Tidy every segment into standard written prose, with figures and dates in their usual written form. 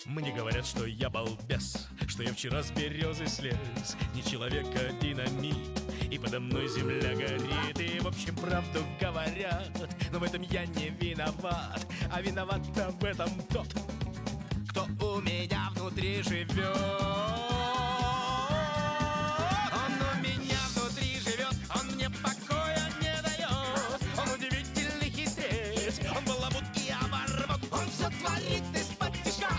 Мне говорят, что я балбес, что я вчера с березы слез. Не человек, а динамит, и подо мной земля горит. И в общем правду говорят, но в этом я не виноват. А виноват в этом тот, кто у меня внутри живет. Он у меня внутри живет, он мне покоя не дает. Он удивительный хитрец, он баламут и оборвот. Он все творит из-под тишка,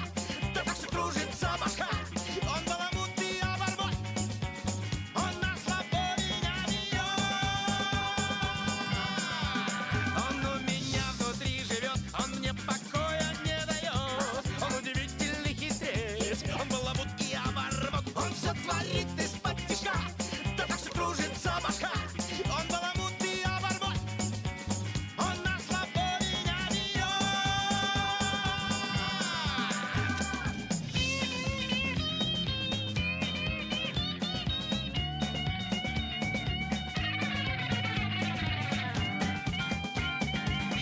да так что кружится башка. Он баламут и оборвот, он на слабо меня бьет. Он у меня внутри живет, он мне покоя не дает. Он удивительный хитрец, он баламут и оборвот. Он все творит из-под тишка, да так что кружится башка. Он баламут и оборвот, он на слабо меня бьет.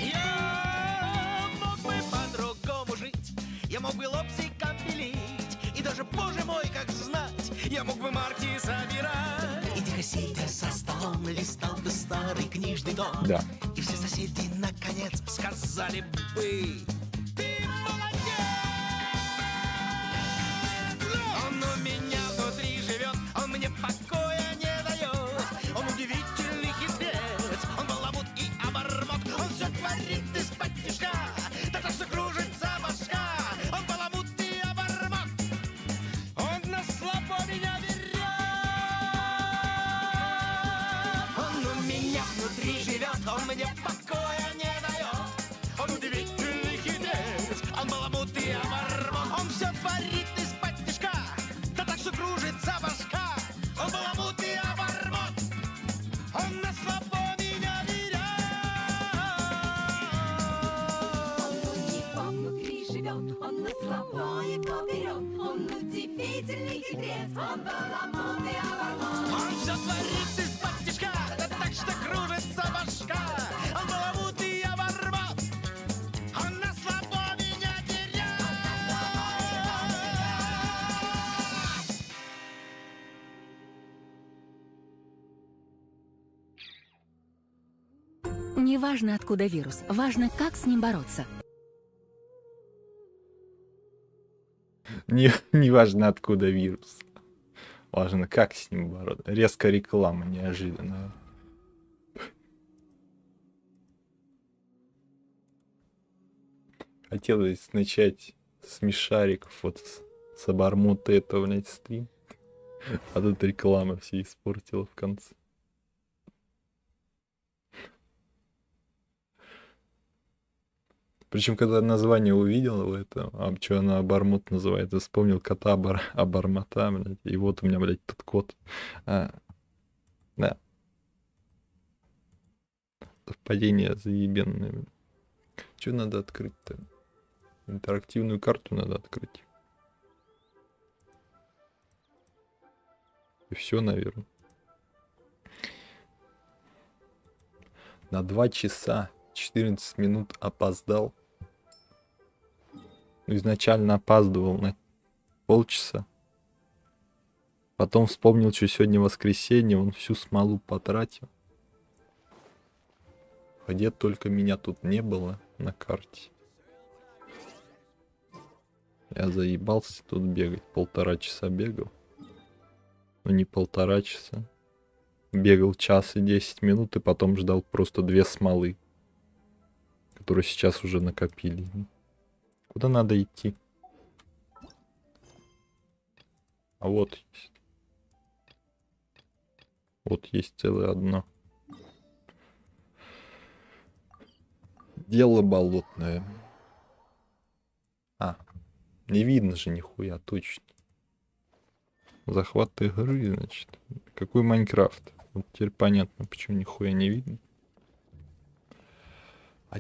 Я мог бы по-другому жить, я мог бы лобзиком пилить, и даже, боже мой, как знать, я мог бы марки собирать. И тихо сидя за столом, листал бы старый книжный том. Да. И все соседи, наконец, сказали бы: ты молодец! Он у меня внутри живет, он мне покоя не дает. Он удивительный хитрец, он баламут и обормот. Он все творит из-под тишка, да так что кружится башка. Он баламут и обормот, он на слабо меня берет. Он у меня внутри живет, он мне покоя не дает. Он удивительный хитрец, он баламут и обормот. Он все творит из-под тишка, да так что кружится башка. Он баламут и обормот, он на слабо меня берет. Он у него внутри живет, он на слабо его берет. Он удивительный хитрец, он баламут и обормот. Он все творит из-под тишка, да так что кружится башка. Он баламут и обормот, он на слабо меня берет. Не важно, откуда вирус, важно, как с ним бороться. Не важно, откуда вирус. Важно, как с ним бороться. Резко реклама неожиданная. Хотелось начать с смешариков, вот с обормота этого, блядь, стрим. А тут реклама все испортила в конце. Причем, когда название увидел в этом, а что она обормот называется, вспомнил кота обормота, блядь, и вот у меня, блядь, тут кот. Да. Совпадение заебенное. Что надо открыть-то? Интерактивную карту надо открыть. И все, наверное. На 2 часа 14 минут опоздал. Изначально опаздывал на полчаса. Потом вспомнил, что сегодня воскресенье, он всю смолу потратил. Где только меня тут не было на карте. Я заебался тут бегать. 1,5 часа бегал. Ну не 1,5 часа. Бегал час и 10 минут и потом ждал просто 2 смолы, которые сейчас уже накопили. Куда надо идти? А вот есть. Вот есть целое одно. Дело болотное. А, не видно же нихуя, точно. Захват игры, значит. Какой Майнкрафт? Вот теперь понятно, почему нихуя не видно. А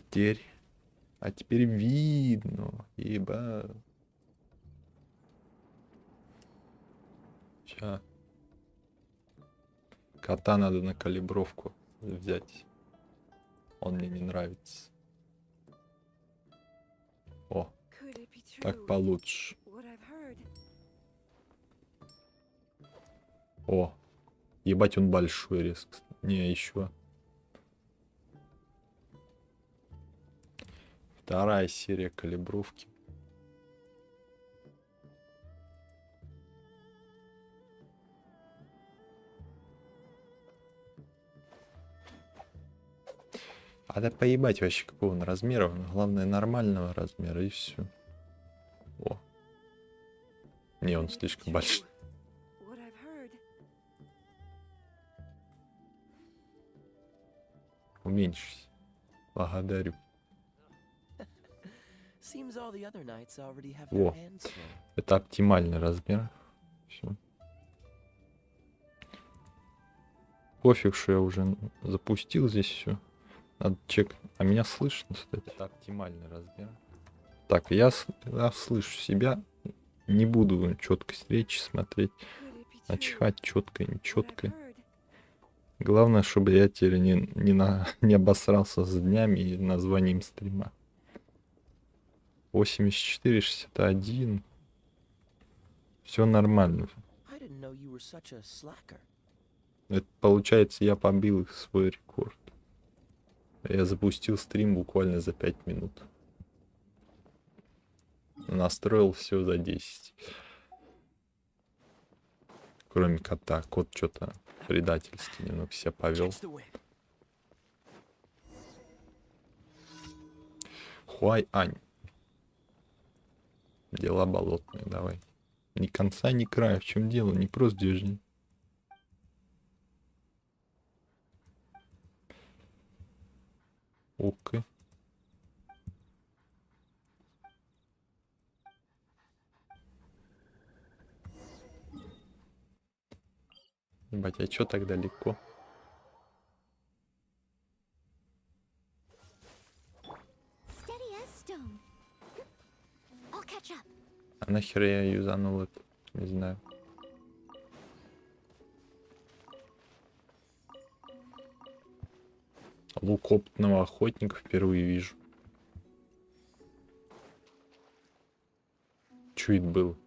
теперь видно, ебать. Ща. Кота надо на калибровку взять. Он мне не нравится. О, так получше. О, ебать, он большой резко. Не, еще. Вторая серия калибровки. А да поебать вообще какого он размера. Главное нормального размера и все. О. Не, он слишком большой. What I've heard. Уменьшись. Благодарю. Seems all the other knights already have Во. their hands full. Это оптимальный размер. Все. Пофиг, что я уже запустил здесь все. Надо чек. А меня слышно, кстати. Это оптимальный размер. Так, я слышу себя. Не буду четкость речи смотреть. Could it be true? Начихать четко, What I've нечетко. heard. Главное, чтобы я теперь не обосрался с днями и названием стрима. 84-61. Все нормально. I didn't know you were such a slacker. Это получается, я побил их свой рекорд. Я запустил стрим буквально за 5 минут. Настроил все за 10. Кроме кота. Кот что-то предательски немного себя повел. Catch the wind. Хуай-ань. Дела болотные, давай. Ни конца, ни края. В чем дело? Не просто движение. Окей. Ебать, а чё так далеко? Steady as stone. I'll catch up. А нахер я юзанул это? Не знаю. Лук опытного охотника впервые вижу. Чё это было?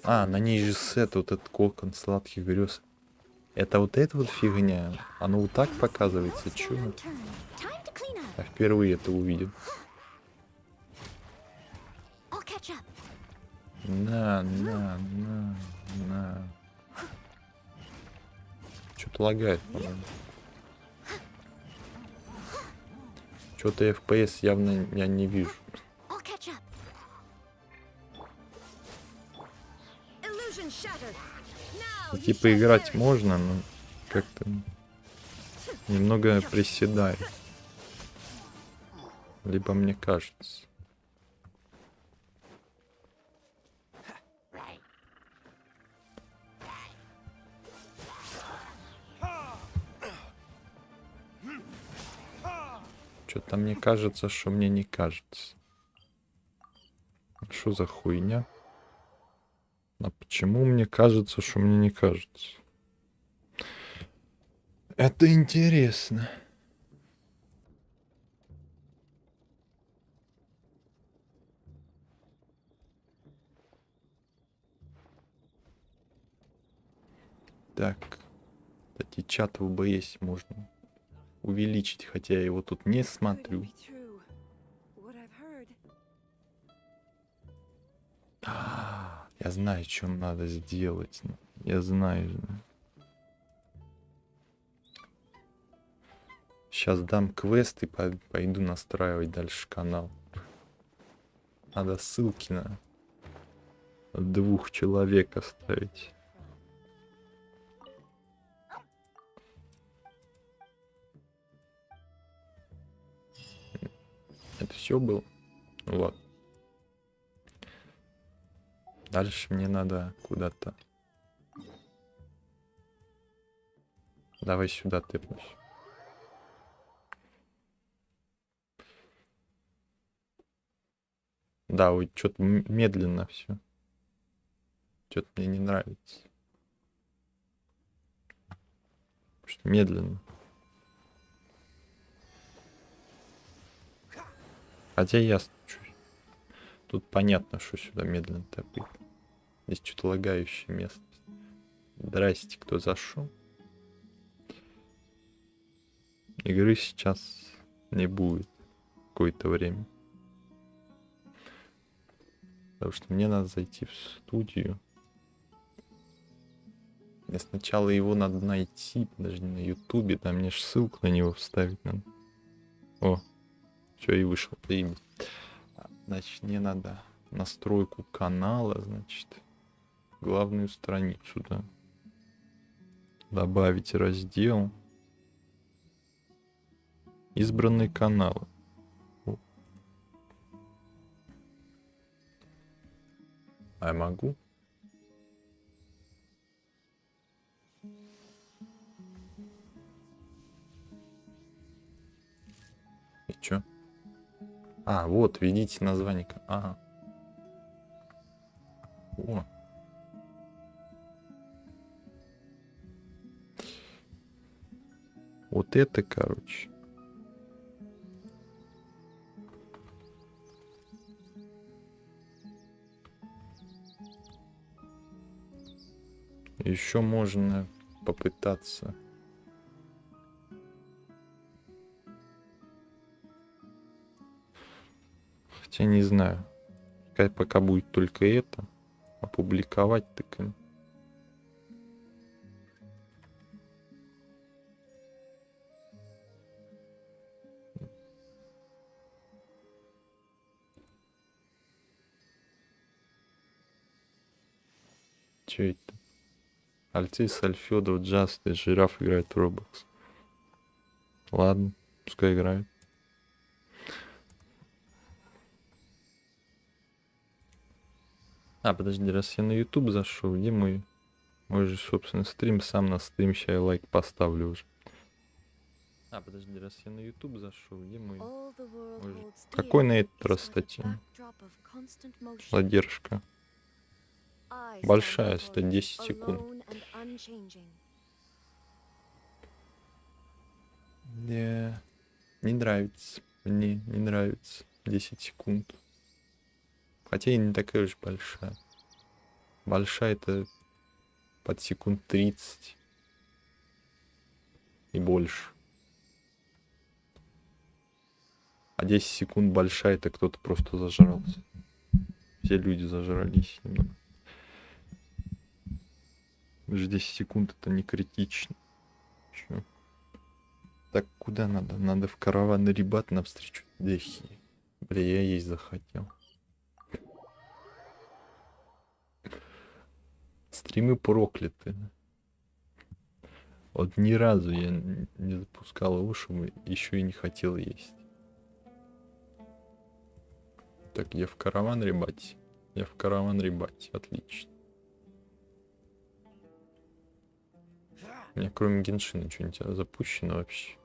А, на ней же сет, вот этот кокон сладких грез. Это вот эта вот фигня? Оно вот так показывается? Чё? Turn. Time to clean up. Я впервые это увидел. I'll catch up. На. Что-то лагает, по-моему. Что-то FPS явно я не вижу. I'll catch up. Illusion shattered. Now И, you типа shall играть perish. можно, но как-то немного приседает. Либо мне кажется. Что-то мне кажется, что мне не кажется. Что за хуйня? А почему мне кажется, что мне не кажется? Это интересно. Так. Кстати, чат в ОБС можно увеличить, хотя я его тут не Could it смотрю. be true? What I've heard. Я знаю, что надо сделать. Я знаю. Сейчас дам квест и пойду настраивать дальше канал. Надо ссылки на 2 человек оставить. Это все было? Вот. Дальше мне надо куда-то. Давай сюда тыпнусь. Да, ой, что-то медленно все. Что-то мне не нравится. Что медленно. Хотя ясно чуть. Тут понятно, что сюда медленно топит. Здесь что-то лагающее место. Здрасте, кто зашел. Игры сейчас не будет какое-то время. Потому что мне надо зайти в студию. Мне сначала его надо найти, подожди, на ютубе, там мне ж ссылку на него вставить надо. О, все, и вышел. Значит, мне надо настройку канала, значит, главную страницу, да. Добавить раздел. Избранные каналы. О. А я могу? И чё? А, вот, введите название. Ага. О. Вот это, короче. Еще можно попытаться. Хотя не знаю. Пускай пока будет только это. Опубликовать так. Че это? Альцис, Альфедов, Джаст и Жираф играют в Roblox. Ладно, пускай играют. А, подожди, раз я на YouTube зашел, где мой же, собственно, стрим, сам на стрим, сейчас я лайк поставлю уже. А, подожди, раз я на YouTube зашел, где мой... Какой на этот раз статья? Задержка. Большая, 110 секунд. Не нравится. Мне не нравится 10 секунд. Хотя и не такая уж большая. Большая это под секунд 30. И больше. А 10 секунд большая это кто-то просто зажрался. Все люди зажрались немного. 10 секунд это не критично. Чё? Так, куда надо? Надо в караван ребят навстречу Дехи. Бля, я есть захотел. Стримы прокляты. Вот ни разу я не запускал его, чтобы еще и не хотел есть. Так, я в караван ребать. Я в караван ребать. Отлично. У меня кроме Геншина что-нибудь запущено вообще.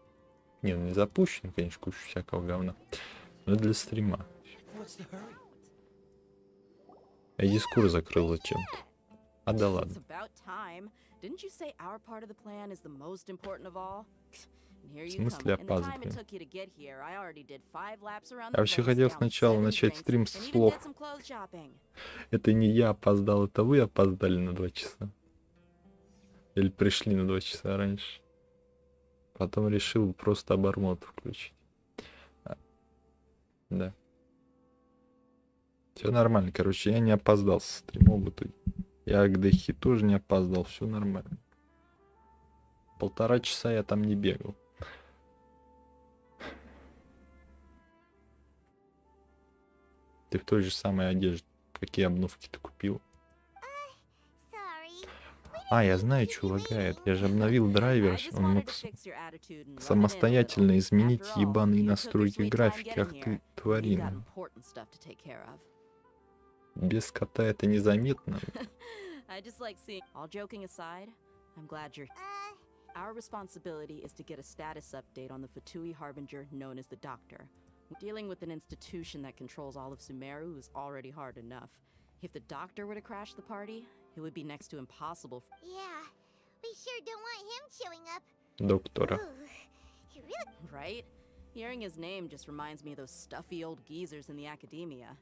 Не, он не запущен, конечно, куча всякого говна. Но для стрима. Я Дискорд закрыл зачем-то. А да ладно. В смысле опаздываю? Я вообще хотел сначала начать стрим с слов. Это не я опоздал, это вы опоздали на 2 часа. Или пришли на 2 часа раньше. Потом решил просто обормот включить. Да. Все нормально, короче, я не опоздал со стримом в итоге. Я к Дехи тоже не опоздал, все нормально. 1,5 часа я там не бегал. Ты в той же самой одежде. Какие обновки ты купил? А, я знаю, что лагает. Я же обновил драйвер. Он мог самостоятельно изменить ебаные настройки графики. Ах ты, тварина. Без кота это незаметно. Our responsibility is to get a status update on the Fatui Harbinger known as the Doctor. Dealing with an institution that controls all of Sumeru is already hard enough. If the Doctor were to crash the party, it would be next to impossible. Yeah, we sure don't want him showing up. Доктора. Right? Hearing his name just reminds me of those stuffy old geezers in the academia.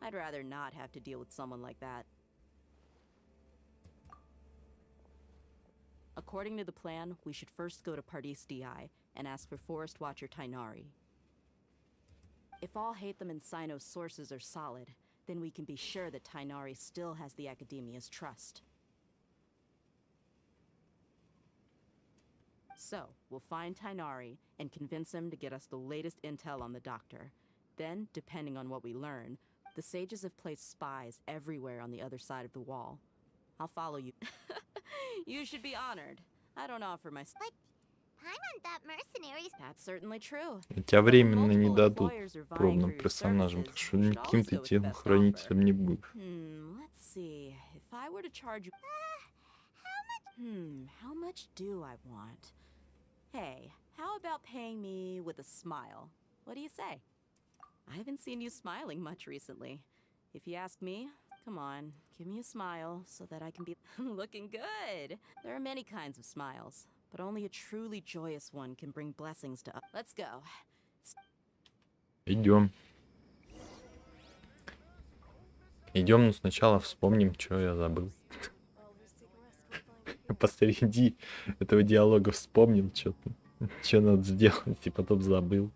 I'd rather not have to deal with someone like that. According to the plan, we should first go to Pardis DI and ask for Forest Watcher Tainari. If all Hatham and Sino's sources are solid, then we can be sure that Tainari still has the Academia's trust. So, we'll find Tainari and convince him to get us the latest intel on the Doctor. Then, depending on what we learn, the sages have placed spies everywhere on the other side of the wall. I'll follow you. You should be honored. I don't offer my... But I'm that mercenaries. That's certainly true. Тебя временно не Multiple дадут employers are vying пробным for your персонажам, services. так что You should никаким always ты go with the best телохранителем не будешь. Let's see. If I were to charge you... how much do I want? Hey, how about paying me with a smile? What do you say? I haven't seen you smiling much recently. If you ask me, come on, give me a smile so that I can be looking good. There are many kinds of smiles, but only a truly joyous one can bring blessings to us. Let's go. Идем. Идем, но сначала вспомним, что я забыл. Посреди этого диалога вспомнил что-то, что надо сделать, и потом забыл.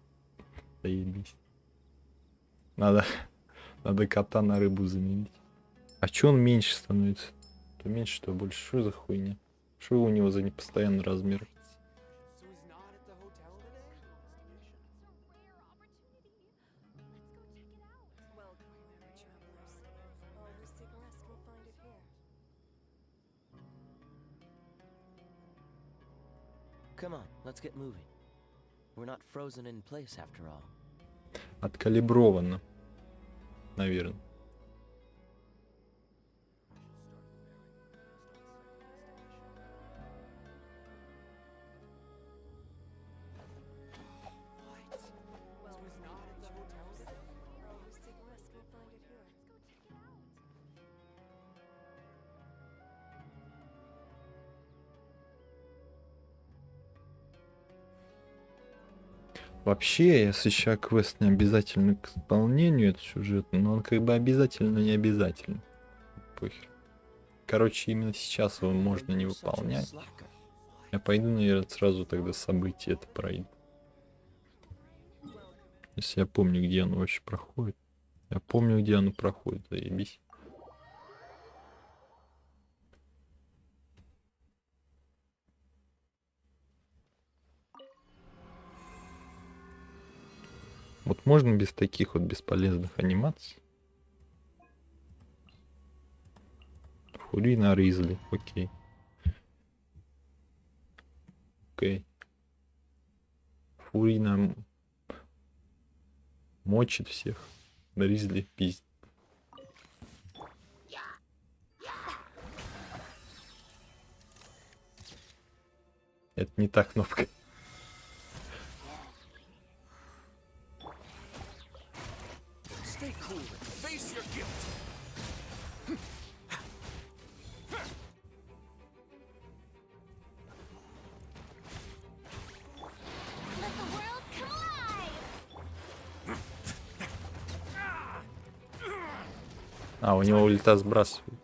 Заебись. Надо кота на рыбу заменить. А чё он меньше становится? То меньше, то больше. Что за хуйня? Что у него за непостоянный размер? Come on, let's get moving. We're not frozen in place after all. Откалибровано, наверное. Вообще, если сейчас квест не обязательно к исполнению, это сюжет, но он как бы обязательно, не обязательно. Похер. Короче, именно сейчас его можно не выполнять. Я пойду, наверное, сразу тогда события это пройду. Если я помню, где оно вообще проходит. Я помню, где оно проходит, заебись. Вот можно без таких вот бесполезных анимаций? Фурина Ризли, окей. Окей. Фурина мочит всех. Ризли пиздит. Это не та кнопка. Stay cool and face your guilt. Let the world come alive. А, у него ульта сбрасывает.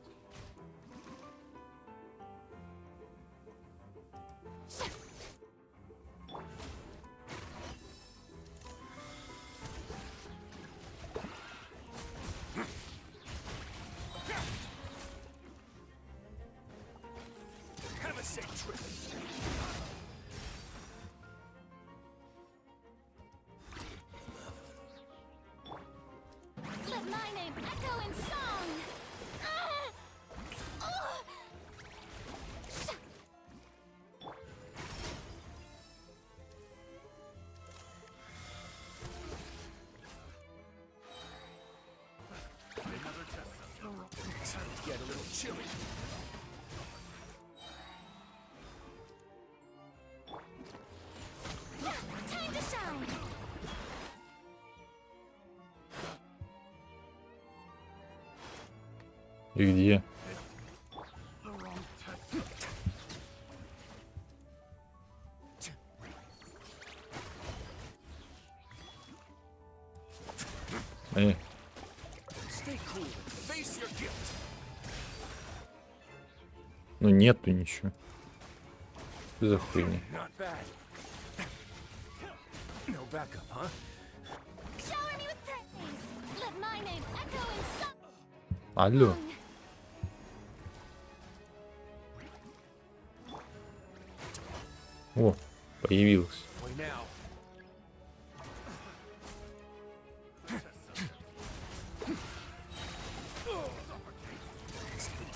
Have a safe trip. Let my name echo in song. Time to get a little chilly. Time to shine. И где? Stay Ну нету ничего. Что за хуйня? Not bad. No backup, huh? Shower me with praise. Let my name echo in song. Алло. О, появилась. Way now.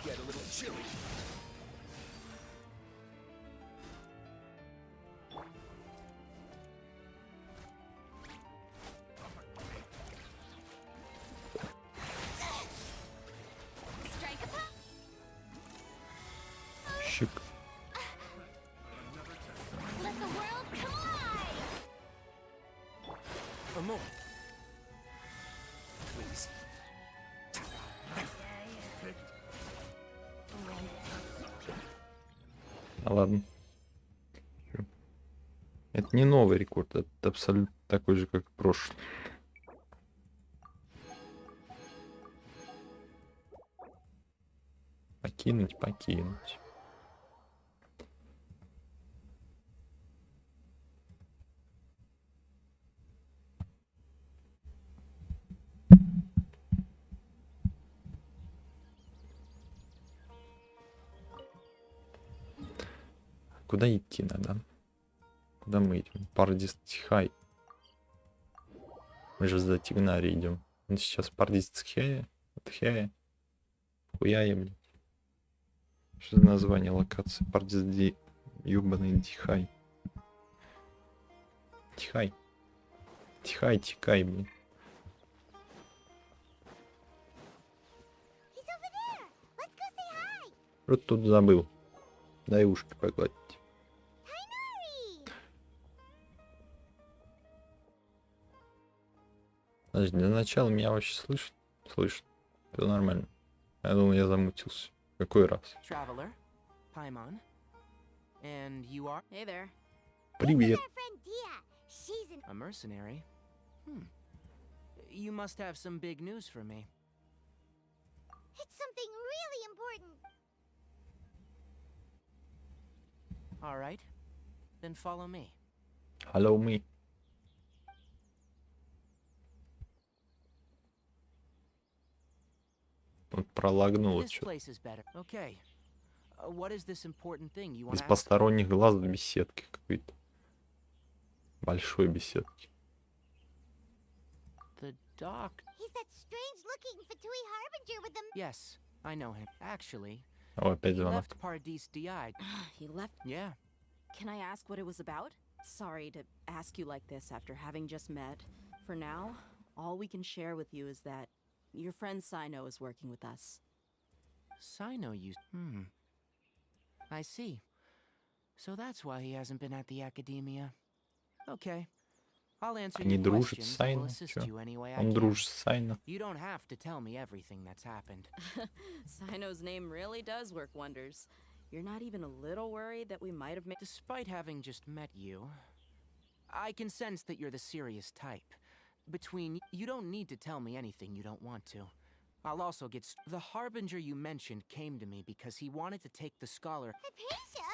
Get a little chilly. Strike a pop. Щик. Let the world come alive. A moment. Please. А ладно. Чё? Это не новый рекорд, это абсолютно такой же, как прошлый. Покинуть, покинуть. Куда идти надо? Куда мы идем? Пардист Хай. Мы же за Тигнари идем. Мы сейчас Пардист Хая. Хая. Хуяя, блин. Что за название локации? Пардист Ди. Ёбаный Тихай. Тихай. Тихай, тикай, блин. He's over there. Let's go say hi. Что тут забыл? Дай ушки погладить. Tainari. Подожди, для начала меня вообще слышит? Слышит. Все нормально. Я думал, я замутился. Какой раз? Traveler, Paimon, and you are Hey there. Привет. Our friend Dia. She's an a mercenary. You must have some big news for me. It's something really important. All right, then follow me. Hello, me. Вот пролагнуло This что-то. place is better. Okay. What is this important thing you want Без to ask? посторонних глаз в беседке какой-то. Большой беседки. The doc. He's that strange-looking Fatui Harbinger with the... Yes, I know him. Actually, О, опять he звонок. left Pardis Di. He left. Yeah. Can I ask what it was about? Sorry to ask you like this after having just met. For now, all we can share with you is that your friend Sino is working with us. Sino used. I see. So that's why he hasn't been at the academia. Okay. I'll answer Они your дружат questions. с Will Сайно. assist Чё? you any way I Он can. дружит с Сайно. You don't have to tell me everything that's happened. Sino's name really does work wonders. You're not even a little worried that we might have made. Despite having just met you, I can sense that you're the serious type. Between you don't need to tell me anything you don't want to. I'll also get the harbinger you mentioned came to me because he wanted to take the scholar. Hypatia?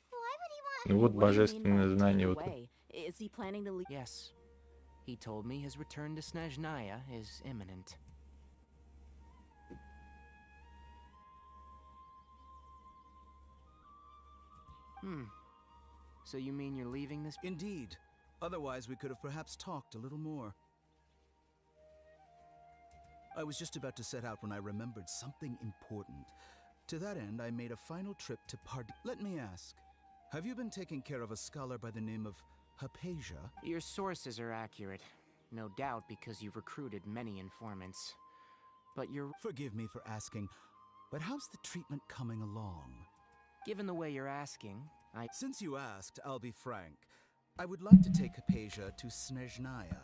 Why would he want... Ну вот What do you mean by божественное take знание. Вот. away? Is he planning to leave? Yes. He told me his return to Snezhnaya is imminent. So you mean you're leaving this? Indeed. Otherwise, we could have perhaps talked a little more. I was just about to set out when I remembered something important. To that end, I made a final trip to Let me ask, have you been taking care of a scholar by the name of Hypatia? Your sources are accurate. No doubt because you've recruited many informants. But you're... Forgive me for asking, but how's the treatment coming along? Given the way you're asking, Since you asked, I'll be frank. I would like to take Hypatia to Snezhnaya.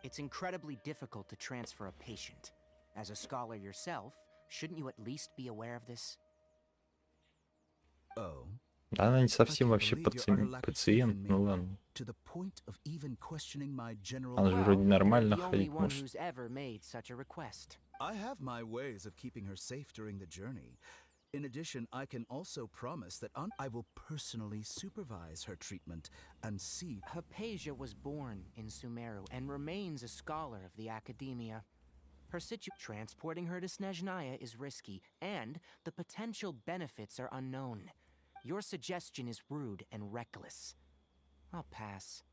It's incredibly difficult to transfer a patient. As a scholar yourself, shouldn't you at least be aware of this? Oh, Да она не I совсем can't вообще believe your utter lack of faith пациент, in me, ну ладно. to the point of even questioning my general. Она же Well, вроде you're нормально the only ходит, one может. who's ever made such a request. I have my ways of keeping her safe during the journey. In addition, I can also promise that I will personally supervise her treatment and see. Hypatia was born in Sumeru and remains a scholar of the academia. Transporting her to Snezhnaya is risky, and the potential benefits are unknown. Your suggestion is rude and reckless. I'll pass.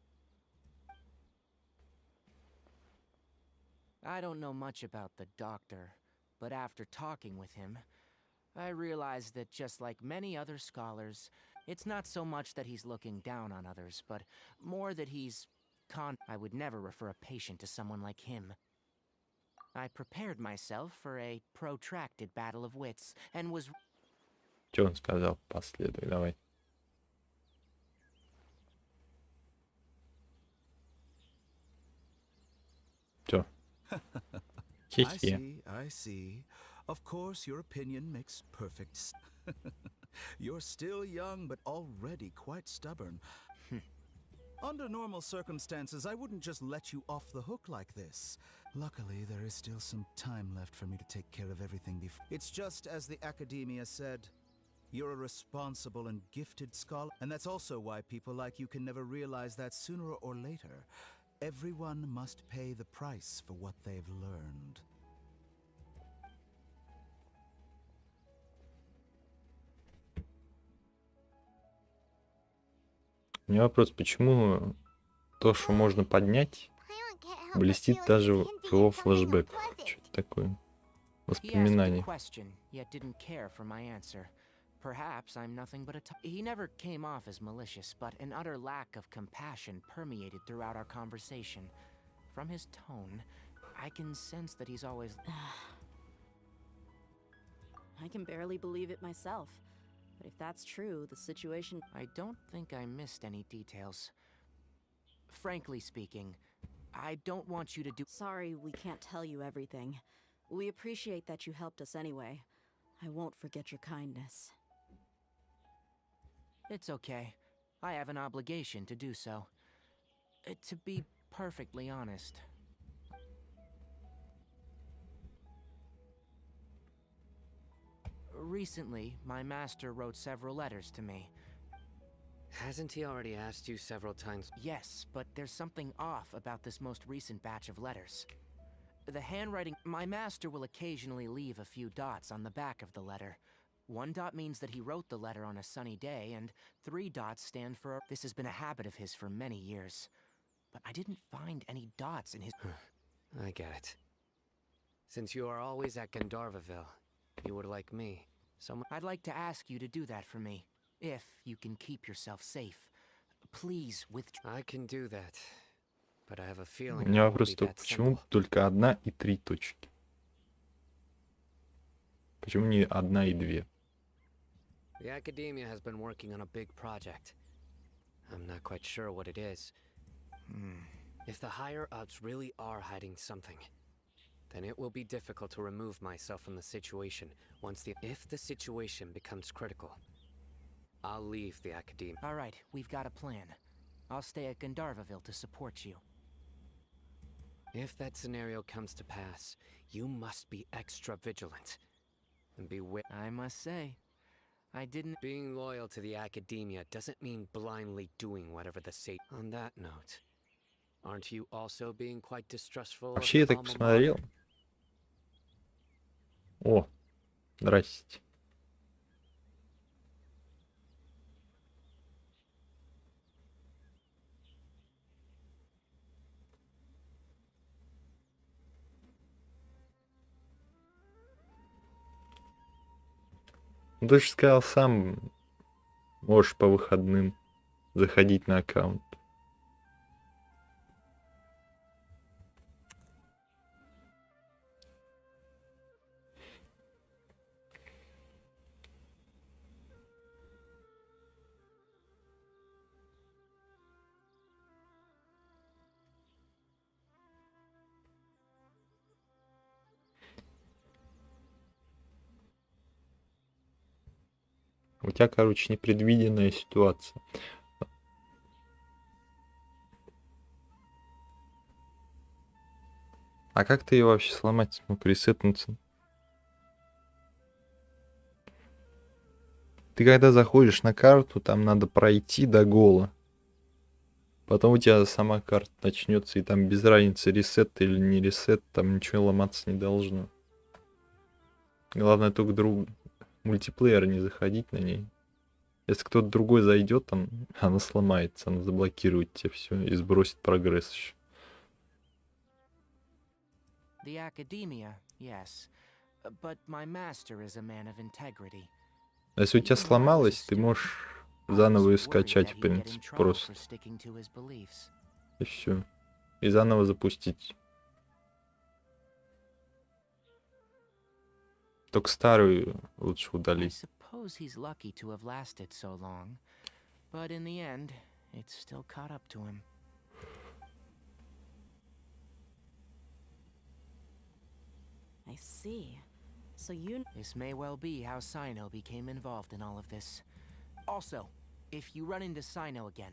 I don't know much about the doctor, but after talking with him, I realized that just like many other scholars, it's not so much that he's looking down on others, but more that he's I would never refer a patient to someone like him. I prepared myself for a protracted battle of wits, and was... Что он сказал? Последуй, давай. Чё? I Хе-хе. see, I see. Of course, your opinion makes perfect You're still young, but already quite stubborn. Under normal circumstances, I wouldn't just let you off the hook like this. Luckily, there is still some time left for me to take care of everything before. It's just as the academia said. You're a responsible and gifted scholar, and that's also why people like you can never realize that sooner or later, everyone must pay the price for what they've learned. У меня вопрос, почему то, что можно поднять, блестит даже в его флешбеках? Что это такое? He asked me a Воспоминания. question, yet didn't care for my answer. Perhaps I'm nothing but he never came off as malicious, but an utter lack of compassion permeated throughout our conversation. From his tone, I can sense that he's always... I can barely believe it myself. But if that's true, the situation... I don't think I missed any details. Frankly speaking, I don't want you to do... Sorry, we can't tell you everything. We appreciate that you helped us anyway. I won't forget your kindness. It's okay. I have an obligation to do so. To be perfectly honest. Recently, my master wrote several letters to me. Hasn't he already asked you several times? Yes, but there's something off about this most recent batch of letters. The handwriting... My master will occasionally leave a few dots on the back of the letter. 1 dot means that he wrote the letter on a sunny day, and 3 dots stand for... This has been a habit of his for many years. But I didn't find any dots in his... I get it. Since you are always at Gandharvaville, you would like me. I'd like to ask you to do that for me, if you can keep yourself safe. Please withdraw. I can do that, but I have a У feeling меня it won't вопрос be только, that почему simple. только 1 и 3 точки? Почему не 1 и 2? The academia has been working on a big project. I'm not quite sure what it is. If the higher-ups really are hiding something, then it will be difficult to remove myself from the situation once if the situation becomes critical. I'll leave the academia. All right, we've got a plan. I'll stay at Gandharvaville to support you. If that scenario comes to pass, you must be extra vigilant. And I must say, I didn't... Being loyal to the academia doesn't mean blindly doing whatever the state. On that note, aren't you also being quite distrustful of Вообще я the так alma посмотрел. mater? О, здрасте. Ну, ты же сказал сам, можешь по выходным заходить на аккаунт. У тебя, короче, непредвиденная ситуация. А как ты ее вообще сломать смог, ресетнуться? Ты когда заходишь на карту, там надо пройти до гола. Потом у тебя сама карта начнется, и там без разницы, ресет или не ресет, там ничего ломаться не должно. Главное только мультиплеер не заходить на ней. Если кто-то другой зайдет, там она сломается, она заблокирует тебе все и сбросит прогресс еще. The academia, yes. But my master is a man of integrity. Если у тебя сломалось, ты можешь заново ее скачать, в принципе, просто. И все. И заново запустить. Только старую лучше удалить. I see. So you... This may well be how Sino became involved in all of this. Also, if you run into Sino again,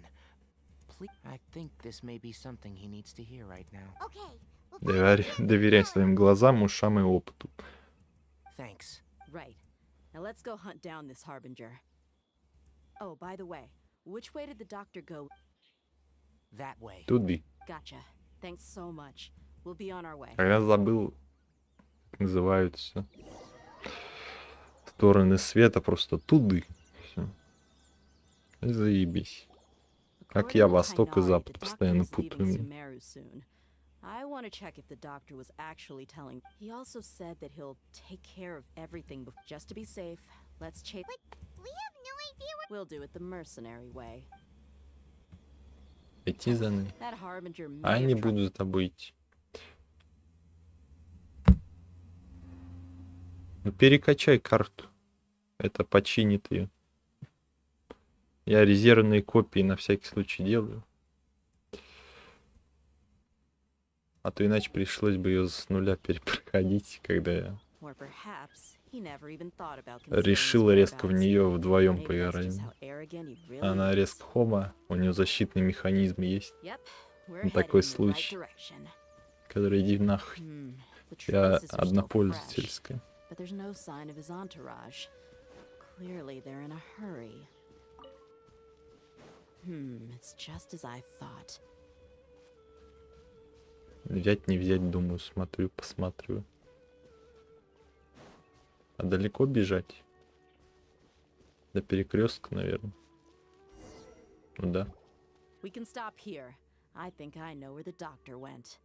please... I think this may be something he needs to hear right now. Okay. Доверяй своим глазам, ушам и опыту. Thanks. Right. Now let's go hunt down this harbinger. Oh, by the way, which way did the doctor go? That way. Туды. Gotcha. Thanks so much. We'll be on our way. А я забыл, как называются стороны света, просто туды. Все. И заебись. Как я восток и запад постоянно путаю. I want to check if the doctor was actually telling. He also said that he'll take care of everything just to be safe. Let's chase. But we have no idea what... We'll do it the mercenary way. Идти за ней. That harbinger may А я have не tried- буду за тобой идти. Ну перекачай карту. Это починит ее. Я резервные копии на всякий случай делаю. А то иначе пришлось бы ее с нуля перепроходить, когда я Or perhaps he never even thought about решил concealing his резко в whereabouts. нее вдвоем Maybe that's поиграем. just how arrogant he really Она is. резко хома, у нее защитный механизм есть, Yep, we're на headed такой in the right случай. direction. Который иди нахуй. The Я traces are still fresh, однопользовательская. but there's no sign of his entourage. Clearly they're in a hurry. It's just as I thought. Взять, не взять, думаю, смотрю, посматриваю. А далеко бежать? До перекрестка, наверное. Ну да. We can stop here. I think I know where the doctor went.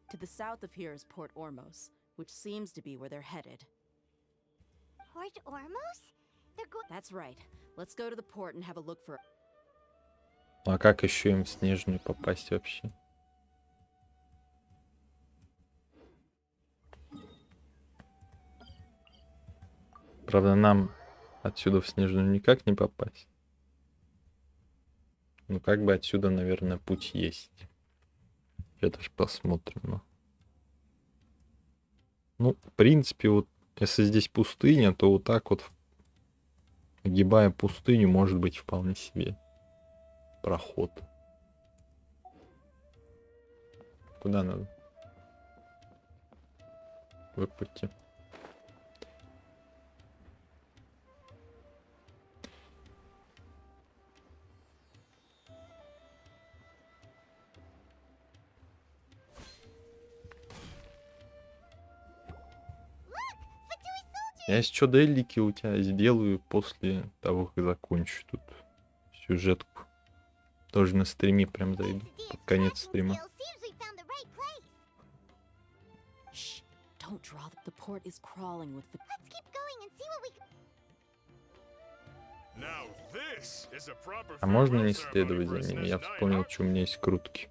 To the south of here is Port Ormos, which seems to be where they're headed. Port Ormos? They're going... That's right. Let's go to the port and have a look for... А как еще им в Снежную попасть вообще? Правда, нам отсюда в Снежную никак не попасть. Ну, как бы отсюда, наверное, путь есть. Это ж посмотрим. Ну, в принципе, вот, если здесь пустыня, то вот так вот, огибая пустыню, может быть вполне себе проход. Куда надо? Выпути. Я если что, делики у тебя сделаю после того, как закончу тут сюжетку. Тоже на стриме прям зайду. Под конец стрима. Shh! Don't draw. The port is crawling with... Let's keep going and see what we can... Now this is a proper А можно не farewell следовать ceremony for за a ними? Я Снежную, вспомнил, huh? что у меня есть крутки.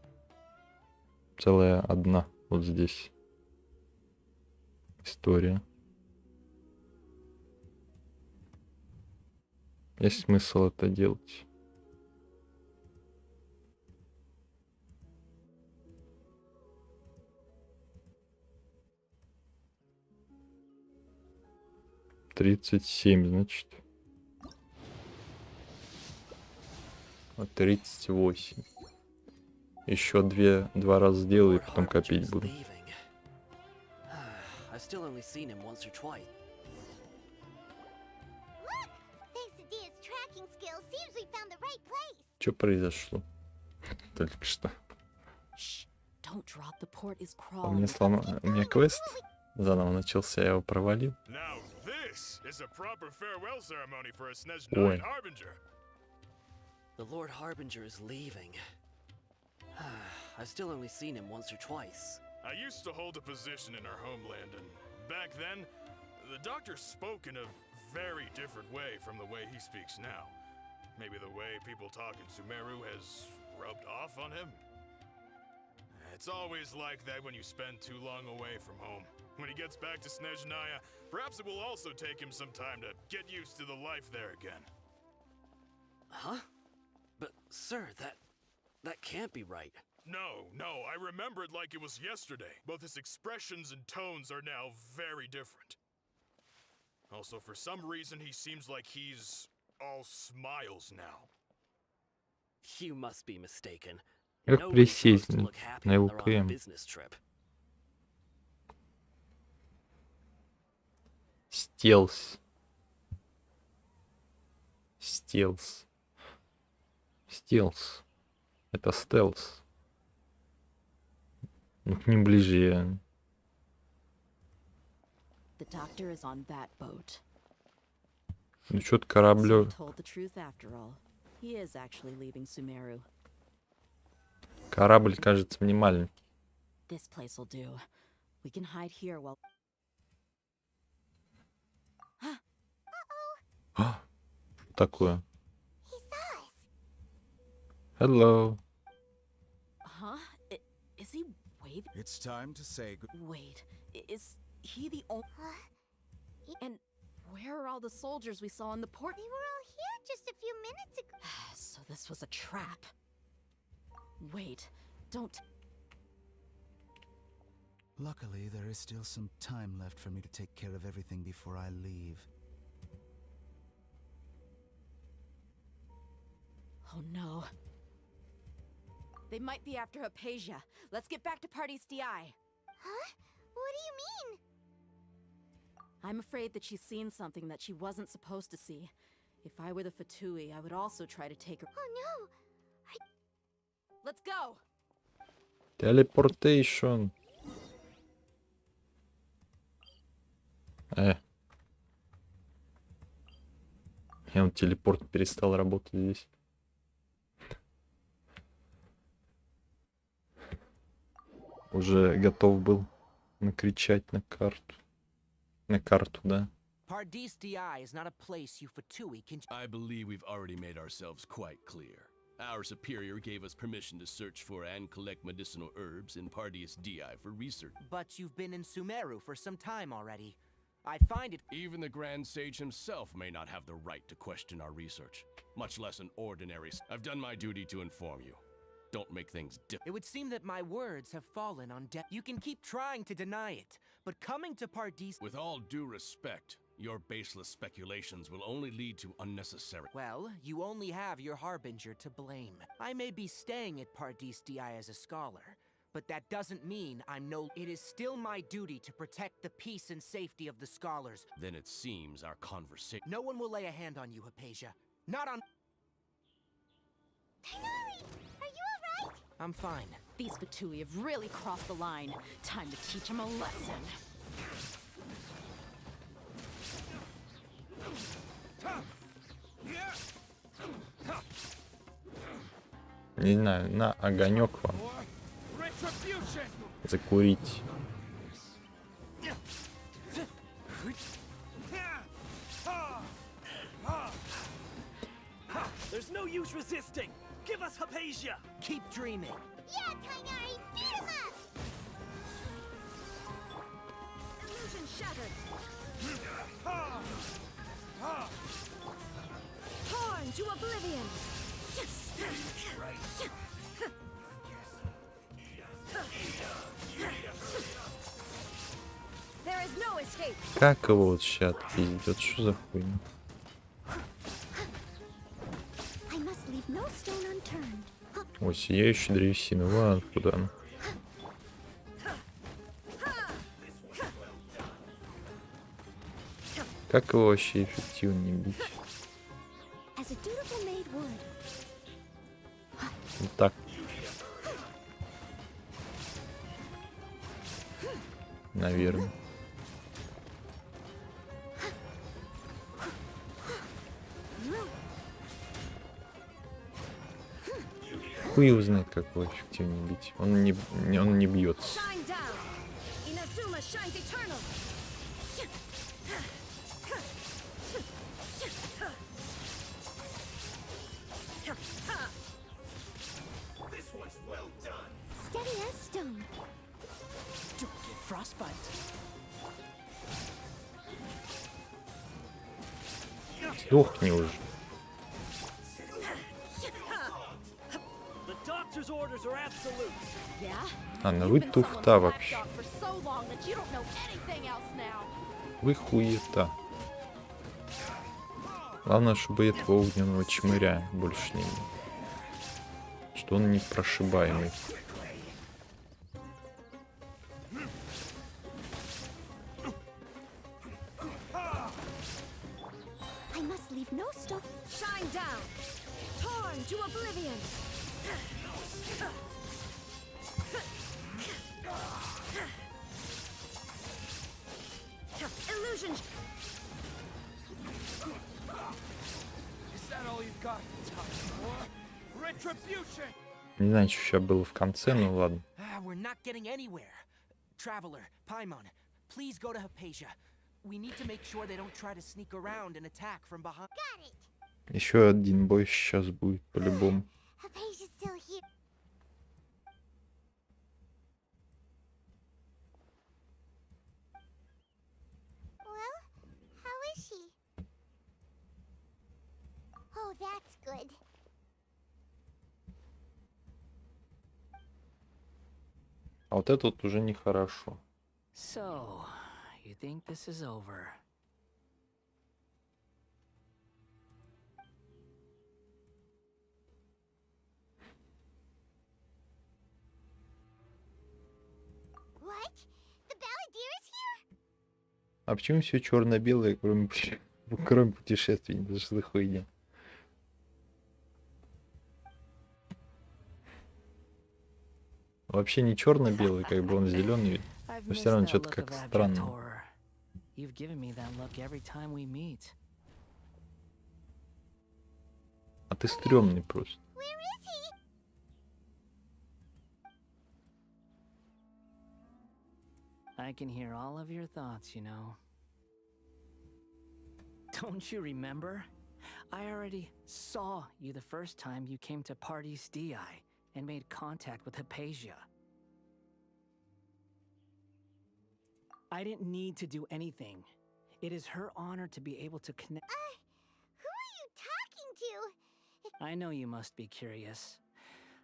Целая одна вот здесь. История. Есть смысл это делать? $37, значит. Вот 38. Еще два раза сделаю, и Lord потом Harbinger копить is буду. leaving. I've still only seen him once or twice. Look! Thanks to Dia's tracking skills, seems we found the right place. Что произошло? Только что. Shh! Don't drop the port is У меня crawling. у меня квест заново начался, я его провалил. Now this is a proper farewell ceremony for a Ой. Snezhnaya Harbinger. The Lord Harbinger is leaving. I've still only seen him once or twice. I used to hold a position in our homeland, and back then, the doctor spoke in a very different way from the way he speaks now. Maybe the way people talk in Sumeru has rubbed off on him? It's always like that when you spend too long away from home. When he gets back to Snezhnaya, perhaps it will also take him some time to get used to the life there again. Huh? But, sir, that can't be right. No, I remember it like it was yesterday. Both his expressions and tones are now very different. Also, for some reason, he seems like he's all smiles now. You must be mistaken. Как Nobody's supposed присесть to look happy на when его they're on a КМ? business trip. Стелс. Это стелс. Ну, к ним ближе я. The doctor is on that boat. Ну, что-то So кораблю. he told the truth after all. He is actually leaving Sumeru. Корабль кажется мне маленький. This place will do. We can hide here while... А, что такое? He saw us. Hello. Huh? Is he waving? It's time to say Wait, is he the only... And where are all the soldiers we saw in the port? They were all here just a few minutes ago. So this was a trap. Wait, don't... Luckily, there is still some time left for me to take care of everything before I leave. Oh no. They might be after Hypatia. Let's get back to Party's DI. Huh? What do you mean? I'm afraid that she's seen something that she wasn't supposed to see. If I were the Fatui, I would also try to take her. Oh no! Let's go! Телепортейшн. Я телепорт перестал работать здесь. Уже готов был накричать на карту. На карту, да. Pardis DI is not a place you Fatui can... I believe we've already made ourselves quite clear. Our superior gave us permission to search for and collect medicinal herbs in Pardis DI for research. But you've been in Sumeru for some time already. I find it... Even the Grand Sage himself may not have the right to question our research, much less an ordinary... I've done my duty to inform you. Don't make things It would seem that my words have fallen on deaf. You can keep trying to deny it, but coming to Pardis... With all due respect, your baseless speculations will only lead to unnecessary... Well, you only have your Harbinger to blame. I may be staying at Pardis DI as a scholar, but that doesn't mean I'm no... It is still my duty to protect the peace and safety of the scholars. Then it seems our conversation... No one will lay a hand on you, Hypatia. Not on... Tighnari! Are you alright? I'm fine. These Fatui have really crossed the line. Time to teach them a lesson. Не знаю, на огонек вам закурить. There's no use resisting. Give us Hypatia. Keep dreaming. Yeah, Tighnari! Beat him up! Illusion shattered. Torn to oblivion. There is no escape. Как его вот сейчас пиздец? Что за хуйня? I must leave no stone unturned. Ой, сияющая древесина. Ладно, куда она? Как его вообще эффективнее бить? As a dutiful maid would. Вот так. Наверное. Хуй его знает, как его эффективнее бить. Он не бьется. Shine down. Inazuma shines eternal. Steady as stone. Don't get frostbite. Сдохни уже. The doctor's orders are absolute. Yeah? Она You've вы been туфта someone's вообще. lapdog for so long that you don't know anything else now. Вы хуета. Главное, чтобы этого огненного чмыря больше не было. Что он непрошибаемый. I must leave no stone. Shine down. Torn to oblivion. Illusion. Is that all you've got to tell me? Retribution! Не знаю, что сейчас было в конце, ну ладно. We're not getting anywhere. Traveler, Paimon, please go to Hypatia. We need to make sure they don't try to sneak around and attack from behind. Got it. Еще один бой сейчас будет по-любому. Hypatia's still here. Well, how is she? Oh, that's good. А вот это вот уже нехорошо. So, you think this is over? What? The Balladeer is here? А почему все черно-белое, кроме путешествий? Это что за хуйня? Вообще не черно-белый, как бы он зеленый, но все равно что-то как странно. You've given me that look every time we meet. А ты стрёмный просто. Where is he? I can hear all of your thoughts, you know. Don't you remember? I already saw you the first time you came to Party's DI and made contact with Hypatia. I didn't need to do anything. It is her honor to be able to connect. Who are you talking to? I know you must be curious.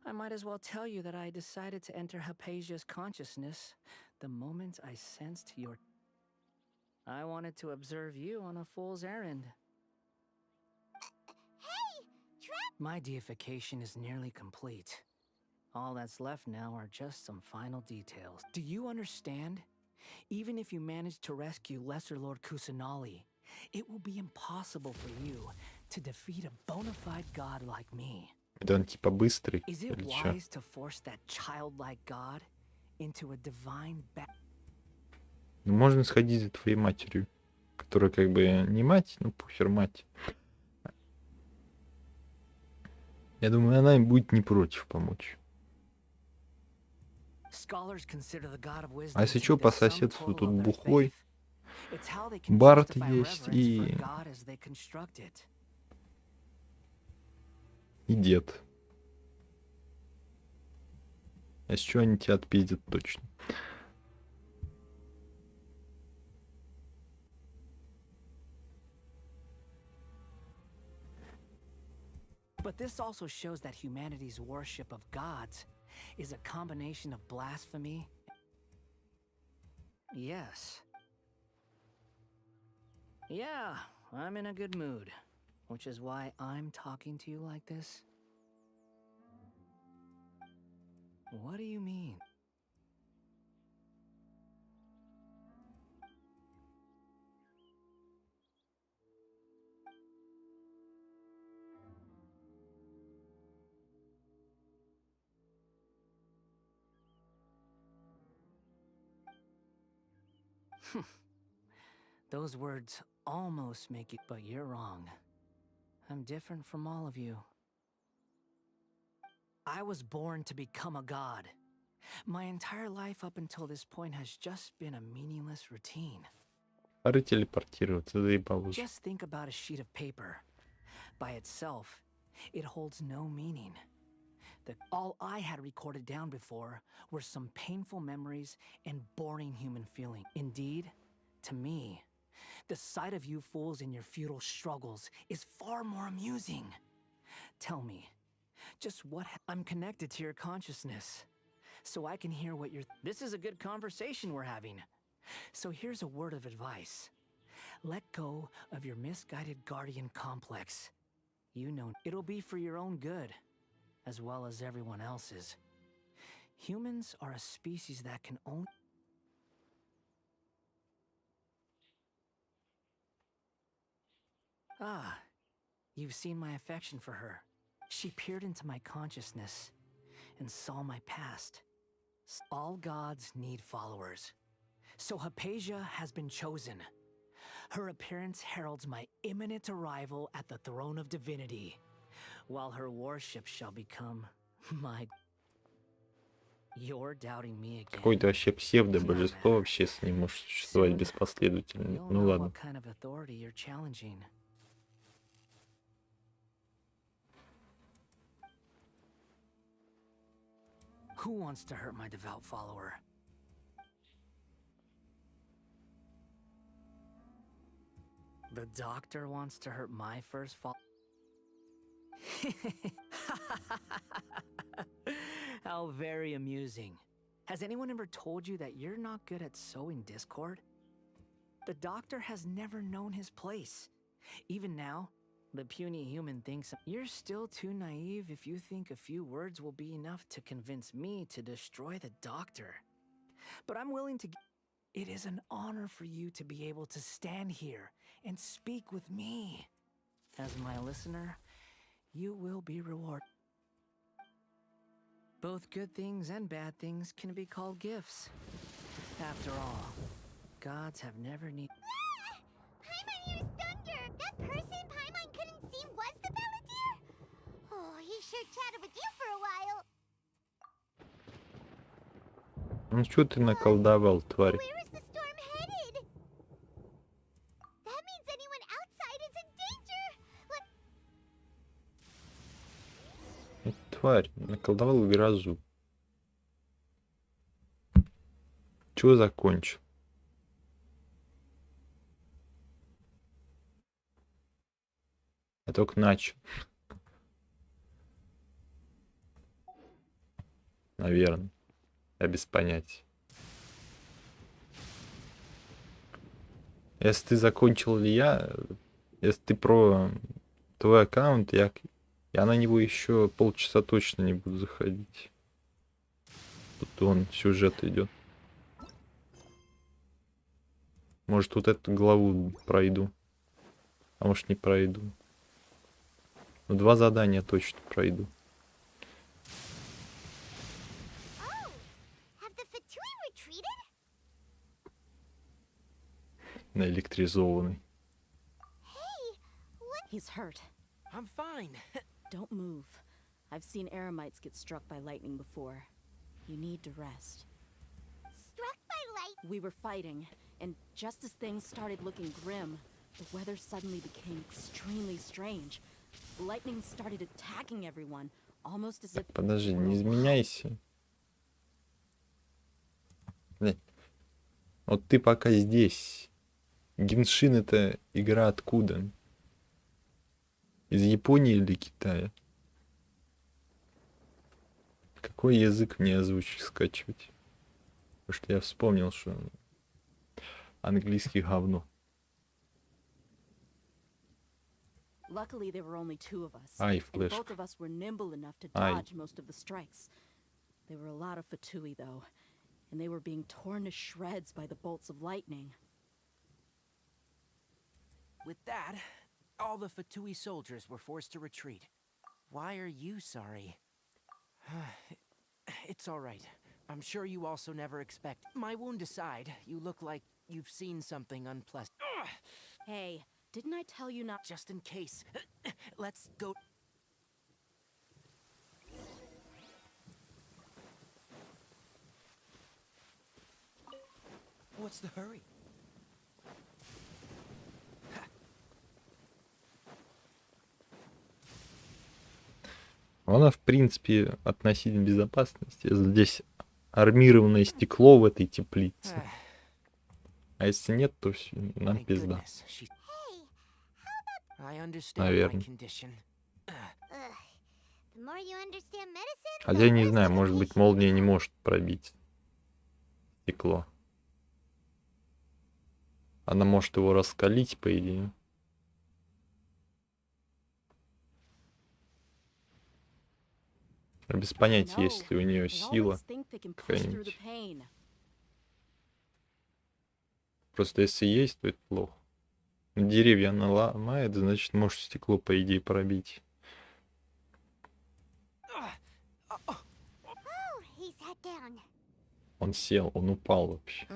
I might as well tell you that I decided to enter Hypatia's consciousness the moment I sensed your... I wanted to observe you on a fool's errand. Hey, Trap! My deification is nearly complete. All that's left now are just some final details. Do you understand? Even if you manage to rescue Lesser Lord Kusanali, it will be impossible for you to defeat a bona fide god like me. Да он типа быстрый, Is it или чё? wise to force that childlike god into a divine Ну, можно сходить за твоей матерью, которая как бы не мать, ну похер мать. Я думаю, она им будет не против помочь. А если что, по соседству тут бухой, Барт есть и дед. А если что, они тебя отпиздят точно. But this also shows that humanity's worship of gods is a combination of blasphemy. Yes. Yeah, I'm in a good mood, which is why I'm talking to you like this. What do you mean? Those words almost make it, but you're wrong. I'm different from all of you. I was born to become a god. My entire life up until this point has just been a meaningless routine. Пора телепортироваться, заебал уже. Just think about a sheet of paper. By itself, it holds no meaning. All I had recorded down before were some painful memories and boring human feeling. Indeed, to me, the sight of you fools in your futile struggles is far more amusing. Tell me, just what I'm connected to your consciousness, so I can hear what you're. This is a good conversation we're having. So here's a word of advice. Let go of your misguided guardian complex. You know, it'll be for your own good, as well as everyone else's. Humans are a species that can only. Ah, you've seen my affection for her. She peered into my consciousness and saw my past. All gods need followers. So Hypatia has been chosen. Her appearance heralds my imminent arrival at the throne of divinity, while her worship shall become my... You're doubting me again. Какое-то вообще псевдо-божество вообще не может существовать без последовательности. Ну ладно. What kind of authority you're challenging. Who wants to hurt my devout follower? The doctor wants to hurt my first How very amusing. Has anyone ever told you that you're not good at sowing discord? The doctor has never known his place. Even now, the puny human thinks you're still too naive if you think a few words will be enough to convince me to destroy the doctor. But I'm willing to... It is an honor for you to be able to stand here and speak with me. As my listener, you will be rewarded. Both good things and bad things can be called gifts. After all, gods have never needed... Paimon hears thunder! That person Paimon couldn't see was the Balladeer? Oh, he sure chatted with you for a while. Ну что ты наколдовал, тварь? Where is the storm headed? That means anyone outside is in danger. Тварь, наколдовал грозу. Чего закончил? Я только начал. Наверное. Я без понятия. Если ты закончил ли я, если ты про твой аккаунт, я на него еще полчаса точно не буду заходить. Тут он сюжет идет. Может, вот эту главу пройду. А может, не пройду. Но 2 задания точно пройду. Наэлектризованный. He's hurt. I'm fine. Don't move. I've seen Eremites get struck by lightning before. You need to rest. Struck by lightning? We were fighting, and just as things started looking grim, the weather suddenly became extremely strange. Lightning started attacking everyone, almost as if... Подожди, не изменяйся. Вот ты пока здесь. Геншин — это игра откуда? Из Японии или Китая? Какой язык мне озвучить, скачивать? Потому что я вспомнил, что английский говно. Luckily, there were only 2 of us, Ай, and флешка. both of us were nimble enough to Ай. dodge most of the strikes. There were a lot of fatui, though, and they were being torn to shreds by the bolts of lightning. With that, all the Fatui soldiers were forced to retreat. Why are you sorry? It's all right. I'm sure you also never expect. My wound aside, you look like you've seen something unpleasant. Hey, didn't I tell you not? Just in case. Let's go. What's the hurry? Она, в принципе, относительно безопасности. Здесь армированное стекло в этой теплице. А если нет, то все, нам пизда. Наверное. Хотя я не знаю, может быть, молния не может пробить стекло. Она может его раскалить, по идее. Без понятия, есть ли у нее сила какая-нибудь. Просто если есть, то это плохо. Деревья она ломает, значит, может стекло, по идее, пробить. Он сел, он упал вообще.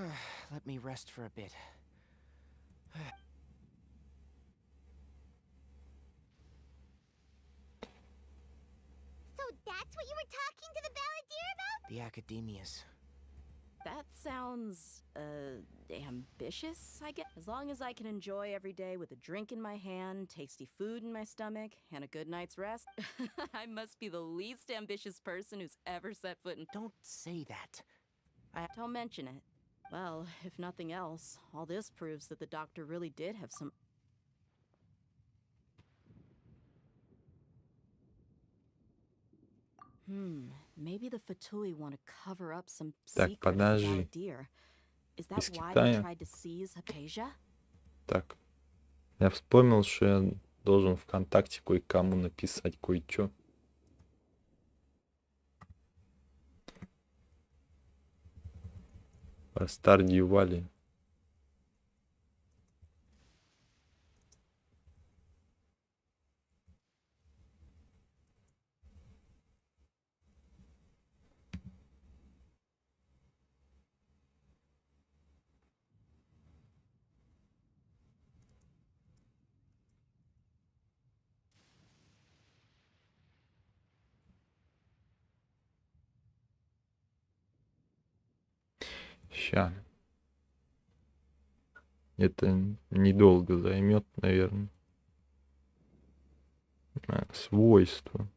That's what you were talking to the balladeer about? The academias. That sounds, ambitious, I guess. As long as I can enjoy every day with a drink in my hand, tasty food in my stomach, and a good night's rest, I must be the least ambitious person who's ever set foot in. Don't say that. Don't mention it. Well, if nothing else, all this proves that the doctor really did have some... Maybe the Fatui want to cover up some secret of the balladeer. Is that why they tried to seize Hypatia? Так, я вспомнил, что я должен ВКонтакте кое-кому написать кое-что. Про Стардию Вали. Ща. Это недолго займет, наверное. Свойства.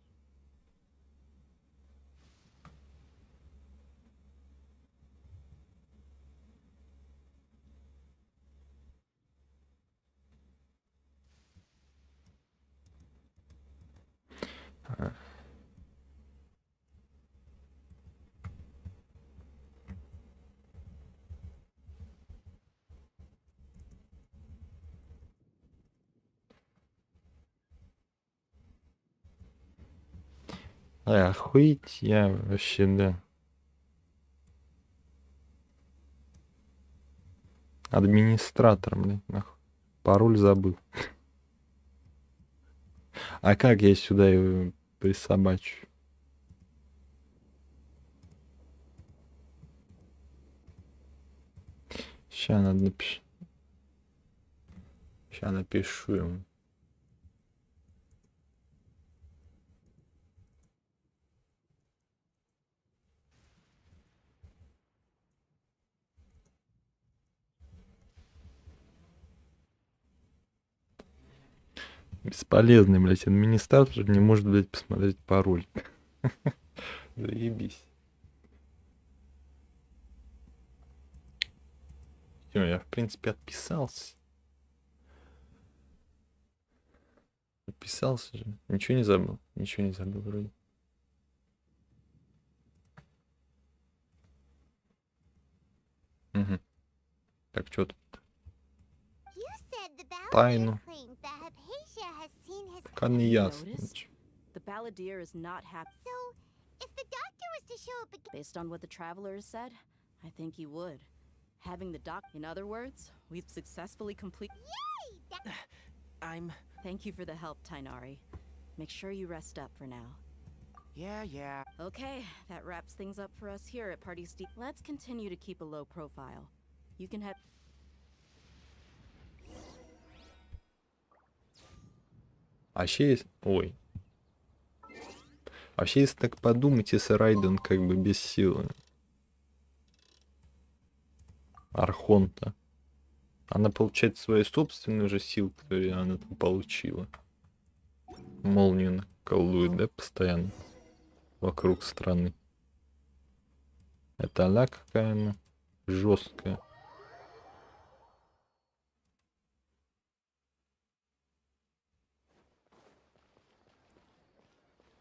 Охуеть, я вообще, да. Администратор, блядь, нахуй. Пароль забыл. А как я сюда его присобачу? Сейчас надо напишу. Сейчас напишу ему. Бесполезный, блядь, администратор не может, блядь, посмотреть пароль. Заебись. Всё, я, в принципе, отписался. Отписался же. Ничего не забыл. Ничего не забыл вроде. Угу. Так, что тут? Тайну. Пока не ясно. The balladeer is not happy. So, if the doctor was to show up again. Based on what the traveler has said, I think you would. Having the doc. In other words, we've successfully completed. Yay! I'm... Thank you for the help, Tainari. Make sure you rest up for now. Yeah. Okay, that wraps things up for us here at Party Steve. Let's continue to keep a low profile. You can head. Вообще, ой. Вообще, если так подумать, если Райден как бы без силы Архонта, она получает свои собственные же силы, которые она там получила. Молнию колдует, да, постоянно вокруг страны. Это она какая она жесткая.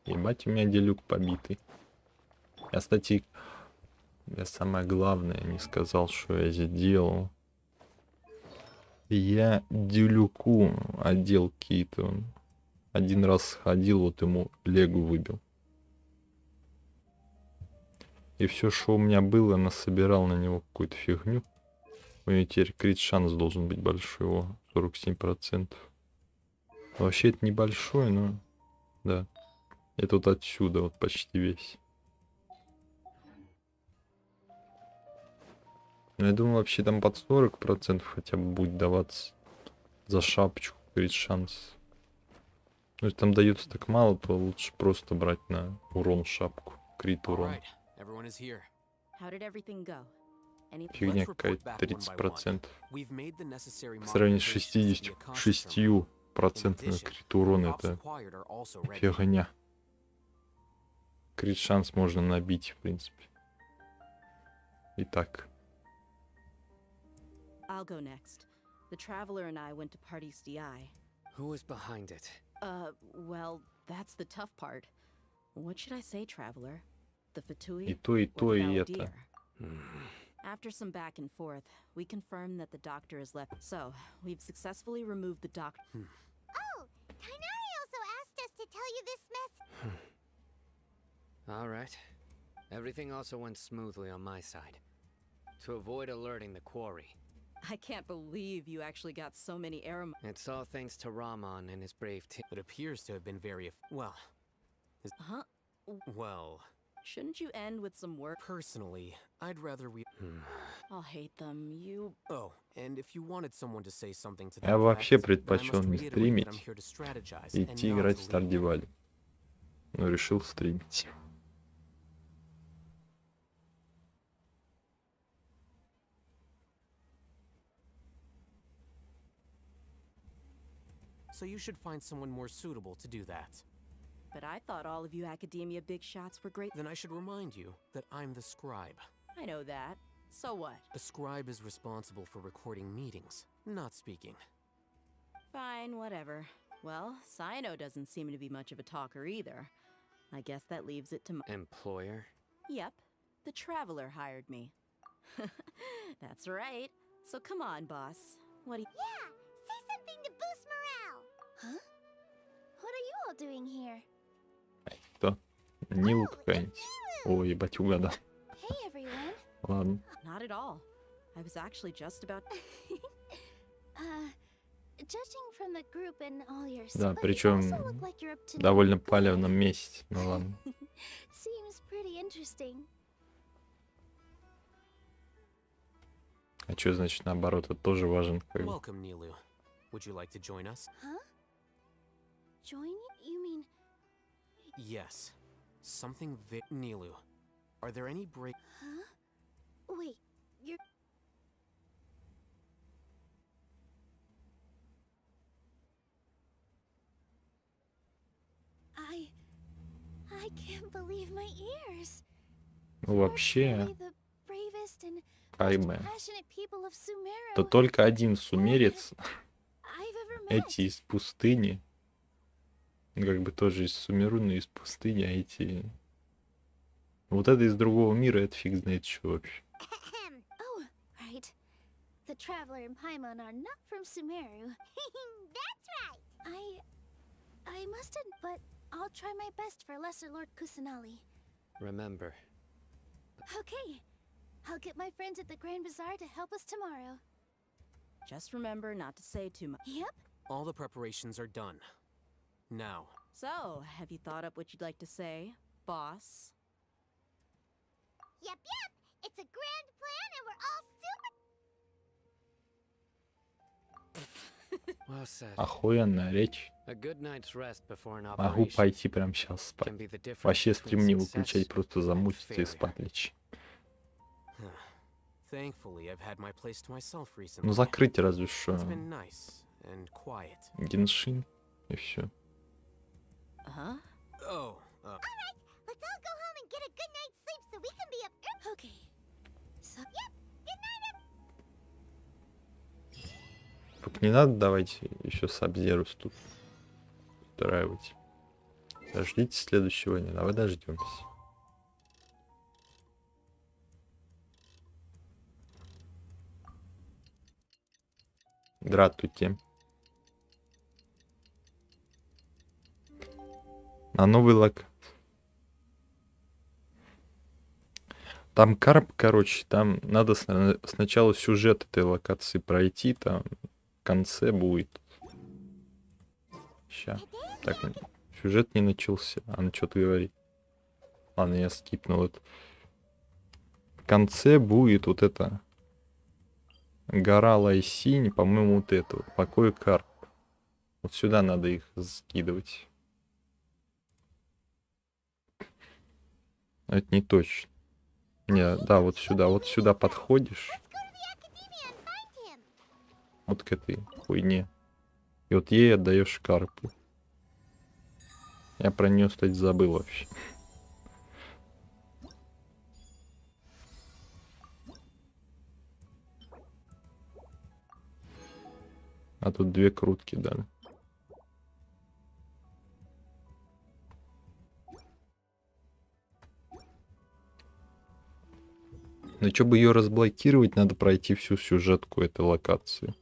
Ебать, у меня делюк побитый. Я, кстати, я самое главное не сказал, что я сделал. Я делюку одел какие-то. Один раз сходил, вот ему легу выбил. И все, что у меня было, насобирал на него какую-то фигню. У него теперь крит шанс должен быть большой, его 47%. Вообще это небольшой, но да. Это вот отсюда, вот почти весь. Но я думаю, вообще там под 40% хотя бы будет даваться за шапочку, крит шанс. Ну, если там дается так мало, то лучше просто брать на урон шапку, крит урон. Фигня какая-то, 30%. По сравнению с 66% крит урон, это фигня. Крит шанс можно набить, в принципе. Итак. I'll go next. The traveler and I went to Party's DI. Who is behind it? Well, that's the tough part. What should I say, traveler? The Fatui? И то, or the и это. Valdir? After some back and forth, we confirmed that the doctor is left. So, we've successfully removed the doctor. Oh, Tainari also asked us to tell you this mess. All right. Everything also went smoothly on my side. To avoid alerting the quarry. I can't believe you actually got so many error. It's all thanks to Rahman and his brave team. It appears to have been very... Well... Huh? Well... Shouldn't you end with some work? Personally, I'd rather we... I'll hate them. You... Oh, and if you wanted someone to say something to Я вообще предпочел не стримить, идти играть в Стардивале. Но решил стримить. So you should find someone more suitable to do that. But I thought all of you academia big shots were great. Then I should remind you that I'm the scribe. I know that. So what? A scribe is responsible for recording meetings, not speaking. Fine, whatever. Well, Cyno doesn't seem to be much of a talker either. I guess that leaves it to my... Employer? Yep. The traveler hired me. That's right. So come on, boss. What do you... Yeah, say something to boost morale. Huh? What are you all doing here? Кто? Нилу какая-нибудь. Ой, ебать, угадал. Hey, everyone. Ладно. Not at all. I was actually just about... Judging from the group and all your Да, stuff, причем you also look like you're up to довольно no good. палевном месте. Ну ладно. Seems pretty interesting. А что значит наоборот? Это тоже важен. Как бы. Welcome, Nilu. Would you like to join us? Huh? Join you? You mean... Yes. Something Nilu. Are there any break... Huh? Wait, you're... I can't believe my ears. Ну вообще, Really the bravest and как most бы, passionate people of Sumeru то только один сумерец, I've ever met. эти из пустыни. Ну, как бы тоже из Сумеру, но из пустыни, а эти... Вот это из другого мира, это фиг знает что вообще. Oh, right. The traveler and Paimon are not from Sumeru. That's right. I mustn't, but I'll try my best for Lesser Lord Kusanali. Remember, Okay. I'll get my friends at the Grand Bazaar to help us tomorrow. Just remember not to say too much. Yep. All the preparations are done. Now, So, have you thought up what you'd like to say, boss? Yep. It's a grand plan and we're all super... well said. Охуенная речь. A good night's rest before an Могу operation пойти прямо сейчас спать. can be the difference Вообще between стрим не success выключать, просто and замутиться и failure. спать лечь. Thankfully, I've had my place to myself recently. Ну закрыть разве что It's been nice and quiet. Геншин и все. Huh? Oh, Alright, let's all go home and get a good night's sleep so we can be up early. Okay. So, yep. Good night, Только не надо давайте еще Сабзерус тут устраивать. Дождитесь следующего дня. Давай дождемся. Здравствуйте. На новый лак. Там карп, короче, там надо сначала сюжет этой локации пройти, там в конце будет. Ща. Так, сюжет не начался, она что-то говорит. Ладно, я скипнул это. В конце будет вот это. Гора Лайсинь, по-моему, вот это вот. Покой карп. Вот сюда надо их скидывать. Но это не точно. Не, да, вот сюда подходишь. Вот к этой хуйне. И вот ей отдаешь карпу. Я про нее, кстати, забыл вообще. А тут 2 крутки дали. Но чтобы ее разблокировать, надо пройти всю сюжетку этой локации.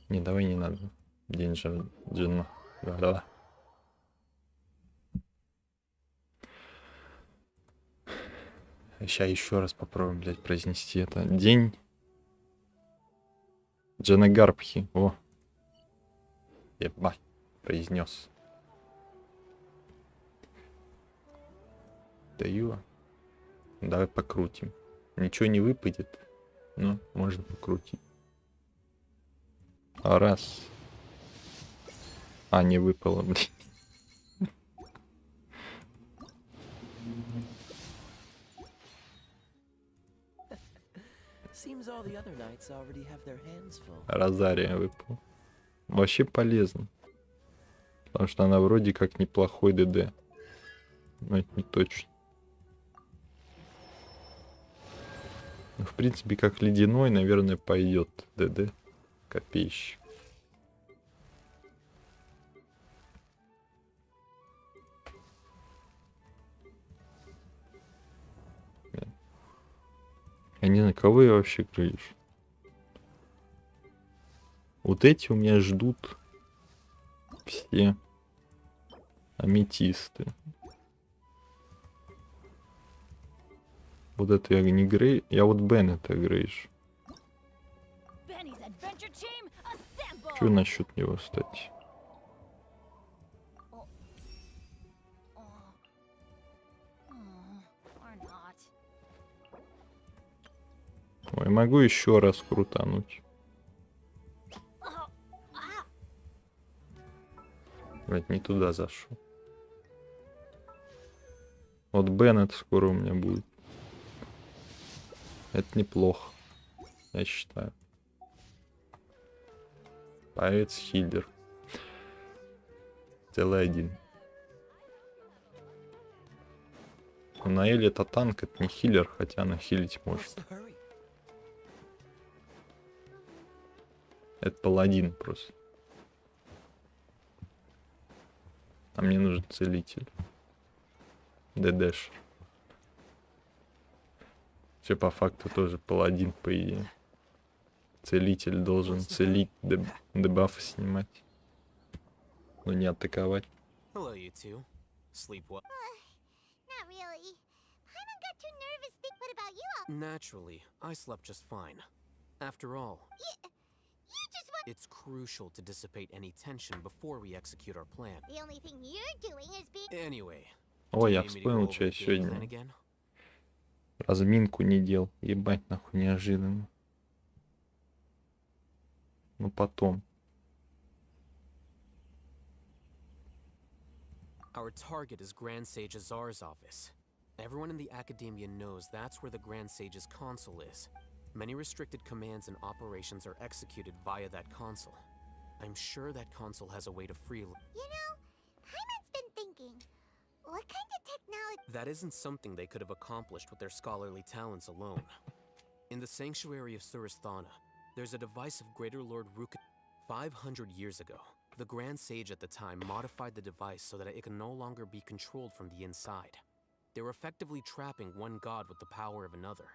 Не, давай не надо. День Джина. Да. Сейчас еще раз попробуем, блядь, произнести это. День Дженагарбхи. О. Ебать. Произнес. Даю. Давай покрутим. Ничего не выпадет. Но можно покрутить. Раз. А, не выпало, блин. seems all the other knights already have their hands full. Розария выпал. Вообще полезно. Потому что она вроде как неплохой ДД. Но это не точно. Ну, в принципе, как ледяной, наверное, пойдет ДД. Копейщик. Я не знаю, кого я вообще крыш. Вот эти у меня ждут все аметисты. Вот это я не грей, я вот Беннета грейш. Что насчет него, кстати? Ой, могу еще раз крутануть. Блять, не туда зашел. Вот Беннет скоро у меня будет. Это неплохо, я считаю. Боец хиллер. Целый один. На Эле это танк, это не хиллер, хотя она хилить может. Это паладин просто. А мне нужен целитель. ДДшер. Все по факту тоже паладин, по идее. Целитель должен целить, дебафы снимать. Но не атаковать. Hello, you two. Sleep well. about you all. Naturally, I slept just fine. After all, You just want. it's crucial to dissipate any tension before we execute our plan. The only thing you're doing is being. Anyway, Ой, do я you need me to вспомнил, go что over я the game plan сегодня again? разминку не делал. Ебать, нахуй, неожиданно. Ну потом. Our target is Grand Sage Azar's office. Everyone in the Academia knows that's where the Grand Sage's console is. Many restricted commands and operations are executed via that console. I'm sure that console has a way to free... You know, Paimon's been thinking. What kind of technology? That isn't something they could have accomplished with their scholarly talents alone. In the Sanctuary of Surasthana, there's a device of Greater Lord Ruka... 500 years ago, the Grand Sage at the time modified the device so that it can no longer be controlled from the inside. They were effectively trapping one god with the power of another.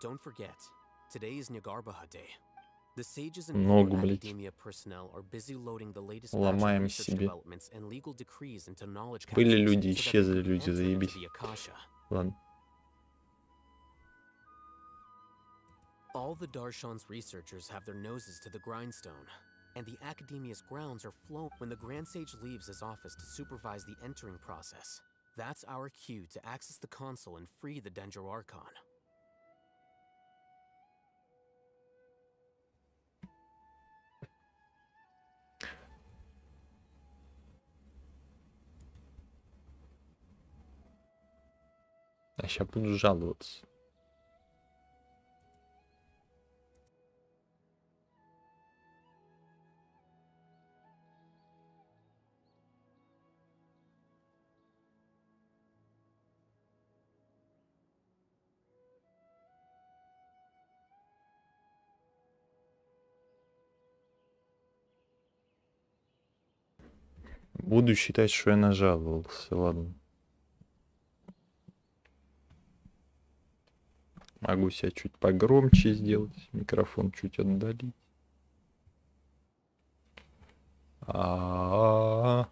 Don't forget, today is Nyagarbaha Day. The sages and Много, fellow блядь. academia personnel are busy loading the latest Ломаем batch of research себе. developments and legal decrees into knowledge Были capsules люди, so that they исчезли can be люди, entered into заебись. the Akasha. Ладно. All the Darshan's researchers have their noses to the grindstone, and the Academia's grounds are flown when the Grand Sage leaves his office to supervise the entering process. That's our cue to access the console and free the Dendro Archon. А сейчас буду жаловаться. Буду считать, что я нажаловался. Ладно. Могу себя чуть погромче сделать. Микрофон чуть отдалить. Ага.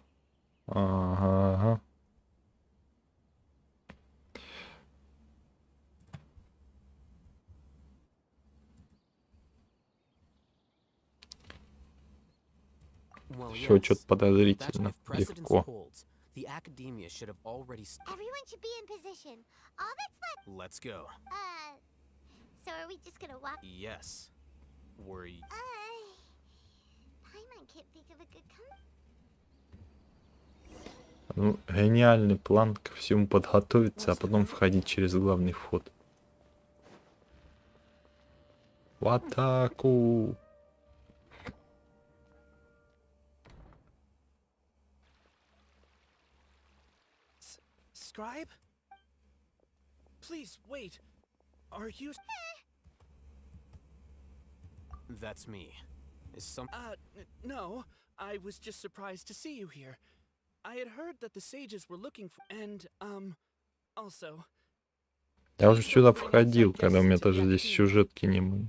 Well, Все yes. что-то That's подозрительно. if precedence Легко. holds. The Academia should have already... Everyone should be in position. All that's left. Let's go. So are we just gonna walk? Yes. Were you... Paimon can't think of a good Ну, гениальный план ко всему подготовиться, а потом входить через главный вход. В атаку! Scribe? Please, wait. Are you... That's me. Is some... No. I was just surprised to see you here. I had heard that the sages were looking for... And, also... Я уже сюда входил, когда у меня даже здесь сюжетки не было.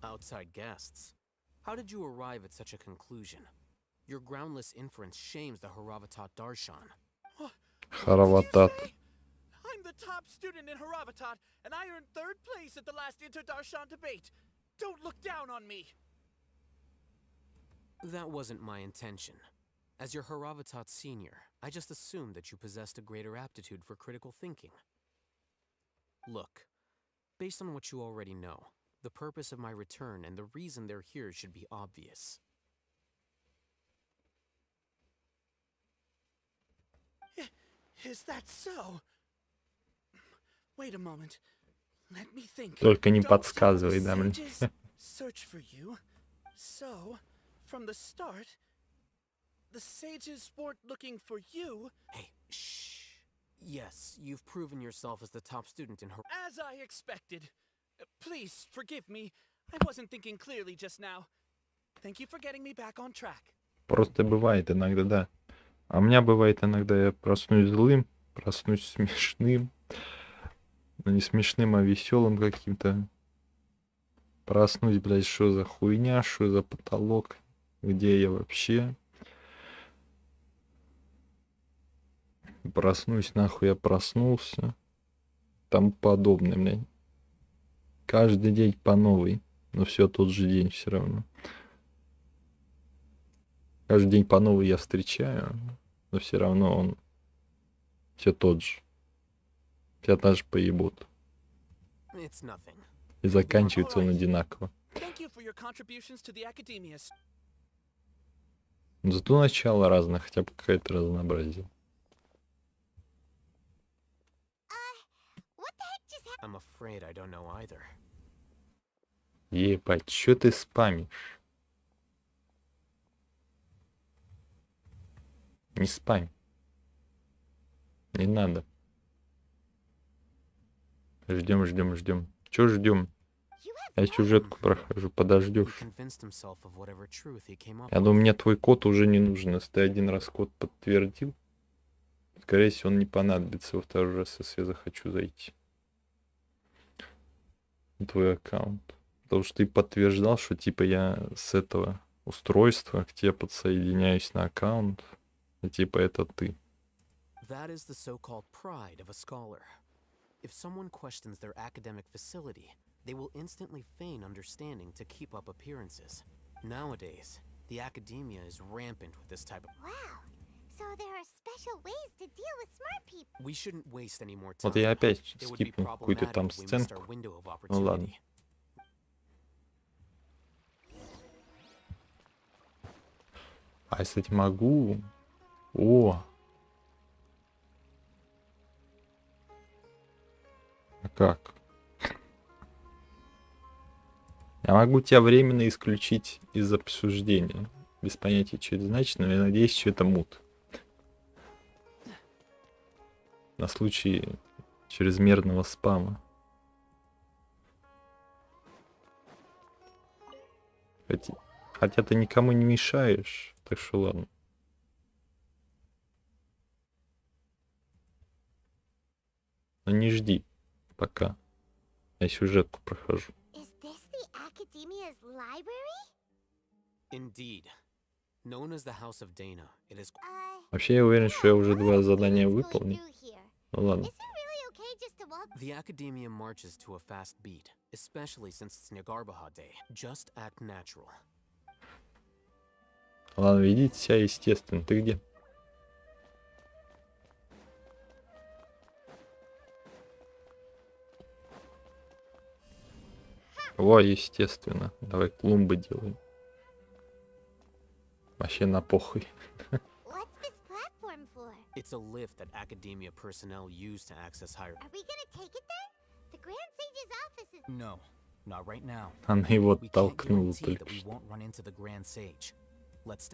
Outside guests. How did you arrive at such a conclusion? Your groundless inference shames the Haravatat Darshan. Хараватат. I'm the top student in Haravatat, and I earned 3rd place at the last Inter-Darshan debate. Don't look down on me. That wasn't my intention. As your Haravatat senior, I just assumed that you possessed a greater aptitude for critical thinking. Look, based on what you already know, the purpose of my return and the reason they're here should be obvious. Is that so? Wait a moment. Let me think. Только не Don't tell подсказывай, the да, блин. sages. Search for you. So, from the start, the sages weren't looking for you. Hey, shh. Yes, you've proven yourself as the top student in As I expected. Please forgive me. I wasn't thinking clearly just now. Thank you for getting me back on track. Просто бывает иногда, да. А у меня бывает иногда, я проснусь злым, проснусь смешным. Ну не смешным, а веселым каким-то. Проснусь, блядь, что за хуйня, что за потолок, где я вообще. Проснусь, нахуй я проснулся. Тому подобное, блядь. Каждый день по новой. Но все тот же день все равно. Каждый день по новой я встречаю. Но все равно он все тот же. Вся та же поебут. It's nothing. И заканчивается он одинаково. Thank you for your contributions to the academia. Но зато начало разное, хотя бы какое-то разнообразие. What the heck just happened? I'm afraid I don't know either. Ебать, чё ты спамишь? Не спамь. Не надо. Ждем, ждем, ждем. Чё ждем? Я сюжетку прохожу, He подождешь. convinced himself of whatever truth he came up Я with. думаю, мне твой код уже не нужен. Если ты один раз код подтвердил, скорее всего, он не понадобится во второй раз, если я захочу зайти. На твой аккаунт. Потому что ты подтверждал, что типа я с этого устройства к тебе подсоединяюсь на аккаунт. И типа это ты. That is the so-called pride of a scholar. If someone questions their academic facility, they will instantly feign understanding to keep up appearances. Nowadays, the academia is rampant with this type of... Wow. So there are special ways to deal with smart people. We shouldn't waste any more time. Вот я опять It would be скипнул какую-то problematic там if we missed our сценку. window of Ну ладно. opportunity. А я, кстати, могу... О! А как? Я могу тебя временно исключить из обсуждения. Без понятия, что это значит, но я надеюсь, что это мут. На случай чрезмерного спама. Хотя ты никому не мешаешь, так что ладно. Но не жди пока. Я сюжетку прохожу. Is this the academia's library? Indeed. Known as the House of Dana, it is... Вообще я уверен, что я уже два задания What's going выполнил. through here? Ну ладно. Is it really okay just to walk? The academia marches to a fast beat, especially since it's Nagarbaha Day. Just act natural. Ладно, ведите себя естественно. Ты где? Во, естественно. Давай клумбы делаем. Вообще на похуй. What's this platform for? It's a lift that academia personnel use to access higher... Are we gonna take it then? The Grand Sage's office is. No, not right now. Она его We can't толкнула guarantee только that we что. won't run into the Grand Sage. Let's...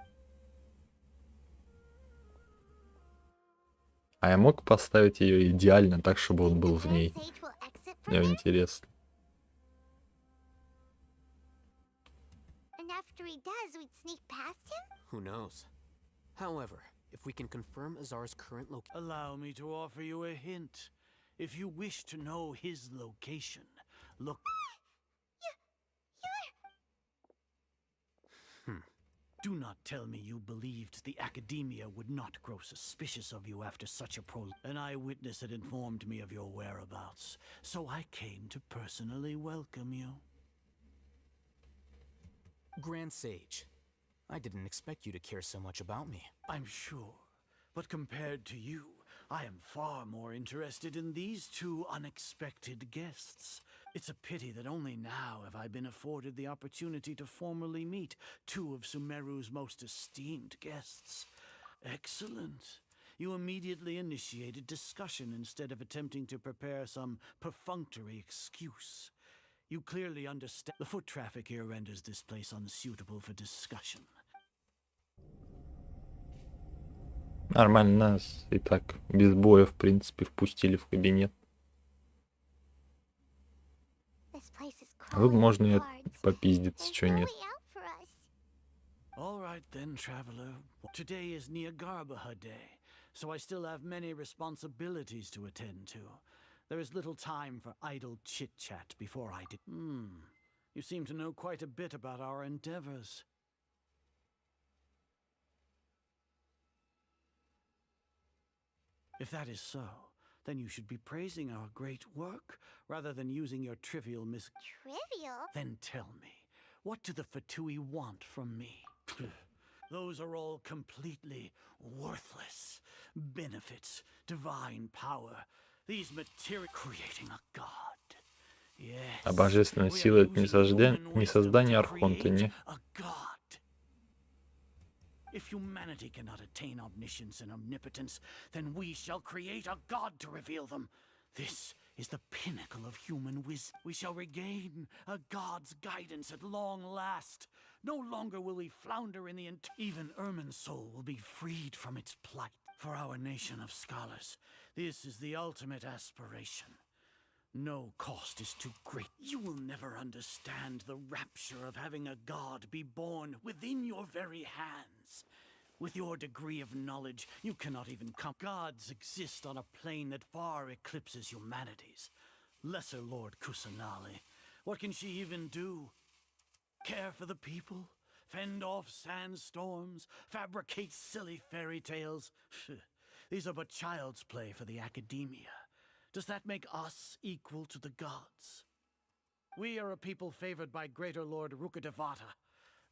А я мог поставить ее идеально так, чтобы он Think the был в Grand ней. Sage will exit from Мне there? интересно. And after he does, we'd sneak past him? Who knows? However, if we can confirm Azar's current location... Allow me to offer you a hint. If you wish to know his location, look. Do not tell me you believed the academia would not grow suspicious of you after such a An eyewitness had informed me of your whereabouts, so I came to personally welcome you. Grand Sage, I didn't expect you to care so much about me. I'm sure, but compared to you, I am far more interested in these two unexpected guests. It's a pity that only now have I been afforded the opportunity to formally meet two of Sumeru's most esteemed guests. Excellent. You immediately initiated discussion instead of attempting to prepare some perfunctory excuse. You clearly understand. The foot traffic here renders this place unsuitable for discussion. Нормально, нас и так без боя, в принципе, впустили в кабинет. This place is А тут crawling можно и with guards. попиздиться, There's чё no нет. way out for us. All right then, traveler. Today is Niagarbaha Day, so I still have many responsibilities to attend to. There is little time for idle chit-chat before I did. You seem to know quite a bit about our endeavors. If that is so, then you should be praising our great work rather than using your trivial Trivial? Then tell me, what do the Fatui want from me? Those are all completely worthless. Benefits, divine power, these material creating a god. Yes, А божественная we are сила — это using не human создание wisdom to Архонта, create не? a god. If humanity cannot attain omniscience and omnipotence, then we shall create a god to reveal them. This is the pinnacle of human wisdom. We shall regain a god's guidance at long last. No longer will we flounder in the even Ermin's soul will be freed from its plight. For our nation of scholars, this is the ultimate aspiration. No cost is too great. You will never understand the rapture of having a god be born within your very hands. With your degree of knowledge, you cannot even come. Gods exist on a plane that far eclipses humanity's. Lesser Lord Kusanali, what can she even do? Care for the people? Fend off sandstorms? Fabricate silly fairy tales? These are but child's play for the academia. Does that make us equal to the gods? We are a people favored by Greater Lord Rukadevata.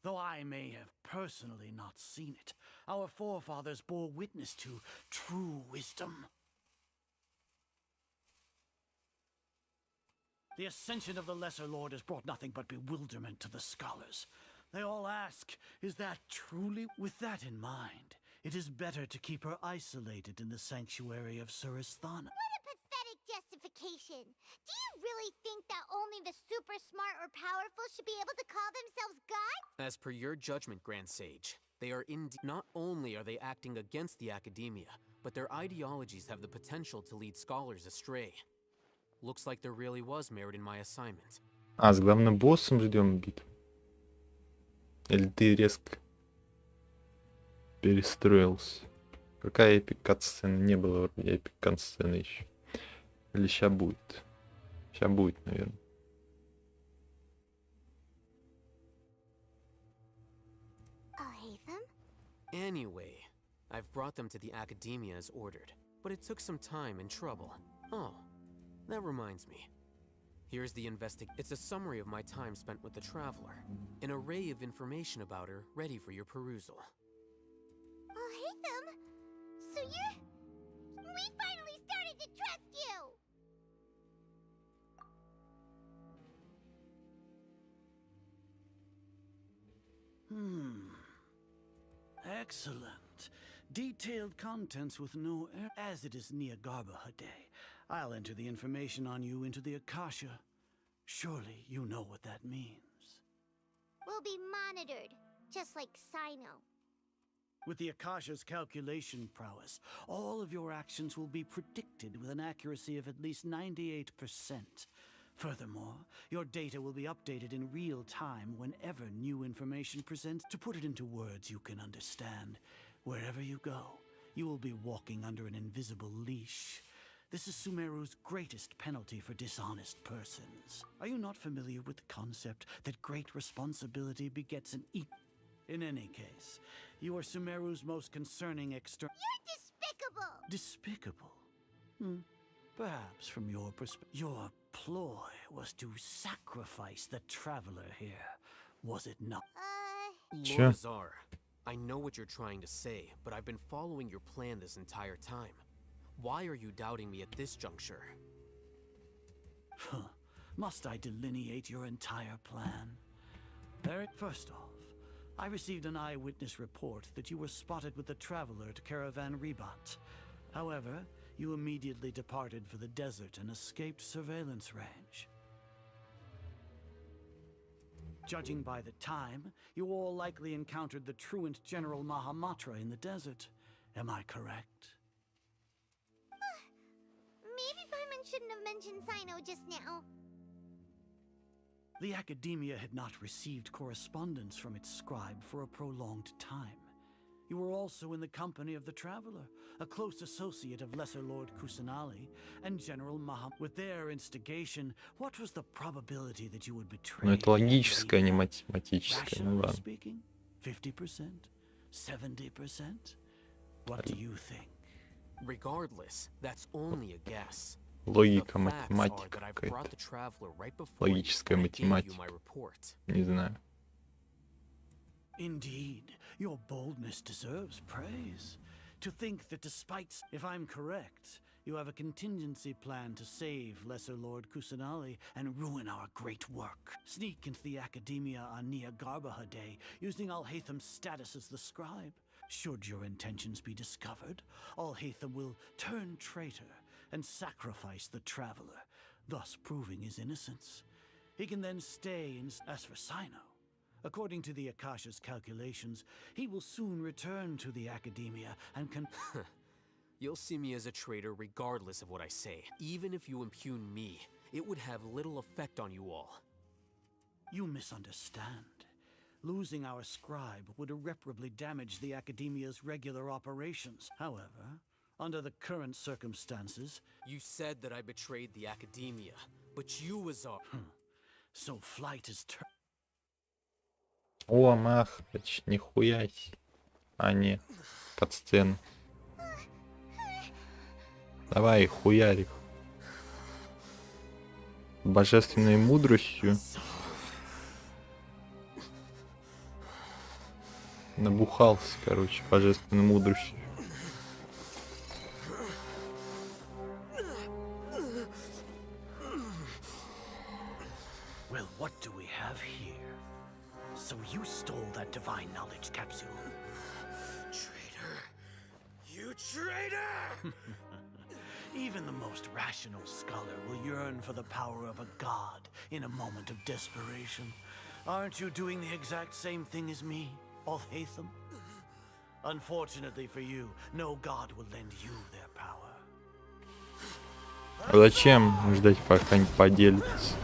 Though I may have personally not seen it, our forefathers bore witness to true wisdom. The ascension of the Lesser Lord has brought nothing but bewilderment to the scholars. They all ask, is that truly? With that in mind, it is better to keep her isolated in the sanctuary of Surasthana. What a pathetic justification. Do you really think that only the super smart or powerful should be able to call themselves gods? As per your judgment, Grand Sage, they are not only are they acting against the academia, but their ideologies have the potential to lead scholars astray. Looks like there really was merit in my assignment. А, с главным боссом ждем битву? Или ты резко перестроился? Какая эпик катсцена? Не было вроде эпик катсцены еще. Или ща будет? Ща будет, наверное. I'll hate them. Anyway, I've brought them to the academia as ordered, but it took some time and trouble. Oh, that reminds me. Here's the It's a summary of my time spent with the Traveler. An array of information about her ready for your perusal. I'll hate them. So we finally started to trust you. Excellent. Detailed contents with no error. As it is Niagarba Hade, I'll enter the information on you into the Akasha. Surely you know what that means. We'll be monitored, just like Sino. With the Akasha's calculation prowess, all of your actions will be predicted with an accuracy of at least 98%. Furthermore, your data will be updated in real time whenever new information presents. To put it into words you can understand, wherever you go, you will be walking under an invisible leash. This is Sumeru's greatest penalty for dishonest persons. Are you not familiar with the concept that great responsibility begets an In any case, you are Sumeru's most concerning You're despicable! Despicable? Perhaps from your perspective. Your ploy was to sacrifice the Traveler here, was it not? Lord Azar, I know what you're trying to say, but I've been following your plan this entire time. Why are you doubting me at this juncture? Must I delineate your entire plan? Eric, first off, I received an eyewitness report that you were spotted with the Traveler to Caravan Rebat. However, you immediately departed for the desert and escaped surveillance range. Judging by the time, you all likely encountered the truant General Mahamatra in the desert. Am I correct? Maybe Paimon shouldn't have mentioned Sino just now. The Academia had not received correspondence from its scribe for a prolonged time. You were also in the company of the Traveler, a close associate of Lesser Lord Kusanali and General Maham. With their instigation, what was the probability that you would betray? Ну, это логическое, а не математическое. Ну ладно. Speaking, 50%? 70%? What do you think? Regardless, that's only a guess. Логика, The facts are математика that I какая-то. brought the traveler right before you, Логическая and I gave you математика. my report. Не знаю. Indeed, your boldness deserves praise. To think that despite, if I'm correct, you have a contingency plan to save Lesser Lord Kusanali and ruin our great work. Sneak into the Academia on Nia Garbaha Day, using Alhaitham's status as the scribe. Should your intentions be discovered, Alhaitham will turn traitor and sacrifice the traveler, thus proving his innocence. He can then stay in. As for Sino, according to the Akasha's calculations, he will soon return to the Academia and You'll see me as a traitor regardless of what I say. Even if you impugn me, it would have little effect on you all. You misunderstand. Losing our scribe would irreparably damage the Academia's regular operations. However, under the current circumstances... You said that I betrayed the Academia, but you was our... So flight is... О, махач, нихуя себе. А, не, катсцена. Давай, хуярик. Божественной мудростью. Набухался, короче, божественной мудростью. Well, what do we have here? So you stole that divine knowledge capsule. Traitor! You traitor! Even the most rational scholar will yearn for the power of a god in a moment of desperation. Aren't you doing the exact same thing as me, Alhaitham? Unfortunately for you, no god will lend you their power. А зачем ждать, пока не поделится?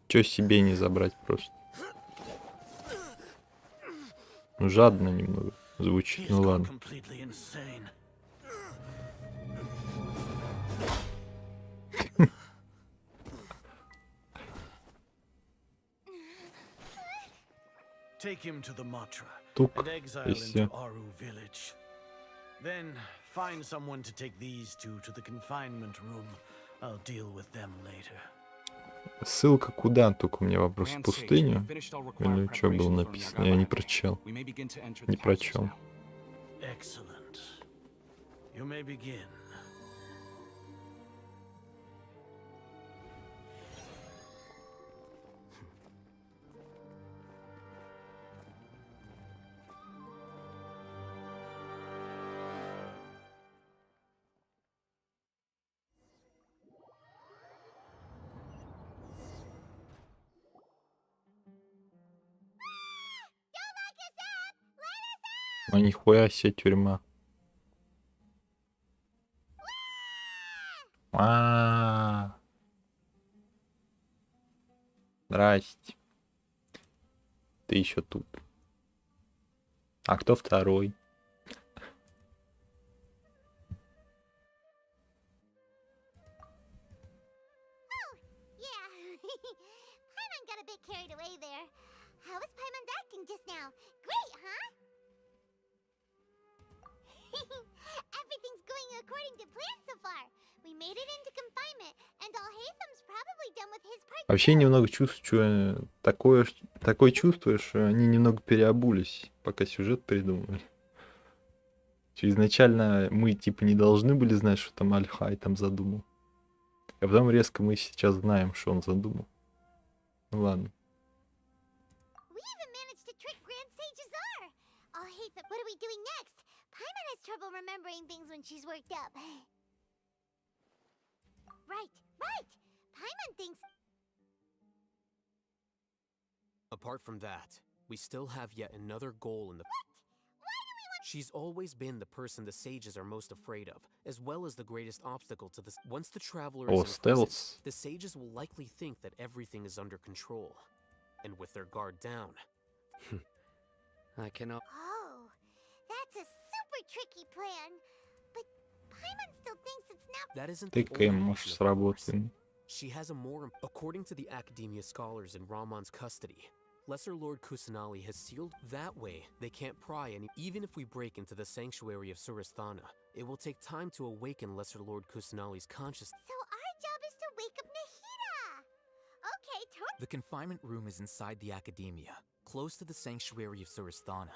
Чё себе не забрать просто? Ну, жадно немного звучит, ну ладно. Take him to the Matra Тук, and exile и him всё. to Aru village. Then find someone to take these two to the confinement room. I'll deal with them later. Ссылка куда? Только у меня вопрос в пустыню. Или что было написано? Я не прочел. Не прочел. Excellent. You may begin. А нихуя себе тюрьма. Здрасте. Ты еще тут. А кто второй? Paimon got a bit carried away there. How was Paimon acting just now? Great, huh? Everything's going according to plan so far. We made it into confinement, and Alhaitham's probably done with his part. Вообще немного чувствую такое чувство, что они немного переобулись, пока сюжет придумывали. Изначально мы типа не должны были знать, что там Альхай там задумал. А потом резко мы сейчас знаем, что он задумал. Ну ладно. We even managed to trick Grand Sage Azar. Alhaitham, what are we doing next? Paimon has trouble remembering things when she's worked up. Right. Paimon thinks... Apart from that, we still have yet another goal in the... What? Why do we want... She's always been the person the sages are most afraid of, as well as the greatest obstacle to this. Once the traveler is in prison, stealth. the sages will likely think that everything is under control. And with their guard down... I cannot... Oh, that's a super tricky plan. But Paimon still thinks it's not... That isn't the Тыкаем, only может, option, of course. сработаем. She has a more... According to the Academia scholars in Ramon's custody, Lesser Lord Kusanali has sealed that way. They can't pry, and even if we break into the sanctuary of Surasthana, it will take time to awaken Lesser Lord Kusanali's consciousness. So our job is to wake up Nahida. Okay, The confinement room is inside the academia, close to the sanctuary of Surasthana.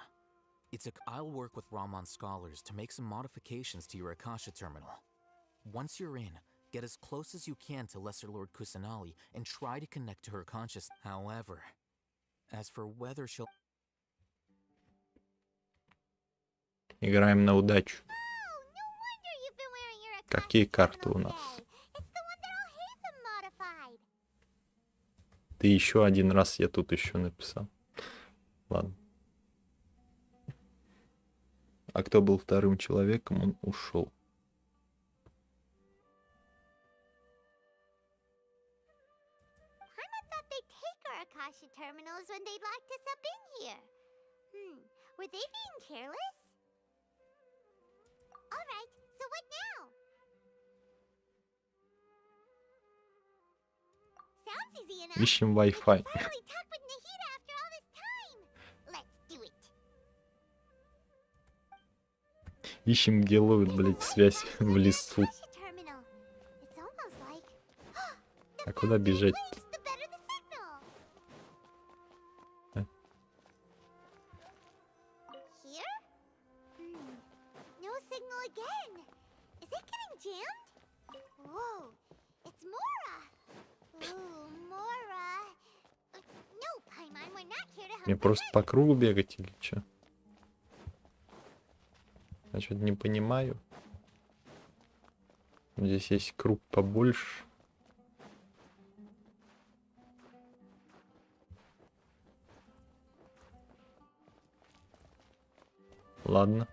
I'll work with Raman scholars to make some modifications to your Akasha terminal. Once you're in, get as close as you can to Lesser Lord Kusanali and try to connect to her consciousness. However, as for whether she'll... Играем на удачу. Какие карты у нас? Ты еще один раз, я тут еще написал. Ладно. А кто был вторым человеком, он ушел. Akasha terminals when they'd locked us up in here. Were they being careless? Alright, so what now? Sounds easy enough. Ищем Wi-Fi. Finally talk with Nahida after all this time. Let's do it. Ищем, где ловит, блядь, связь в лесу. Terminal. It's almost like... А куда бежать? Мне просто по кругу бегать или что? Я что-то не понимаю. Здесь есть круг побольше. Ладно.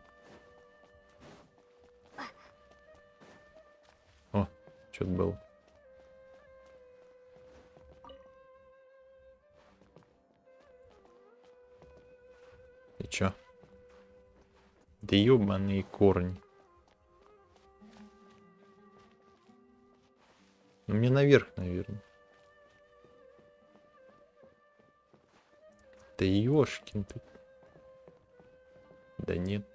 О, что-то было. И чё? Да ёбаные корни. Ну мне наверх, наверное. Да ёшкин ты. Да нет.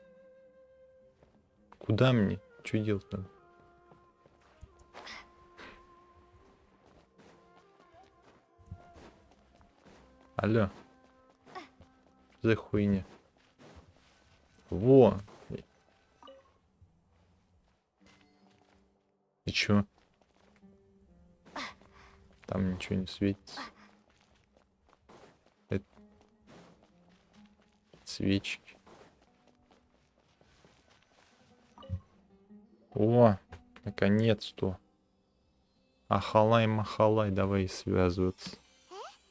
Куда мне? Что делать надо? Алло. Что за хуйня? Во! И чё? Там ничего не светится. Это... Свечки. О, наконец-то. Ахалай-махалай, давай связываться.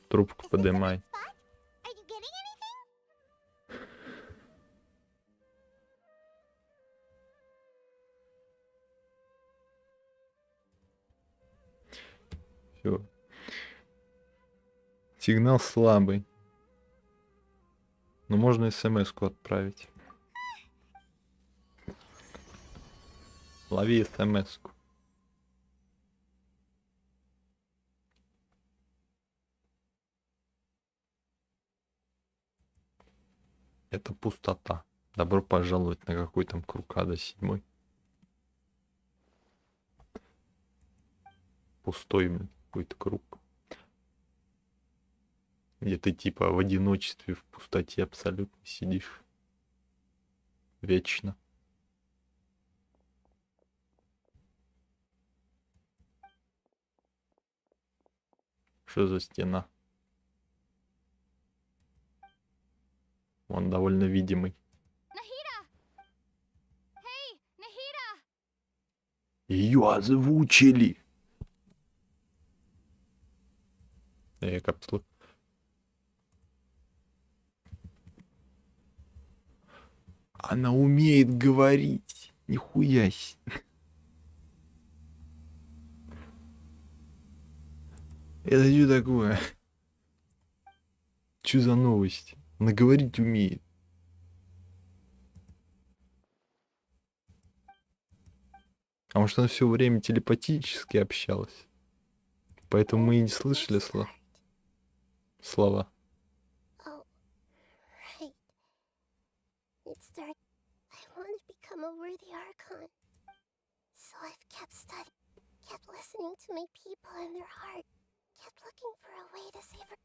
Трубку подымай. Все. Сигнал слабый. Но можно смс-ку отправить. Лови смс-ку. Это пустота. Добро пожаловать на какой там круг ада 7. Пустой, блин, какой-то круг. Где ты типа в одиночестве, в пустоте абсолютно сидишь. Вечно. Что за стена? Он довольно видимый. Ее озвучили. Я капсулу. Она умеет говорить. Нихуя себе. Это что такое? Что за новости? Она говорить умеет. А может, она все время телепатически общалась? Поэтому мы и не слышали слова. become a worthy archon. So I've kept studying, kept listening to my people and their heart, kept looking for a way to save her,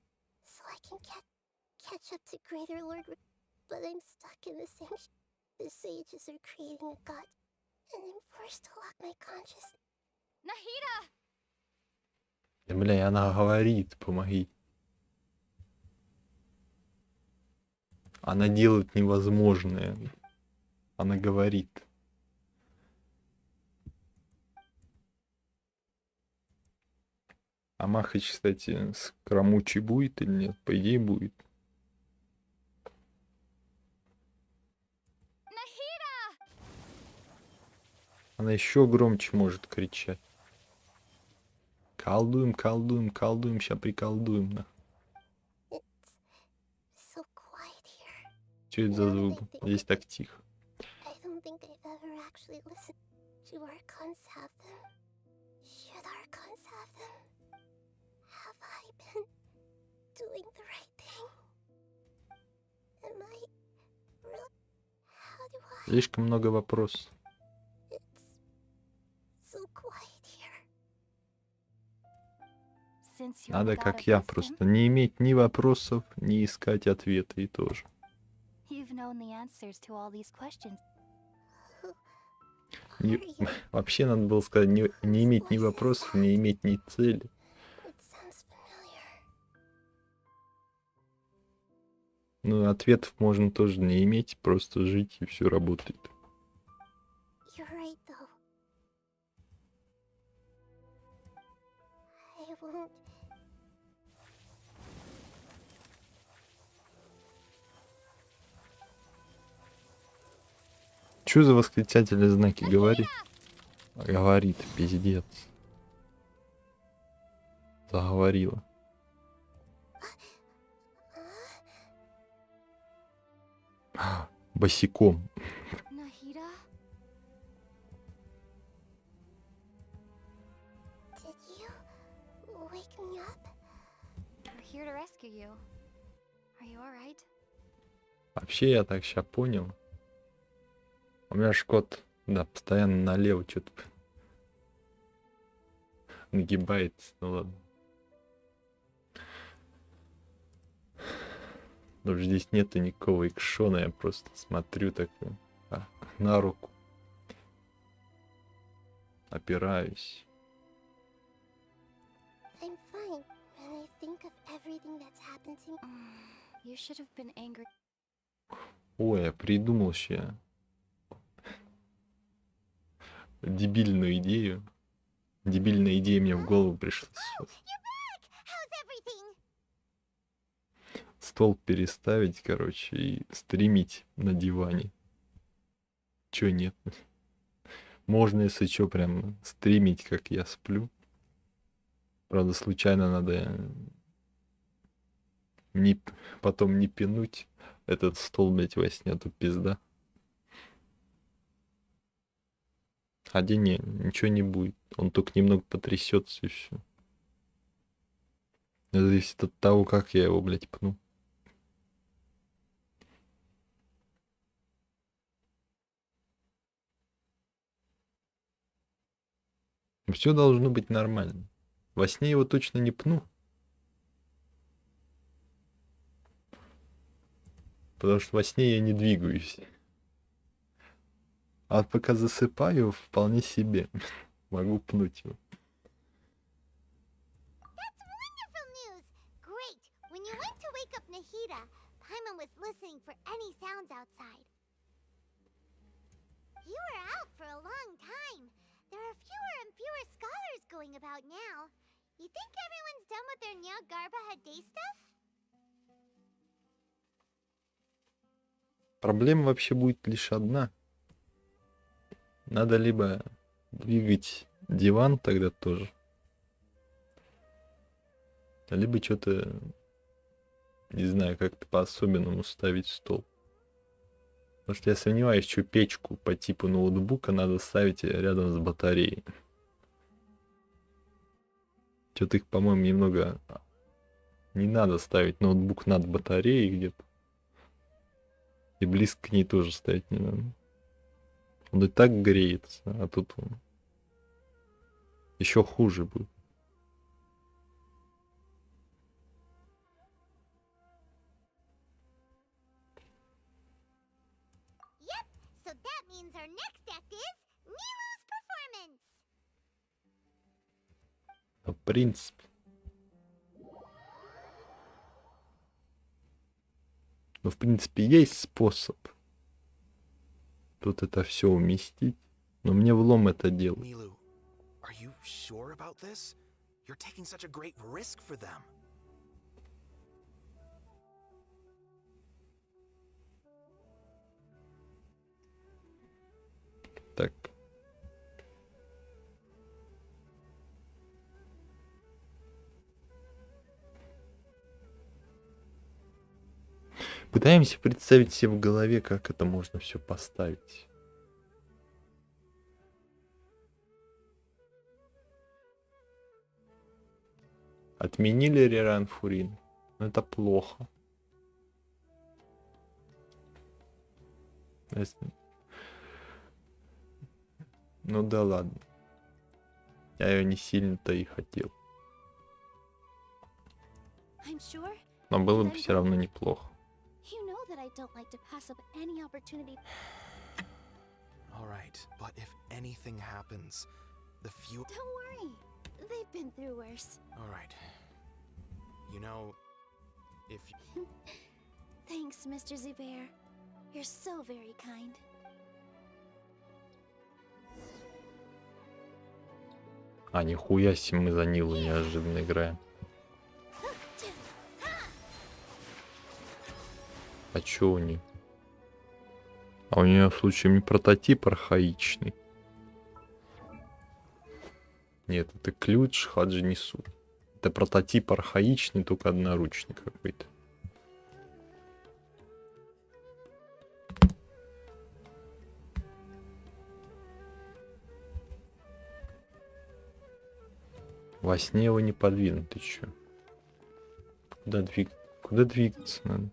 so I can catch up to Greater Lord. But I'm stuck in the same. The sages are creating a god, and I'm forced to lock my consciousness. Nahida! Да, бля, она говорит, помоги. Она делает невозможное. Она говорит. А Махач, кстати, с Крамучей будет или нет? По идее будет. Она еще громче может кричать. Колдуем, колдуем, колдуем, ща приколдуем. На. So quiet here. Что это за звук? Здесь так тихо. I don't think I've ever actually listened. Do archons have them? Should archons have them? Have I been doing the right thing? Am I really? How do I? Слишком много вопросов. So quiet here. Since you're Надо, the god как of я, wisdom, просто не иметь ни вопросов, ни искать ответы и тоже. you've known the answers to all these questions. Вообще надо было сказать, не иметь ни вопросов, не иметь ни цели. It sounds familiar. Ну, ответов можно тоже не иметь, просто жить, и все работает. You're right, though. I won't. Чё за восклицательные знаки? Говорит. Говорит, пиздец. Заговорила. Босиком. Nahida? Did you wake me up? We're here to rescue you. Are you alright? Вообще, я так ща понял. У меня ж кот, да, постоянно налево что-то нагибается. Ну ладно. Даже здесь нету никакого экшона, я просто смотрю так на руку. Опираюсь. I'm fine when I think of everything that's happened to me. You should have been angry. Ой, я придумал ща дебильную идею. Дебильная идея мне в голову пришла сейчас. How's everything? Стол переставить, короче, и стримить на диване. Чё нет? Можно, если чё, прям стримить, как я сплю. Правда, случайно надо потом не пинуть этот стол, блять, во сне, а то пизда. Хотя не, ничего не будет. Он только немного потрясется и все. Это зависит от того, как я его, блядь, пну. Все должно быть нормально. Во сне его точно не пну. Потому что во сне я не двигаюсь. А пока засыпаю, вполне себе могу пнуть его. That's wonderful news! Great! When you went to wake up Nahida, Paimon was listening for any sounds outside. You were out for a long time. There are fewer and fewer scholars going about now. You think everyone's done with their Nya Garba Day stuff? Проблема вообще будет лишь одна. Надо либо двигать диван тогда тоже, либо что-то, не знаю, как-то по-особенному ставить стол. Потому что я сомневаюсь, что печку по типу ноутбука надо ставить рядом с батареей. Что-то их, по-моему, немного... Не надо ставить ноутбук над батареей где-то. И близко к ней тоже ставить не надо. Он и так греется, а тут он еще хуже будет. Yep, so that means our next act is Nilu's performance. В принципе. Ну, в принципе, есть способ тут это все уместить, но мне влом это делать. Nilu, are you sure about this? You're taking such a great risk for them. Так. Пытаемся представить себе в голове, как это можно все поставить. Отменили реран Фурин. Но это плохо. Ну да ладно. Я ее не сильно-то и хотел. I'm sure. Но было бы все равно неплохо. You know that I don't like to pass up any opportunity. All right, but if anything happens, the few... Don't worry. They've been through worse. All right. You know, if... Thanks, Mr. Zubair. You're so very kind. А, нихуя себе мы за Нилу неожиданно играем. А чё у нее? А у нее в случае не прототип архаичный. Нет, это ключ Хаджи Несу. Это прототип архаичный, только одноручный какой-то. Во сне его не подвинут, ты чё? Куда двигаться надо?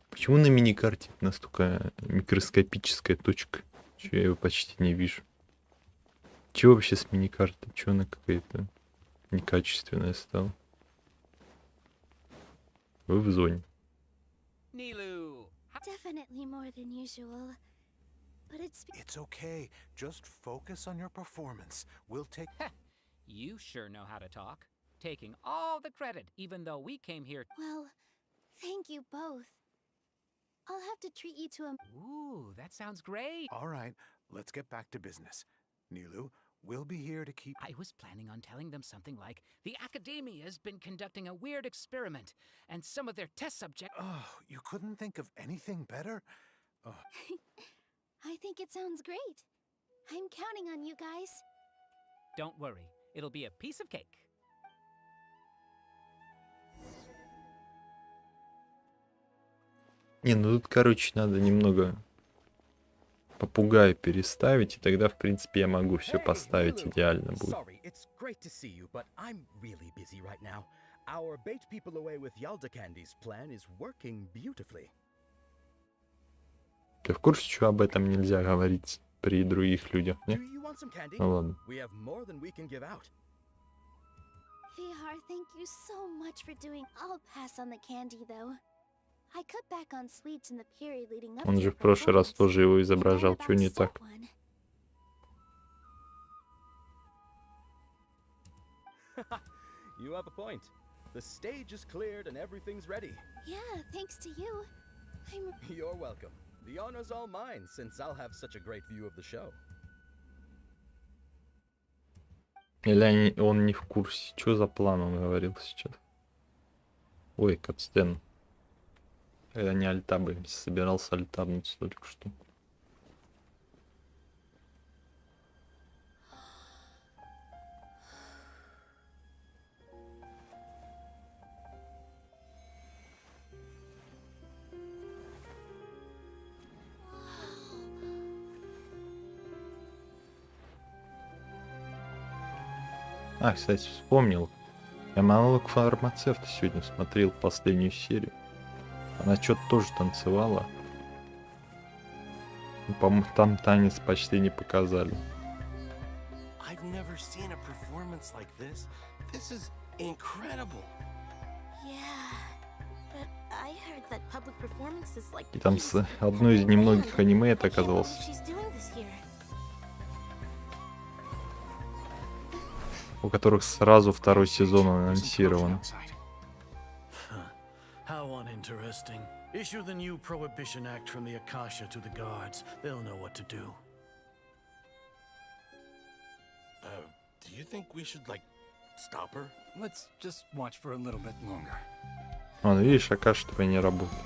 Почему на миникарте настолько микроскопическая точка? Чё я его почти не вижу. Чё вообще с миникартой? Чё она какая-то некачественная стала? Вы в зоне. Definitely more than usual. But It's okay. Just focus on your performance. We'll take... You sure know how to talk. Taking all the credit, even though we came here... Well, thank you both. I'll have to treat you to a... Ooh, that sounds great. All right, let's get back to business. Nilu, we'll be here to keep... I was planning on telling them something like, the Academia has been conducting a weird experiment, and some of their test subjects... Oh, you couldn't think of anything better? Oh. I think it sounds great. I'm counting on you guys. Don't worry, it'll be a piece of cake. Не, ну тут, короче, надо немного попугая переставить, и тогда, в принципе, я могу все поставить идеально будет. Sorry, it's great to see you, but I'm really busy right now. Our bait people away with Yalda Candy's plan is working beautifully. Ты в курсе, что об этом нельзя говорить при других людях, не? Ну ладно. We have more than we can give out. Vihar, thank you so much for doing. I'll pass on the candy, though. I cut back on sweets in the period leading up to Он же your в прошлый раз performance. тоже его And изображал, then что не about так? that one. You have a point. The stage is cleared and everything's ready. Yeah, thanks to you. You're welcome. The honor's all mine, since I'll have such a great view of the show. Или он не в курсе? Что за план он говорил сейчас? Ой, катстен. Я не альтабаемся, собирался альтабнуться только что. А, кстати, вспомнил. Я монолог фармацевта сегодня смотрел последнюю серию. Она что-то тоже танцевала. По-моему, там танец почти не показали. I've never seen a performance like this. This is incredible. Yeah, but I heard that public performances like И там these одно из немногих аниме это I can't believe оказалось, she's doing this here. у которых сразу второй сезон анонсирован. How uninteresting. Issue the new Prohibition Act from the Akasha to the guards. They'll know what to do. Do you think we should, like, stop her? Let's just watch for a little bit longer. Вон, видишь, Акаша твоя не работает.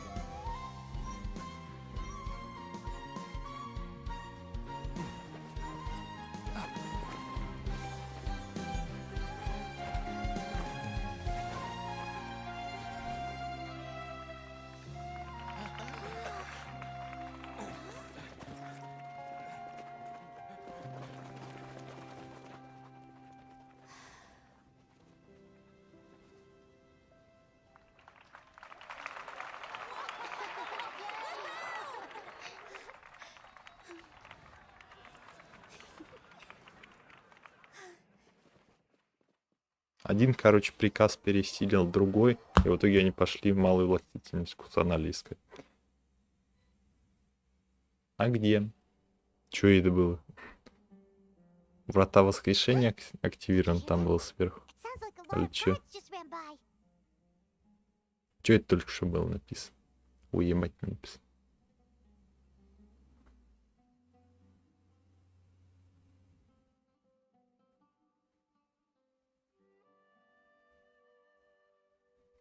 Один, короче, приказ пересилил другой, и в итоге они пошли в малую властительность кусаналии искать. А где? Чё это было? Врата воскрешения активирован, там было сверху. Или чё? Чё это только что было написано? Уемать написано.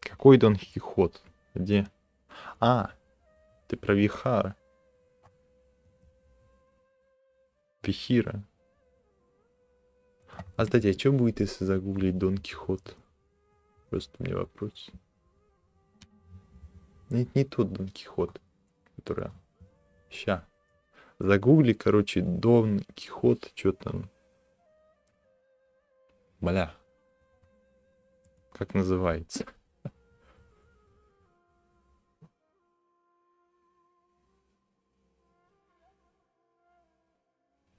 Какой Дон Кихот? Где? А, ты про Вихара. Вихира. А, кстати, а что будет, если загуглить Дон Кихот? Просто мне вопрос. Нет, не тот Дон Кихот, который... Ща. Загугли, короче, Дон Кихот, что там. Бля. Как называется?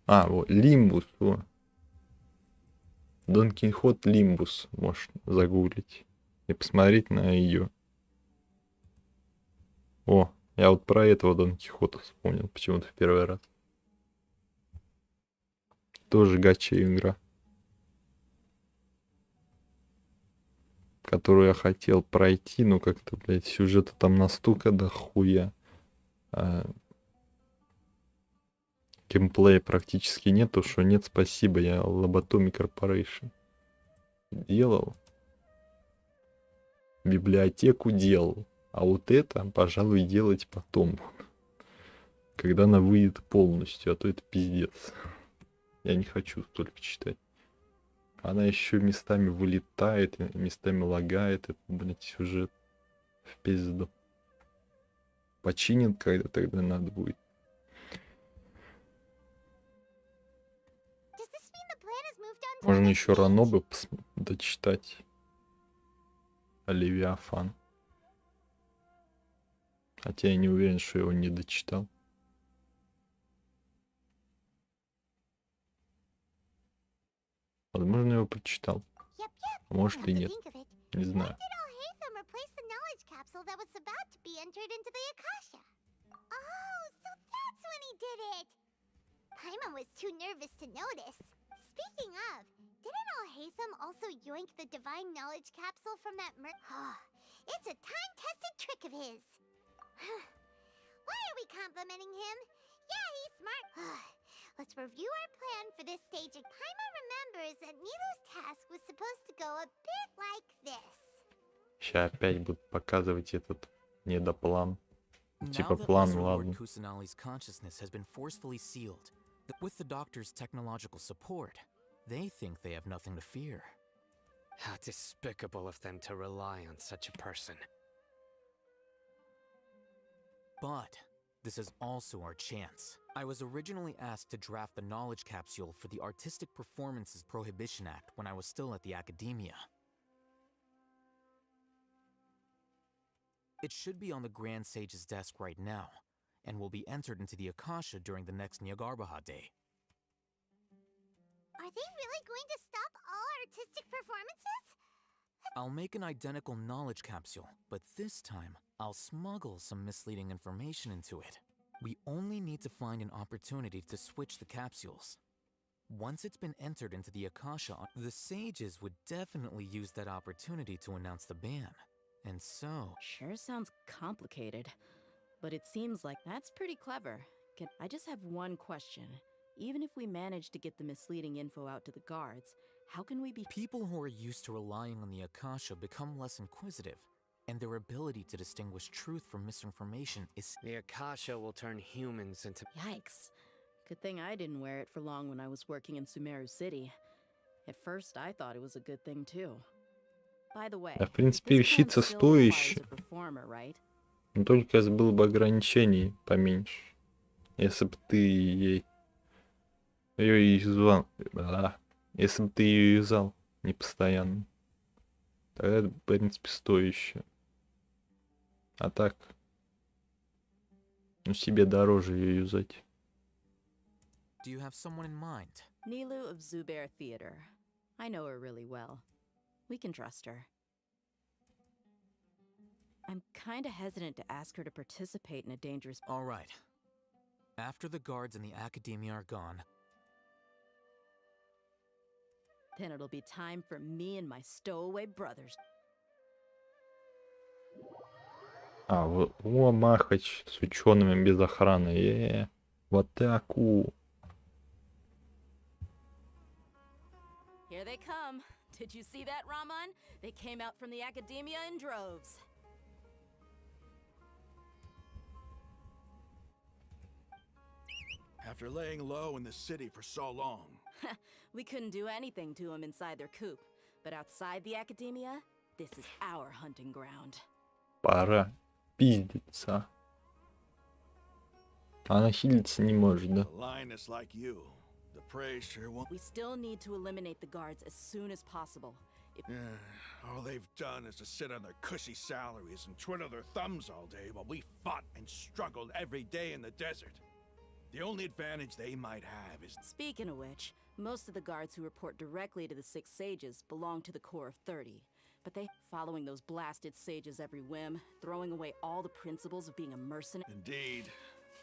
А, вот, Лимбус, о. Дон Кихот Лимбус можешь загуглить и посмотреть на ее. О, я вот про этого Дон Кихота вспомнил почему-то в первый раз. Тоже гача игра, которую я хотел пройти, но как-то, блядь, сюжета там настолько дохуя. Геймплея практически нету, что нет, спасибо, я Lobotomy Corporation делал, библиотеку делал, а вот это, пожалуй, делать потом, когда она выйдет полностью, а то это пиздец. Я не хочу столько читать. Она еще местами вылетает, местами лагает, это, блядь, сюжет в пизду. Починит, когда тогда надо будет. Можно еще Ранобы дочитать. Левиафан. Хотя я не уверен, что его не дочитал. Возможно, его прочитал. А может и нет. Не знаю. Paimon was too nervous to notice. Speaking of, didn't Alhaitham also yoink the divine knowledge capsule from that It's a time-tested trick of his. Why are we complimenting him? Yeah, he's smart. Let's review our plan for this stage. Paimon remembers that Nilo's task was supposed to go a bit like this. Сейчас опять будут показывать этот недоплан. Типа Now that план, Lesser ладно. Lord Kusanali's consciousness has been forcefully sealed, with the Doctor's technological support, they think they have nothing to fear. How despicable of them to rely on such a person. But this is also our chance. I was originally asked to draft the knowledge capsule for the Artistic Performances Prohibition Act when I was still at the academia. It should be on the Grand Sage's desk right now, and will be entered into the Akasha during the next Nyagarbha Day. Are they really going to stop all artistic performances? I'll make an identical knowledge capsule, but this time, I'll smuggle some misleading information into it. We only need to find an opportunity to switch the capsules. Once it's been entered into the Akasha, the sages would definitely use that opportunity to announce the ban. And so... Sure sounds complicated, but it seems like that's pretty clever. I just have one question. Even if we manage to get the misleading info out to the guards, how can we be— People who are used to relying on the Akasha become less inquisitive, and their ability to distinguish truth from misinformation is— The Akasha will turn humans into— Yikes. Good thing I didn't wear it for long when I was working in Sumeru City. At first, I thought it was a good thing too. By the way, Да, в принципе, вещица стоящая. Но только если было бы ограничений поменьше. Если бы ты ее юзал, если бы ты ее юзал не постоянно, тогда это, в принципе, стоящее. А так, ну, себе дороже ее юзать. Do you have someone in mind? Nilu of Zubair Theater. I know her really well. We can trust her. I'm kinda hesitant to ask her to participate in a dangerous— All right. After the guards and the academia are gone, then it'll be time for me and my stowaway brothers. А, о, Махач с учеными без охраны. В атаку. Here they come. Did you see that, Raman? They came out from the academia in droves. After laying low in the city for so long. We couldn't do anything to them inside their coop. But outside the academia, this is our hunting ground. Пора пиздиться. Она хилиться не может, да? Lioness like you. The prey sure won't. We still need to eliminate the guards as soon as possible. All they've done is to sit on their cushy salaries and twiddle their thumbs all day while we fought and struggled every day in the desert. The only advantage they might have is— Speaking of which, most of the guards who report directly to the 6 sages belong to the Corps of 30. But they, following those blasted sages every whim, throwing away all the principles of being a mercenary— Indeed,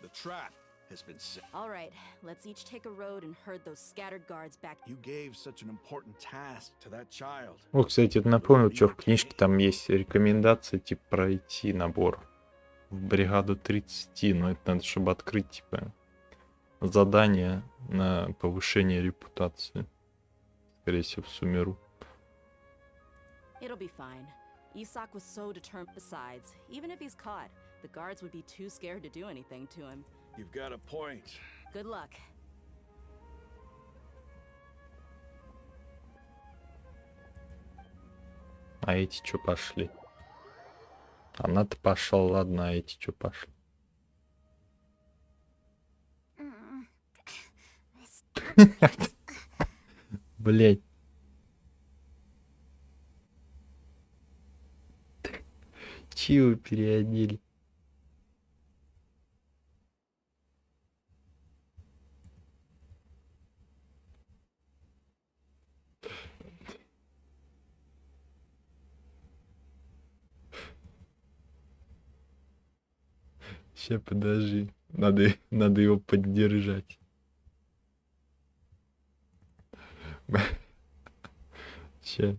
the trap has been set. All right, let's each take a road and herd those scattered guards back. You gave such an important task to that child. О, кстати, это напомнил, что в книжке там есть рекомендация, типа, пройти набор в бригаду 30, но это надо, чтобы открыть, типа, задание на повышение репутации. Скорее всего, в Сумеру. It'll be fine. Isak was so determined. Besides, even if he's caught, the guards would be too scared to do anything to him. You've got a point. Good luck. А эти что пошли? Она-то пошла, ладно, а эти что пошли? Блять. Чего переодели? Сейчас, подожди. Надо его поддержать. Сейчас.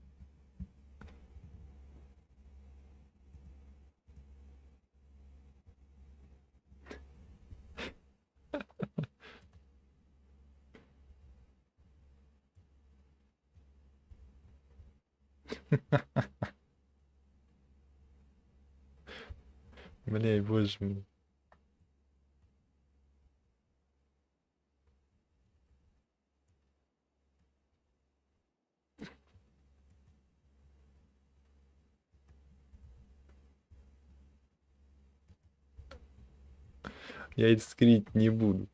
Бля, боже мой. Я это скрыть не буду.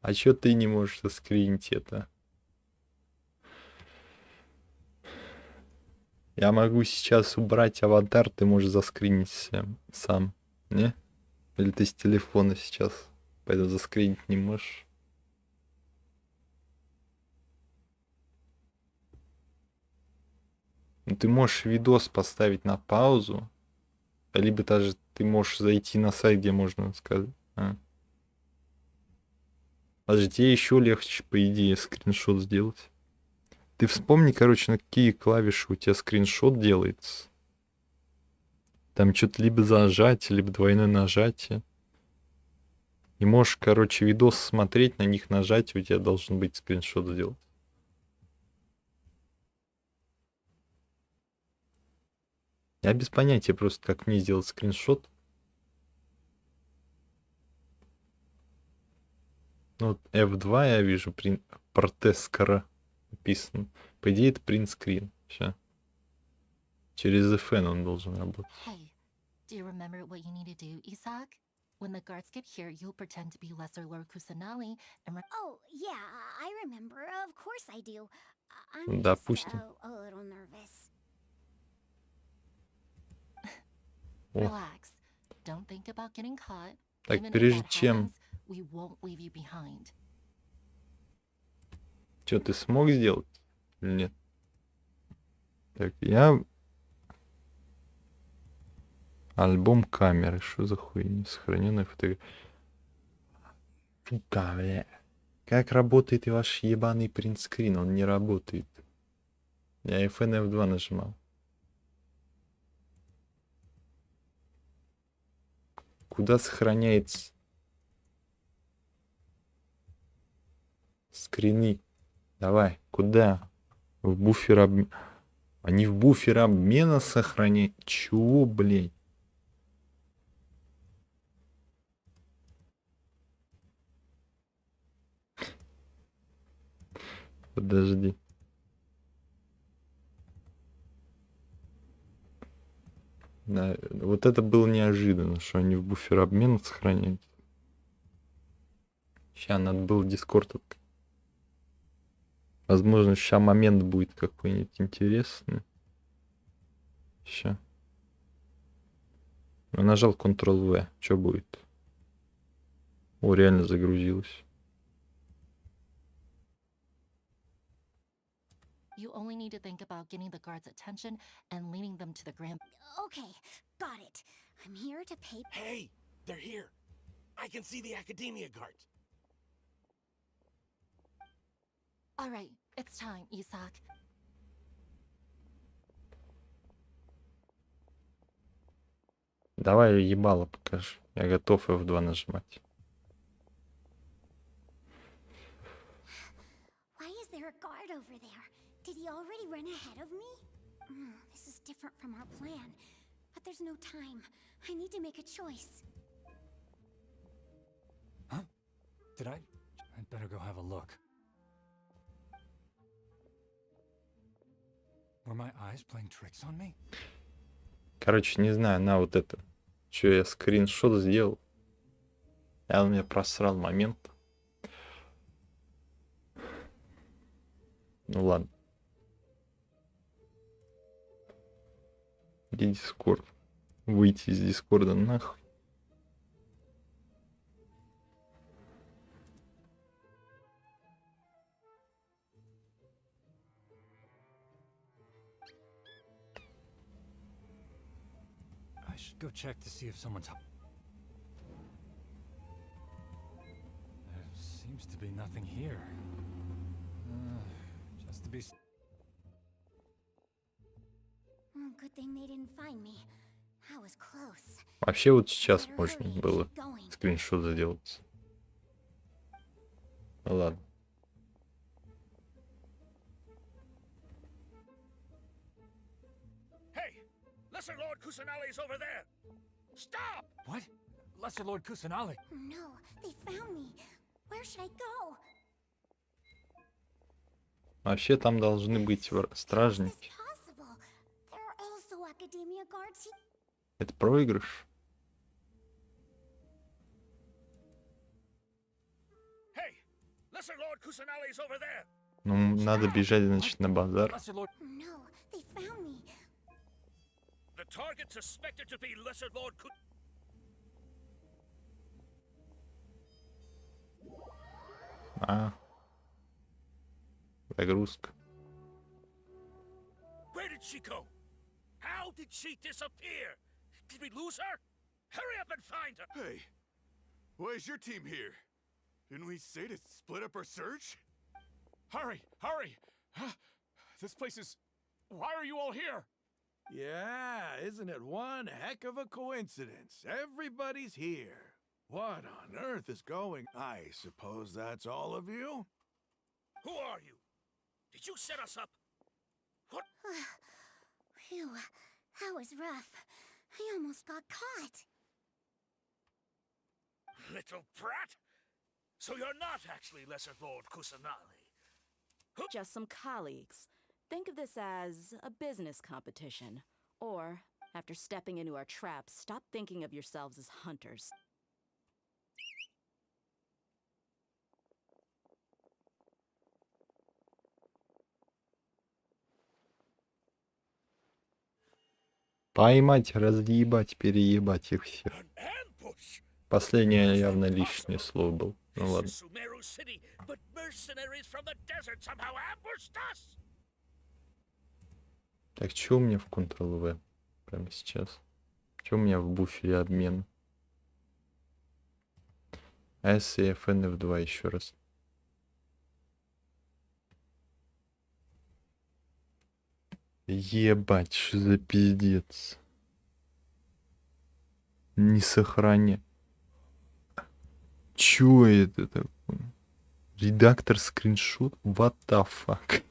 А чё ты не можешь заскринить это? Я могу сейчас убрать аватар, ты можешь заскринить сам, не? Или ты с телефона сейчас, поэтому заскринить не можешь? Ну, ты можешь видос поставить на паузу, либо даже ты можешь зайти на сайт, где можно сказать. Даже тебе еще легче, по идее, скриншот сделать. Ты вспомни, короче, на какие клавиши у тебя скриншот делается. Там что-то либо зажатие, либо двойное нажатие. И можешь, короче, видос смотреть, на них нажать, у тебя должен быть скриншот сделать. Я без понятия просто, как мне сделать скриншот. Ну, вот F2 я вижу, протескара написано. По идее, это принтскрин. Сейчас. Через FN он должен работать. Hey, do you remember what you need to do, Isaac? When the guards get here, you'll pretend to be Lesser Lord Kusanali and... Oh, yeah, I remember. Of course I do. I'm just Допустим. a little nervous. Relax. Don't think about getting caught. Так, Even if прежде that чем... happens, we won't leave you behind. Что, ты смог сделать? Или нет? Так, я... Альбом камеры. Что за хуйня? Сохраненная фотография. Сука, бля. Как работает и ваш ебаный принтскрин? Он не работает. Я FN F2 нажимал. Куда сохраняется скрины? Давай, куда? В буфер обмена. Они в буфер обмена сохраняют. Чего, блядь? Подожди. Да, вот это было неожиданно, что они в буфер обмена сохраняют. Сейчас надо было Дискорд открыть. Возможно, сейчас момент будет какой-нибудь интересный. Сейчас. Я нажал Ctrl-V. Что будет? О, реально загрузилось. You only need to think about getting the guards' attention and leading them to the grand... Okay, got it. I'm here to pay... Hey, they're here. I can see the Academia guards. All right, it's time, Isaac. Давай ебало покажи. Я готов F2 нажимать. Why is there a guard over there? Did he already run ahead of me? This is different from our plan. But there's no time. I need to make a choice. Huh? Did I? I'd better go have a look. Were my eyes playing tricks on me? Короче, не знаю, на вот это. Что я скриншот сделал? Я у меня просрал момент. Ну ладно. Где Дискорд? Выйти из Дискорда нахуй. I should go check to see if someone's up. There seems to be nothing here. Just to be... Good thing they didn't find me. I was close. Вообще вот сейчас можно было скриншот сделать. Ну ладно. Hey, Lesser Lord Kusanali's over there. Stop! What? Lesser Lord Kusanali? No, they found me. Where should I go? Вообще там должны быть стражники. There are also Academia guards here. Это проигрыш? Hey, Lesser Lord Kusanali's over there. Ну, надо бежать, значит, на базар. Lesser Lord. No, they found me. The target suspected to be Lesser Lord А. Загрузка. Where did she go? How did she disappear? Did we lose her? Hurry up and find her! Hey, why is your team here? Didn't we say to split up our search? Hurry, hurry! This place is... Why are you all here? Yeah, isn't it one heck of a coincidence? Everybody's here. What on earth is going? I suppose that's all of you? Who are you? Did you set us up? What? Phew, that was rough. I almost got caught. Little brat? So you're not actually Lesser Lord Kusanali? Just some colleagues. Think of this as a business competition. Or, after stepping into our traps, stop thinking of yourselves as hunters. Поймать, разъебать, переебать их всех. Последнее явно лишнее слово было. Ну ладно. Sumeru City, but mercenaries from the desert somehow ambushed us. Так, что у меня в Ctrl-V прямо сейчас? Что у меня в буфере обмена? S и FN F2 еще раз. Ебать, что за пиздец. Не сохраня. Чё это такое? Редактор скриншот? What the fuck?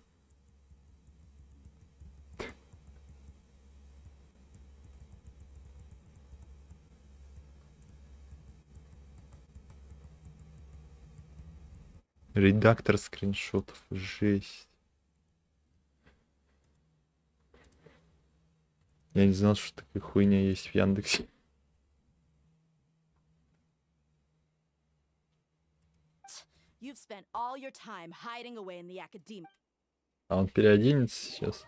Редактор скриншотов. Жесть. Я не знал, что такая хуйня есть в Яндексе. You've spent all your time hiding away in the academia. А он переоденется сейчас.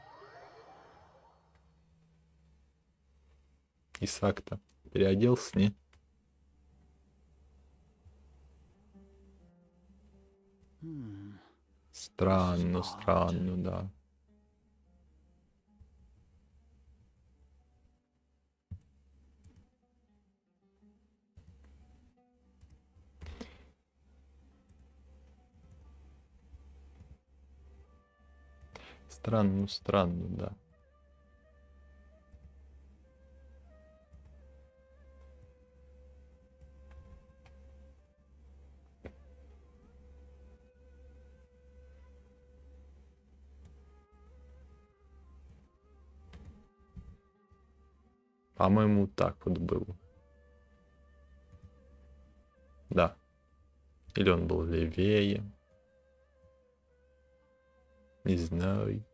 Исаак-то переоделся, не? Странно, странно, да. Странно, странно, да. По-моему, так вот было. Да. Или он был левее. Не знаю.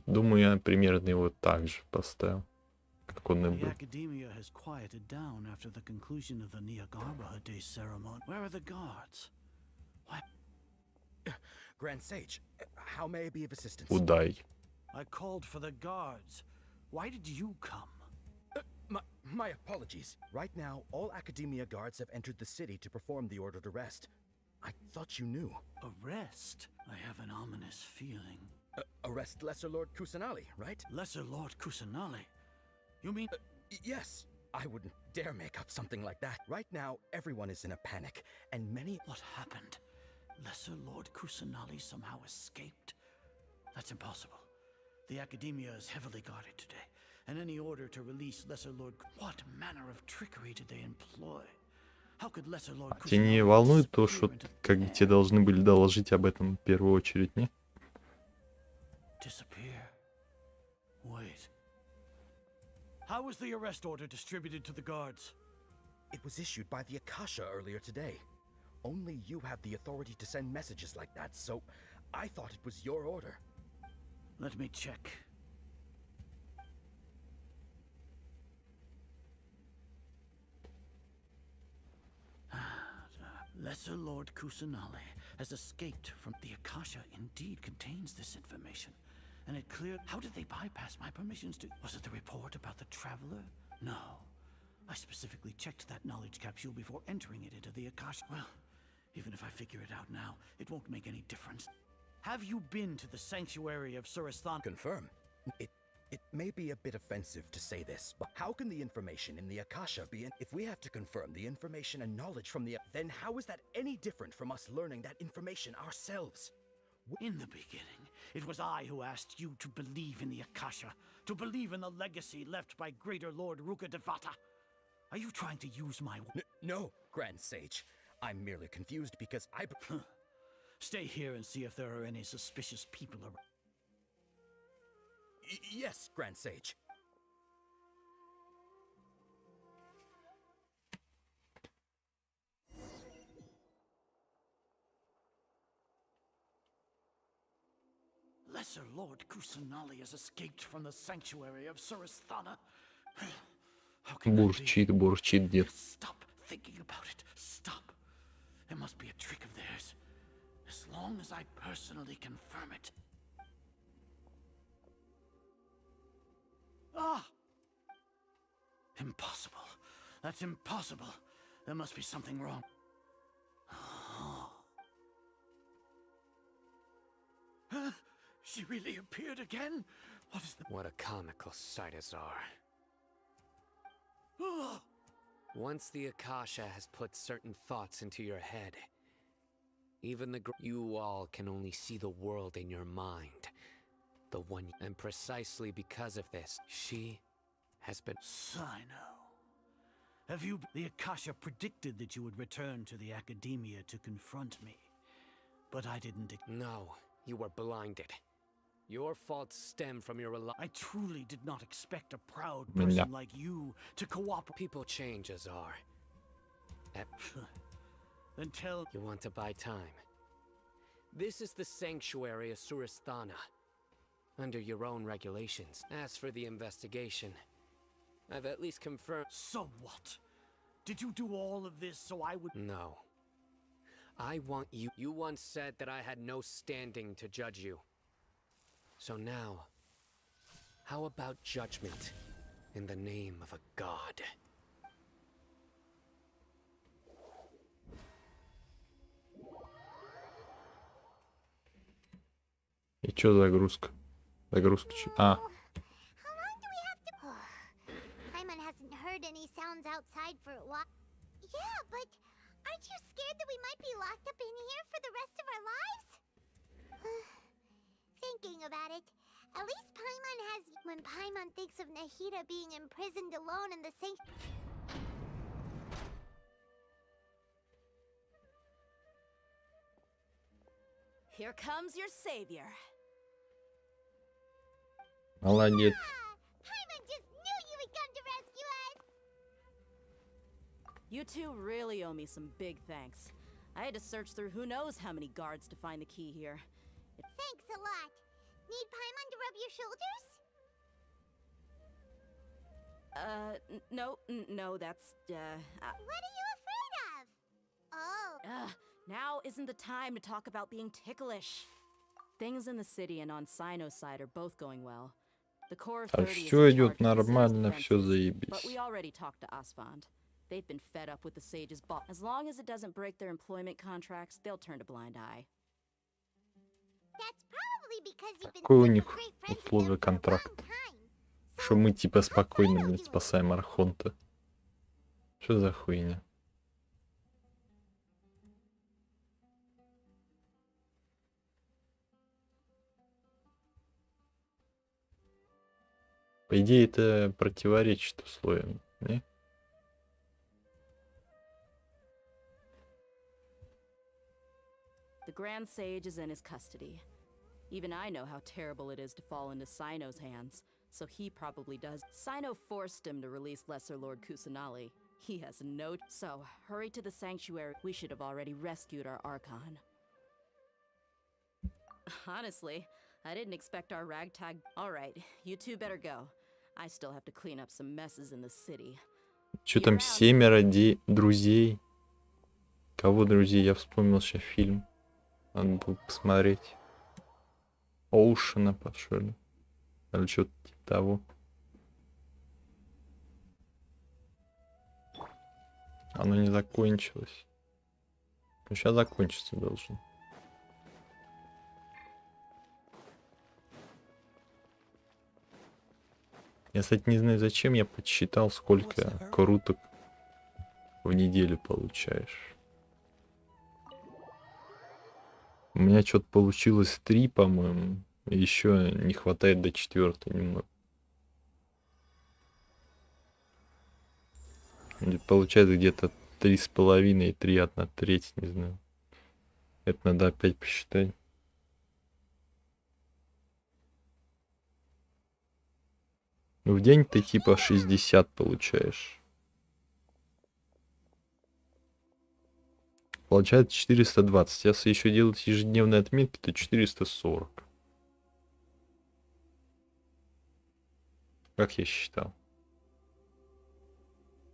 Думаю, я примерно его так же поставил, как он и был. The academia has quieted down after the conclusion of the Niagarba Day ceremony. Where are the guards? Why? Grand Sage, how may I be of assistance? Удай. I called for the guards. Why did you come? My apologies. Right now, all Academia guards have entered the city to perform the ordered arrest. I thought you knew. Arrest? I have an ominous feeling. Arrest Lesser Lord Kusanali, right? Lesser Lord Kusanali? You mean... Yes. I wouldn't dare make up something like that. Right now, everyone is in a panic, and many... What happened? Lesser Lord Kusanali somehow escaped? That's impossible. The Academia is heavily guarded today, and any order to release Lesser Lord... What manner of trickery did they employ? How could Lesser Lord Kusanali... Тебя не волнует то, что как тебе должны были доложить об этом в первую очередь, не? Disappear? Wait. How was the arrest order distributed to the guards? It was issued by the Akasha earlier today. Only you have the authority to send messages like that, so I thought it was your order. Let me check. Lesser Lord Kusanali has escaped from the Akasha. Indeed contains this information, and it cleared. How did they bypass my permissions to? Was it the report about the traveler? No, I specifically checked that knowledge capsule before entering it into the Akasha. Well, even if I figure it out now, it won't make any difference. Have you been to the sanctuary of Surasthana? Confirm. It may be a bit offensive to say this, but how can the information in the Akasha be if we have to confirm the information and knowledge from the then how is that any different from us learning that information ourselves? In the beginning, it was I who asked you to believe in the Akasha, to believe in the legacy left by Greater Lord Rukadevata. Are you trying to use my... No, Grand Sage. I'm merely confused because I... Stay here and see if there are any suspicious people around. Yes, Grand Sage. Lesser Lord Kusanali has escaped from the sanctuary of Surasthana. Бурчит дед. Stop thinking about it. Stop. It must be a trick of theirs. As long as I personally confirm it. Ah! Impossible. That's impossible. There must be something wrong. Huh? She really appeared again? What is the... What a comical sight as are. Ah! Once the Akasha has put certain thoughts into your head, even you all can only see the world in your mind. The one, and precisely because of this, she has been... Sino. Have you... The Akasha predicted that you would return to the Academia to confront me. But I didn't... No, you were blinded. Your faults stem from your... I truly did not expect a proud person like you to cooperate. People change, Azar. Then tell... You want to buy time. This is the sanctuary of Surasthana. Under your own regulations. As for the investigation, I've at least confirmed... So what? Did you do all of this so I would... No. I want you... You once said that I had no standing to judge you. So now, how about judgment in the name of a god? И чё загрузка? Загрузка. Paimon hasn't heard any sounds outside for a while. Yeah, but aren't you scared that we might be locked up in here for the rest of our lives? Thinking about it, at least Paimon has... When Paimon thinks of Nahida being imprisoned alone in the same... Here comes your savior. Молодец. Paimon just knew you would come to rescue us! You two really owe me some big thanks. I had to search through who knows how many guards to find the key here. Thanks a lot. Need Paimon to rub your shoulders? No, that's, What are you afraid of? Oh. Now isn't the time to talk about being ticklish. Things in the city and on Sino's side are both going well. The core of 30 все идет нормально, все заебись. But we already talked to Asfand. They've been fed up with the Sage's boss. As long as it doesn't break their employment contracts, they'll turn a blind eye. That's probably because you've been Какой у such a них great friend with условия them for a long контракта? time. Что мы типа спокойно, блин, спасаем Архонта. Что за хуйня? По идее, это противоречит условиям, не? The Grand Sage is in his custody. Even I know how terrible it is to fall into Sino's hands, so he probably does. Sino forced him to release Lesser Lord Kusanali. He has no... So, hurry to the sanctuary. We should have already rescued our Archon. Honestly, I didn't expect our ragtag... Alright, you two better go. I still have to clean up some messes in the city. Что там, 7 друзей? Кого, друзья, я вспомнил сейчас фильм. Надо было посмотреть. Оушена пошел. Или что-то типа того. Оно не закончилось. Но сейчас закончится должно. Я, кстати, не знаю, зачем я подсчитал, сколько круток в неделю получаешь. У меня что-то получилось 3, по-моему. Еще не хватает до 4 немного. Получается где-то 3,5 и 3 1/3, не знаю. Это надо опять посчитать. Ну, в день ты типа 60 получаешь. Получается 420. Если еще делать ежедневные отметки, то 440. Как я считал?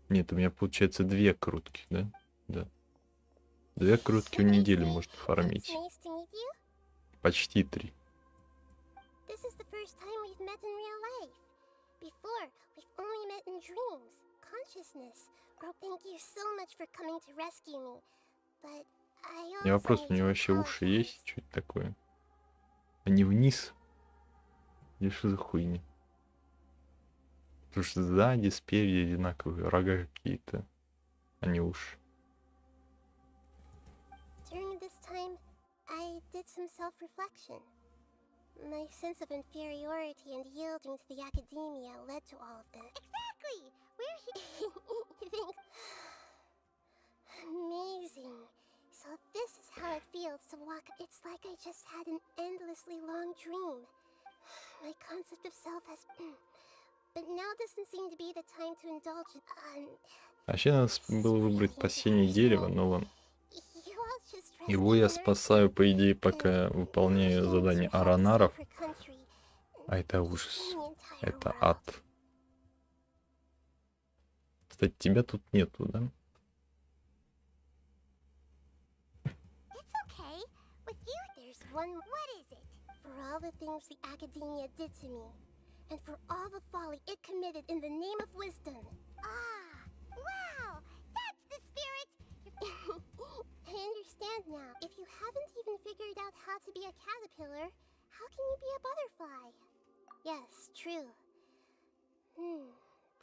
Нет, у меня получается 2 крутки, да? Да. 2 крутки в неделю может фармить. Nice to meet you. Почти 3. This is the first time we've met in real life. Before, we've only met in dreams, consciousness. Oh, thank you so much for coming to rescue me. But I У меня also вопрос, у need него to вообще уши apologize. есть? Что это такое? Они вниз? Или что за хуйня? Потому что сзади, спереди одинаковые рога какие-то, а не уши. During this time, I did some self-reflection. My sense of inferiority and yielding to the academia led to all of this. Exactly! We're here. Amazing. So this is how it feels to walk. It's like I just had an endlessly long dream. My concept of self has... But now doesn't seem to be the time to indulge in... Вообще надо было выбрать последнее дерево, но вон. You all just dressed Его in я a спасаю, по идее, пока выполняю задание аронаров. А это ужас. Это ад. Кстати, тебя тут нету, да? It's okay. With you, there's one... What is it? For all the things the academia did to me. And for all the folly it committed in the name of wisdom. Ah! Wow! That's the spirit! I understand now. If you haven't even figured out how to be a caterpillar, how can you be a butterfly? Yes, true.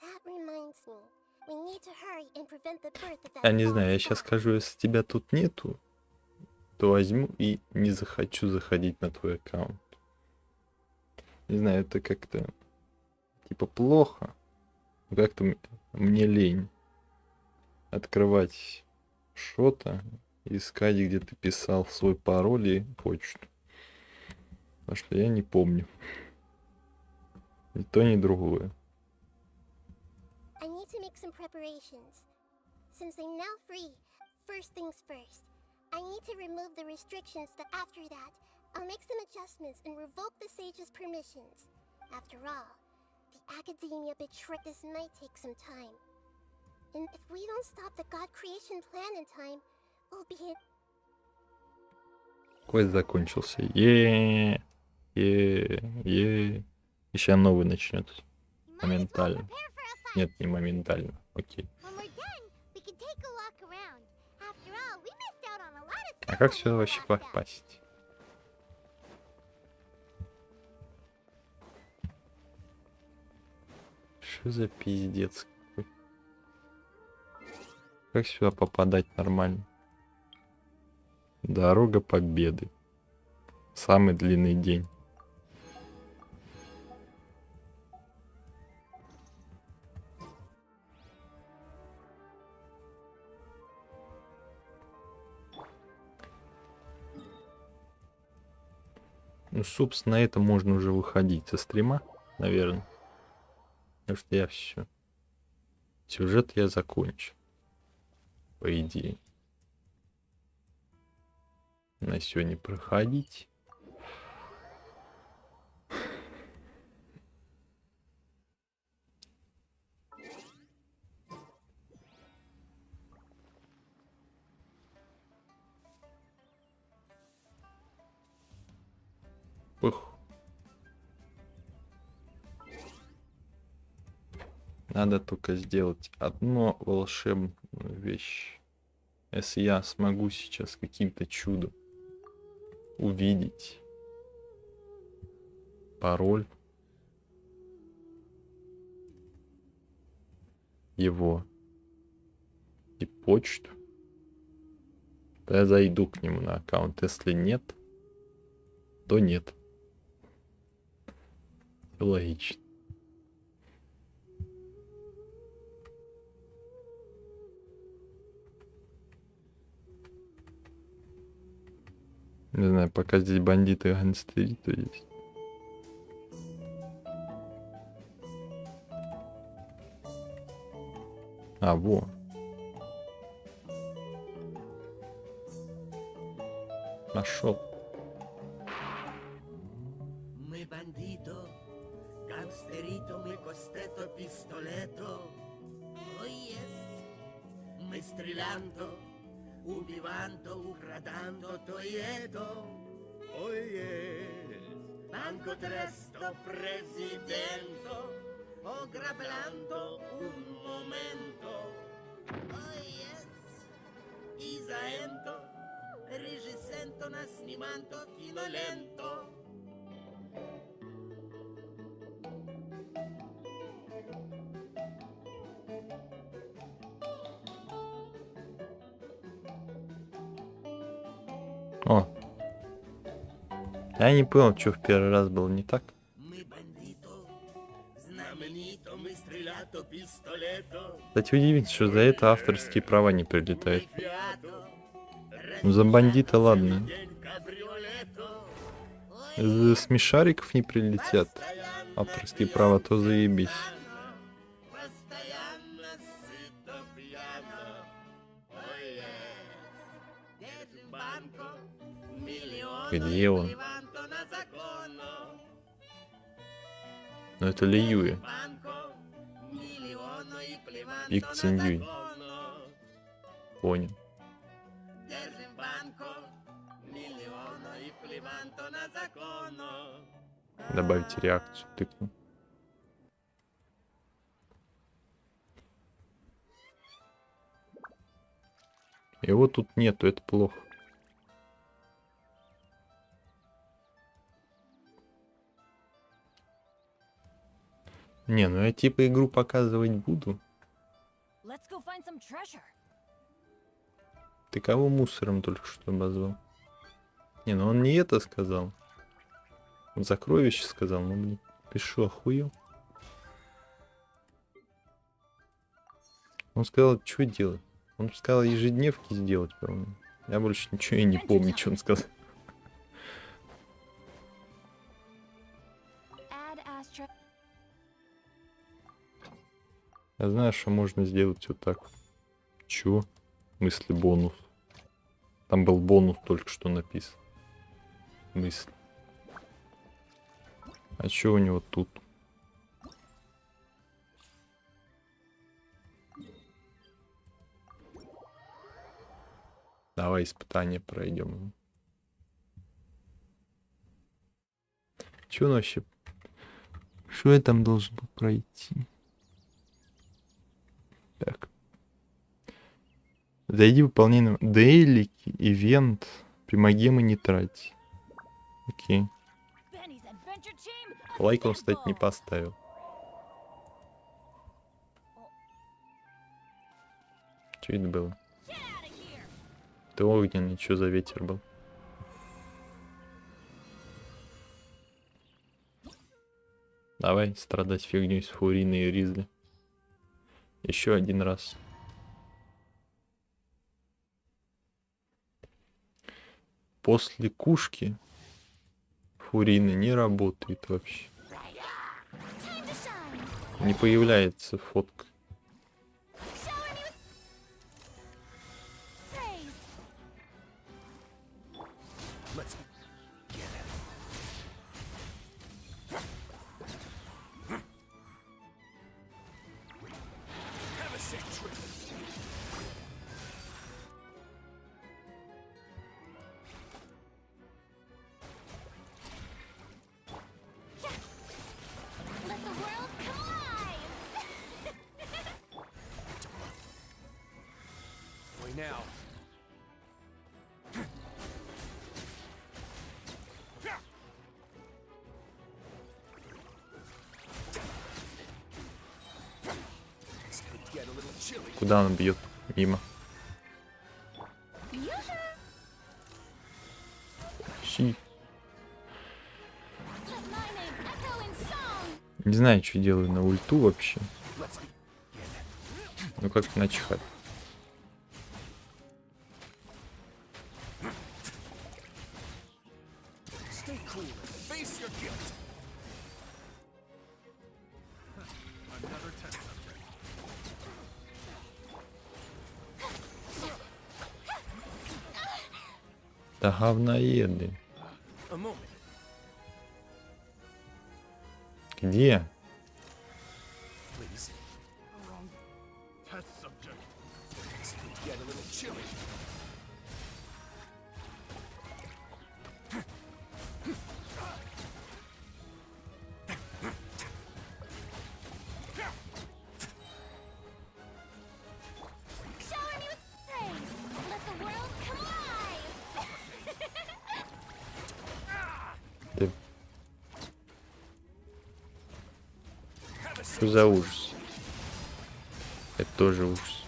That reminds me. We need to hurry and prevent the birth of that... Я не знаю, я сейчас скажу, если тебя тут нету, то возьму и не захочу заходить на твой аккаунт. Не знаю, это как-то типа плохо. Как-то мне лень открывать что-то, искать, где ты писал свой пароль и почту. Потому что я не помню. Ни то, ни другое. I need to make some preparations. Since I'm now free, first things first. I need to remove the restrictions that after that, I'll make some adjustments and revoke the sage's permissions. After all, the academia betrayed. This might take some time. And if we don't stop the God creation plan in time, we'll be in... Квест закончился. Е. Еще новый начнется. Моментально. Нет, не моментально. Окей. А как сюда вообще попасть? Что за пиздец какой? Как сюда попадать нормально? Дорога победы. Самый длинный день. Ну, собственно, на этом можно уже выходить со стрима, наверное. Потому что я все. Сюжет я закончил. По идее. На сегодня проходить. Пух. Надо только сделать одну волшебную вещь. Если я смогу сейчас каким-то чудом увидеть пароль его и почту, то я зайду к нему на аккаунт. Если нет, то нет. Все логично. Не знаю, пока здесь бандиты и гангстеры, то есть. А, во. Нашел. Мы бандито, гангстерито, мы костето, пистолето. Oh yes. Мы стрелянто, убиванто, украданто, тоето. Oh yes. Banco tresto, presidento, o grablando un momento. Oh yes. Isaento, regisento, nasnimanto, kinolento. О. Я не понял, что в первый раз было не так. Кстати, удивительно, что за это авторские права не прилетают. Ну, за бандита ладно. За смешариков не прилетят авторские права, то заебись. Где он? Ну это Ли Юи. Ик Циндюй. Понял. Добавить реакцию, тыкну. Его тут нету, это плохо. Не, ну я типа игру показывать буду. Ты кого мусором только что обозвал? Не, ну он не это сказал. Он сокровище сказал, ну блин. Ты шо, охуел? Он сказал, что делать? Он сказал ежедневки сделать, по-моему. Я больше ничего и не помню, что он сказал. Я знаю, что можно сделать вот так. Чё? В смысле бонус? Там был бонус только что написан. Мысль. А чё у него тут? Давай испытание пройдем. Чё он вообще? Что я там должен был пройти? Так. Зайди в выполнение дейлики, ивент, примагемы не трать. Окей. Лайк он, кстати, не поставил. Что это было? Это огненный, что за ветер был? Давай страдать фигней с Фуриной и Ризли. Еще один раз. После кушки Фурины не работает вообще. Не появляется фотка. now. This could get a little chilly. Куда он бьет? Мимо. Щи. Не знаю, что делаю на ульту вообще. Ну как начихать. Stay cool and face your guilt. Another test subject. Да говноеды. A moment. Где? Please. Test subject. This could get a little chilly. Shower me with praise. Let the world come alive. Ты... Что за ужас? Это тоже ужас.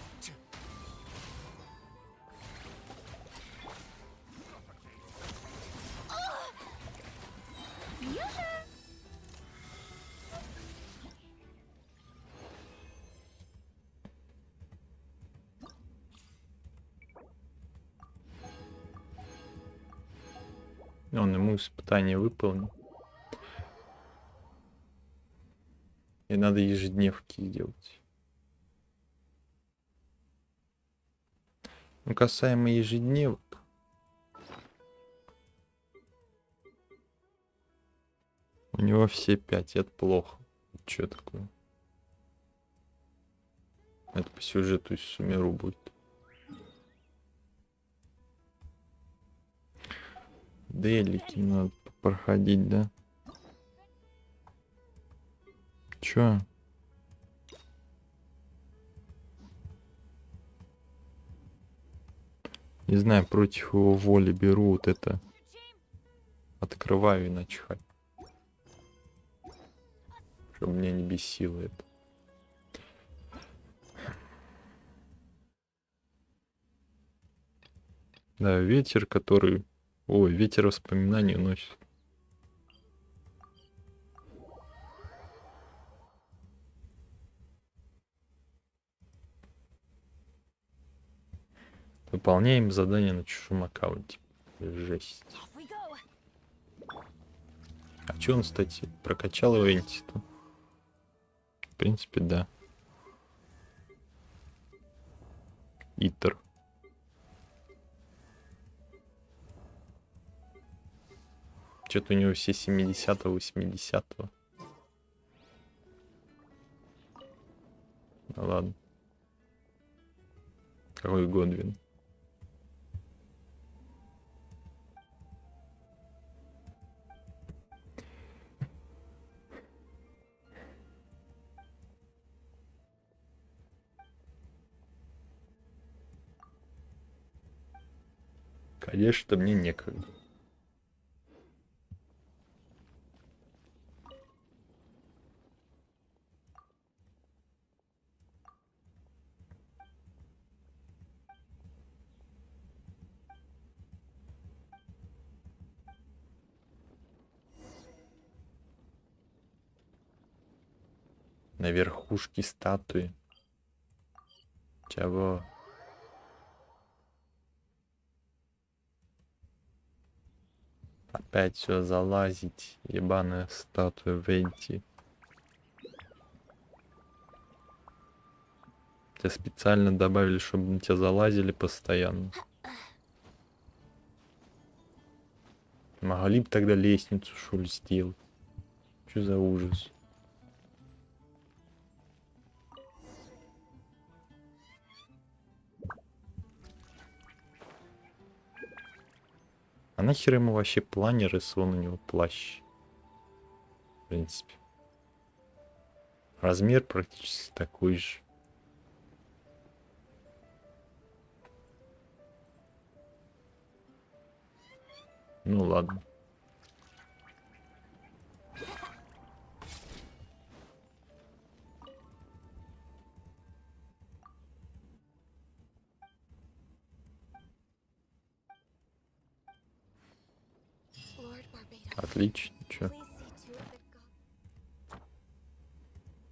Он ему испытание выполнил. И надо ежедневки делать. Ну, касаемо ежедневок. У него все 5, это плохо. Что такое? Это по сюжету из Сумеру будет. Делики надо проходить, да? Чё? Не знаю, против его воли беру вот это. Открываю и начихать. Чтобы меня не бесило это. Да, ветер, который... Ой, ветер воспоминаний уносит. Выполняем задание на чужом аккаунте. Жесть. А что он, кстати, прокачал его энтиту? В принципе, да. Итер. Что-то у него все 70-го, 80-го. Ну ладно. Какой Годвин? Конечно, мне некогда. На верхушке статуи. Чего? Опять все залазить. Ебаная статуя Венти. Тебя специально добавили, чтобы на тебя залазили постоянно. Могли бы тогда лестницу, что ли, сделать. Что за ужас? А нахер ему вообще планер, если он у него плащ? В принципе. Размер практически такой же. Ну ладно. Отлично, чё.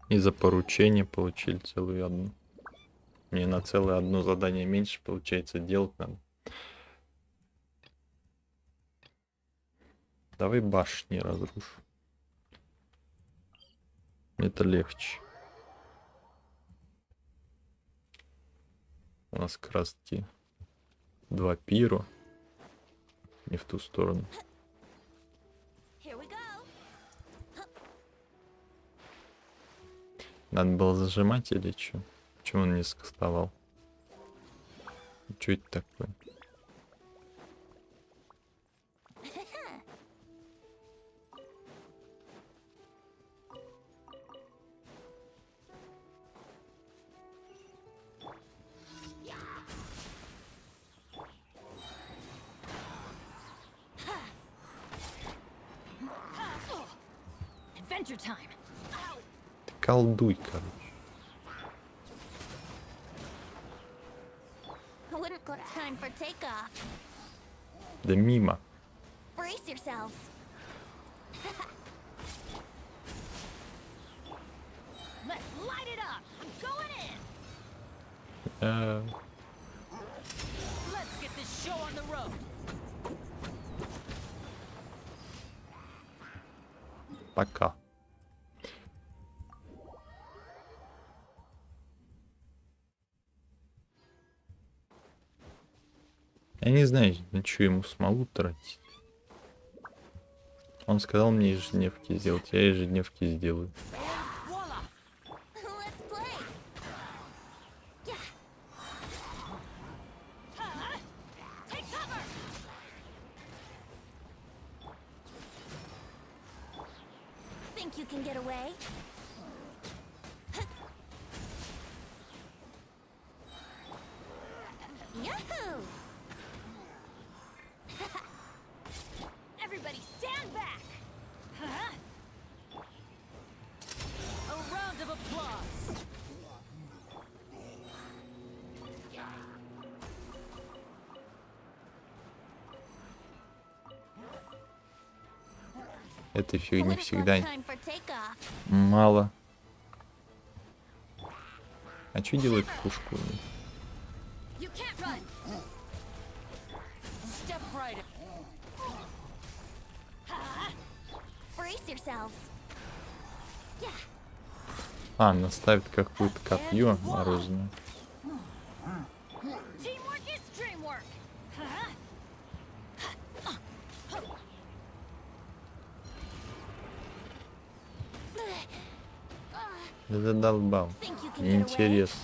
И за поручение получили целую одну. Мне на целое одно задание меньше, получается, делать надо. Давай башни разрушу. Это легче. У нас как раз таки 2 пиро. Не в ту сторону. Надо было зажимать или что? Почему он не скастовал? Что это такое? Adventure time. Ты колдуй, короче. Wouldn't got time for takeoff. Да мимо. Brace yourselves. Let's light it up. I'm going in. Let's get this show on the road. Пока. Я не знаю, на что ему смогу тратить. Он сказал мне ежедневки сделать, я ежедневки сделаю. Think you can get away? Yahoo! Everybody stand back. A round of applause. Этой фигни всегда Time for takeoff. мало. А что делает пушку? You can't run. Step right. Brace yourselves. Yeah. А, она ставит какое-то копье морозное. Teamwork is dreamwork. Да задолбал. Неинтересно.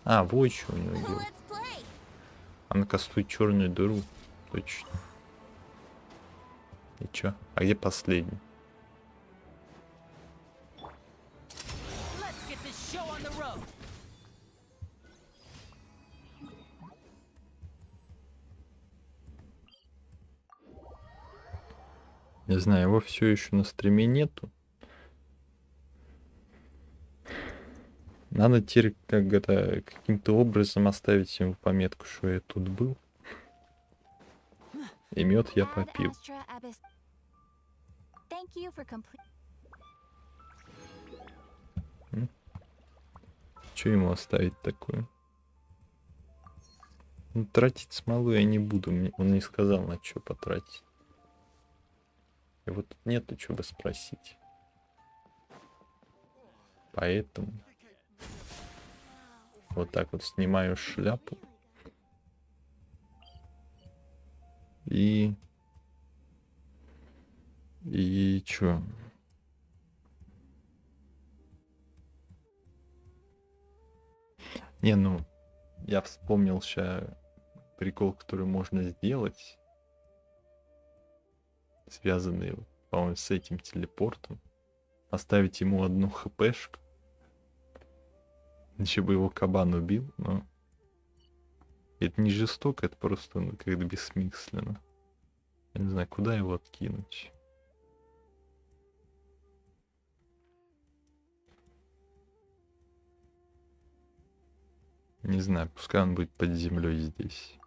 А, вот что у него делает. Она кастует черную дыру. Точно. И чё? А где последний? Let's get this show on the road. Не знаю, его все еще на стриме нету. Надо теперь как это каким-то образом оставить ему пометку, что я тут был. И мед я попил. Что ему оставить такое? Ну, тратить смолу я не буду. Он не сказал, на что потратить. И вот тут нету чего бы спросить. Поэтому вот так вот снимаю шляпу. И чё? Не, ну, я вспомнил сейчас прикол, который можно сделать. Связанный, по-моему, с этим телепортом. Оставить ему одну хпшку. Еще бы его кабан убил, но Это не жестоко, это просто ну, как-то бессмысленно. Я не знаю, куда его откинуть. Не знаю, пускай он будет под землей здесь.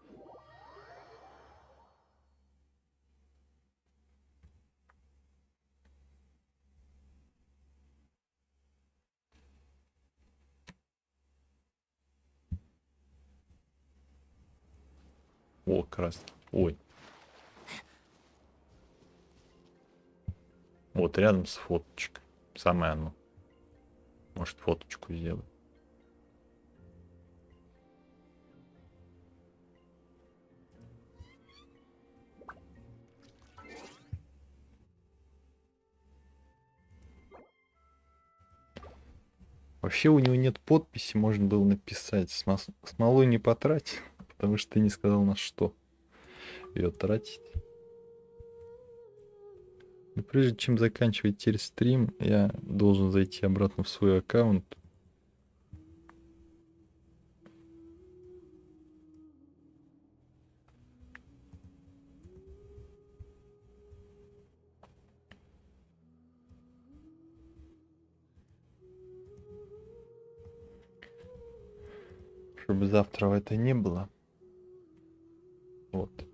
О, красный. Ой. Вот рядом с фоточкой. Самое оно. Может, фоточку сделать. Вообще у него нет подписи, можно было написать. Смолу не потратил, потому что ты не сказал на что ее тратить. Но прежде чем заканчивать теперь стрим, я должен зайти обратно в свой аккаунт. Чтобы завтра это не было. Вот.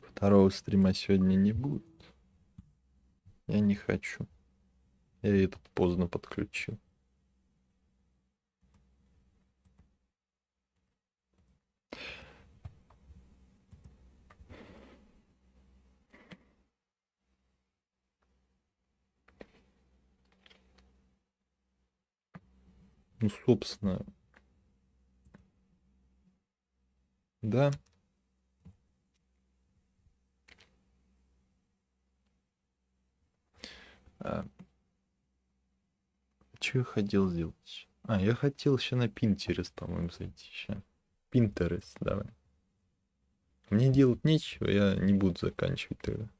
Второго стрима сегодня не будет. Я не хочу. Я этот поздно подключил. Ну, собственно. Да. Что я хотел сделать? Я хотел еще на Pinterest, по-моему, зайти. Сейчас. Pinterest, давай. Мне делать нечего, я не буду заканчивать тогда.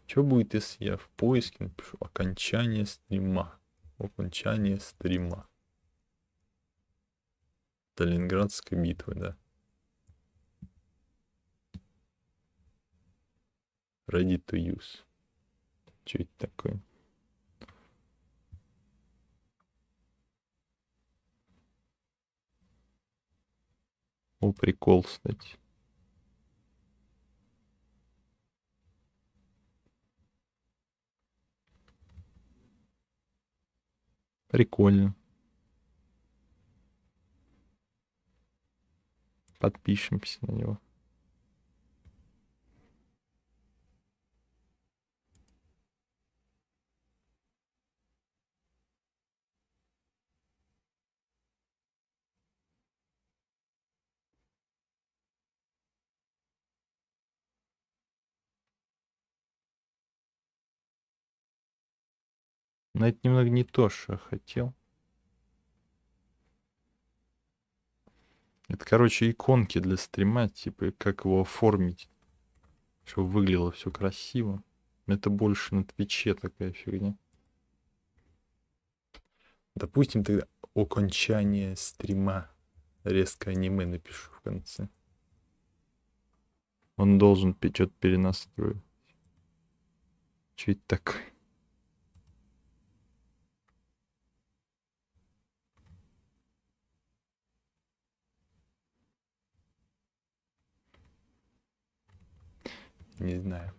Что будет, если я в поиске напишу окончание стрима? Окончание стрима. Сталинградская битва, да. Ready to use. Что это такое? О, прикол, кстати. Прикольно. Подпишемся на него. Но это немного не то, что я хотел. Это, короче, иконки для стрима, типа, как его оформить, чтобы выглядело все красиво. Это больше на Твиче такая фигня. Допустим, тогда окончание стрима. Резко аниме напишу в конце. Он должен что-то перенастроить. Что это такое? Не знаю.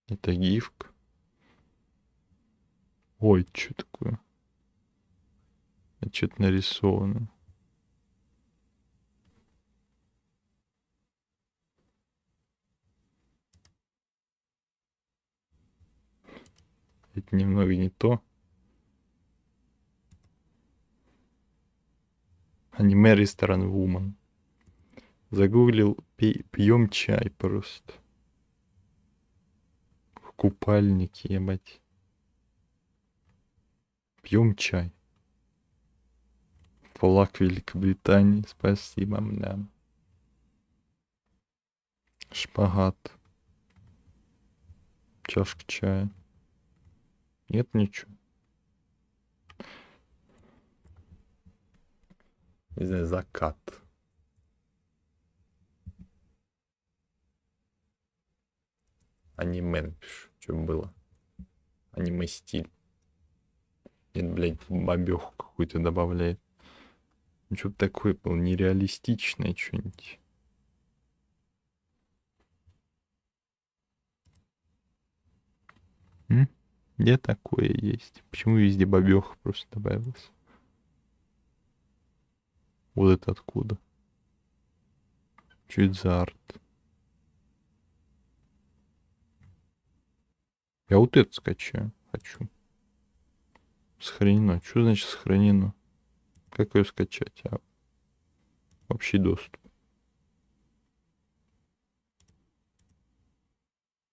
Это гифка. Ой, что такое? Это что-то нарисовано. Это немного не то. Аниме ресторан Woman. Загуглил, пьем чай просто. Купальники, ебать. Пьем чай. Флаг Великобритании, спасибо, мля. Шпагат. Чашка чая. Нет ничего. Не знаю, закат. Аниме напишу, что было. Аниме стиль. Нет, блядь, бабёху какую-то добавляет. Ну, что-то такое было нереалистичное что-нибудь. Где такое есть? Почему везде бабёха просто добавилась? Вот это откуда? Что это за арт? Я вот это скачаю. Хочу. Сохранено. Что значит сохранено? Как ее скачать? Общий доступ.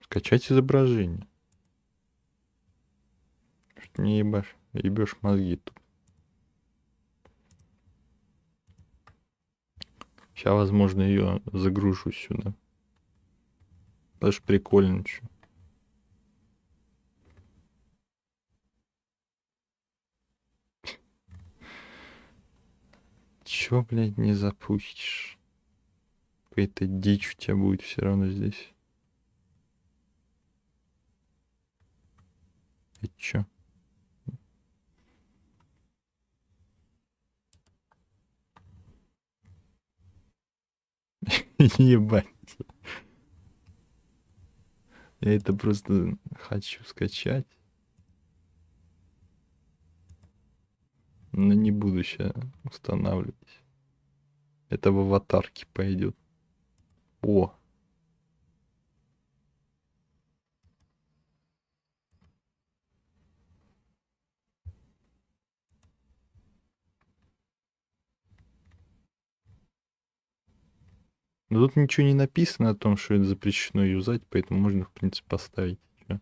Скачать изображение. Что не ебашь? Ебешь мозги тут. Сейчас, возможно, ее загружу сюда. Даже прикольно. Чё. Чё, блядь, не запустишь? Какая-то дичь у тебя будет все равно здесь. Это чё? Ебать. Я это просто хочу скачать. Но не буду сейчас устанавливать. Это в аватарке пойдет. О! Но тут ничего не написано о том, что это запрещено юзать, поэтому можно, в принципе, поставить. Чё?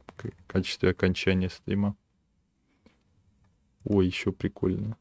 В качестве окончания стрима. Ой, еще прикольно.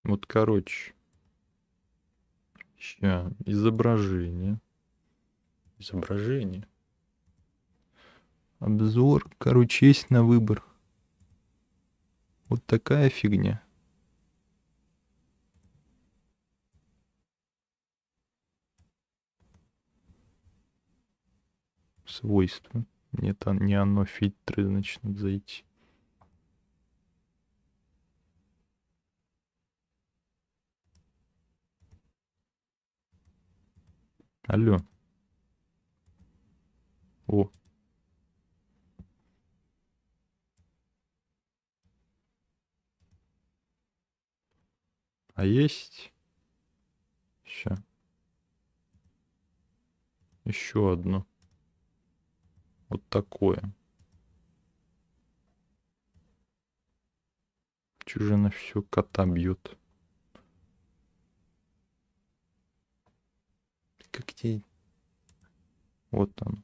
Вот, короче. Ща, изображение. Изображение. Обзор. Короче, есть на выбор. Вот такая фигня. Свойства. Нет, не оно, фильтры, значит, надо зайти. Алло. О. А есть? Ща. Еще одно. Вот такое. Чужие на все кота бьет. Как тебе? Вот он.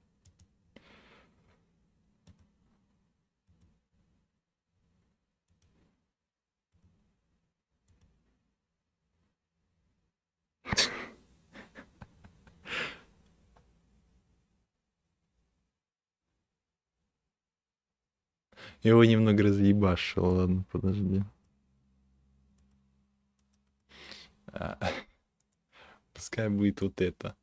Его немного разъебашил, ладно, подожди. Пускай будет вот это.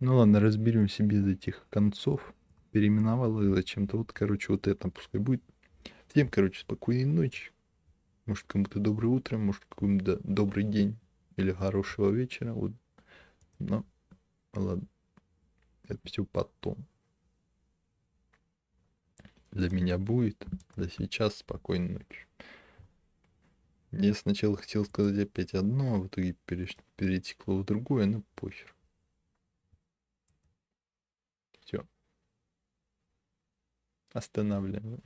Ну ладно, разберемся без этих концов. Переименовал их зачем-то. Вот, короче, вот это пускай будет. Всем, короче, спокойной ночи. Может, кому-то доброе утро, может, кому-то добрый день или хорошего вечера. Вот. Но, ладно. Это все потом. Для меня будет. Да сейчас спокойной ночи. Я сначала хотел сказать опять одно, а в итоге перетекло в другое, но похер. Все. Останавливаем.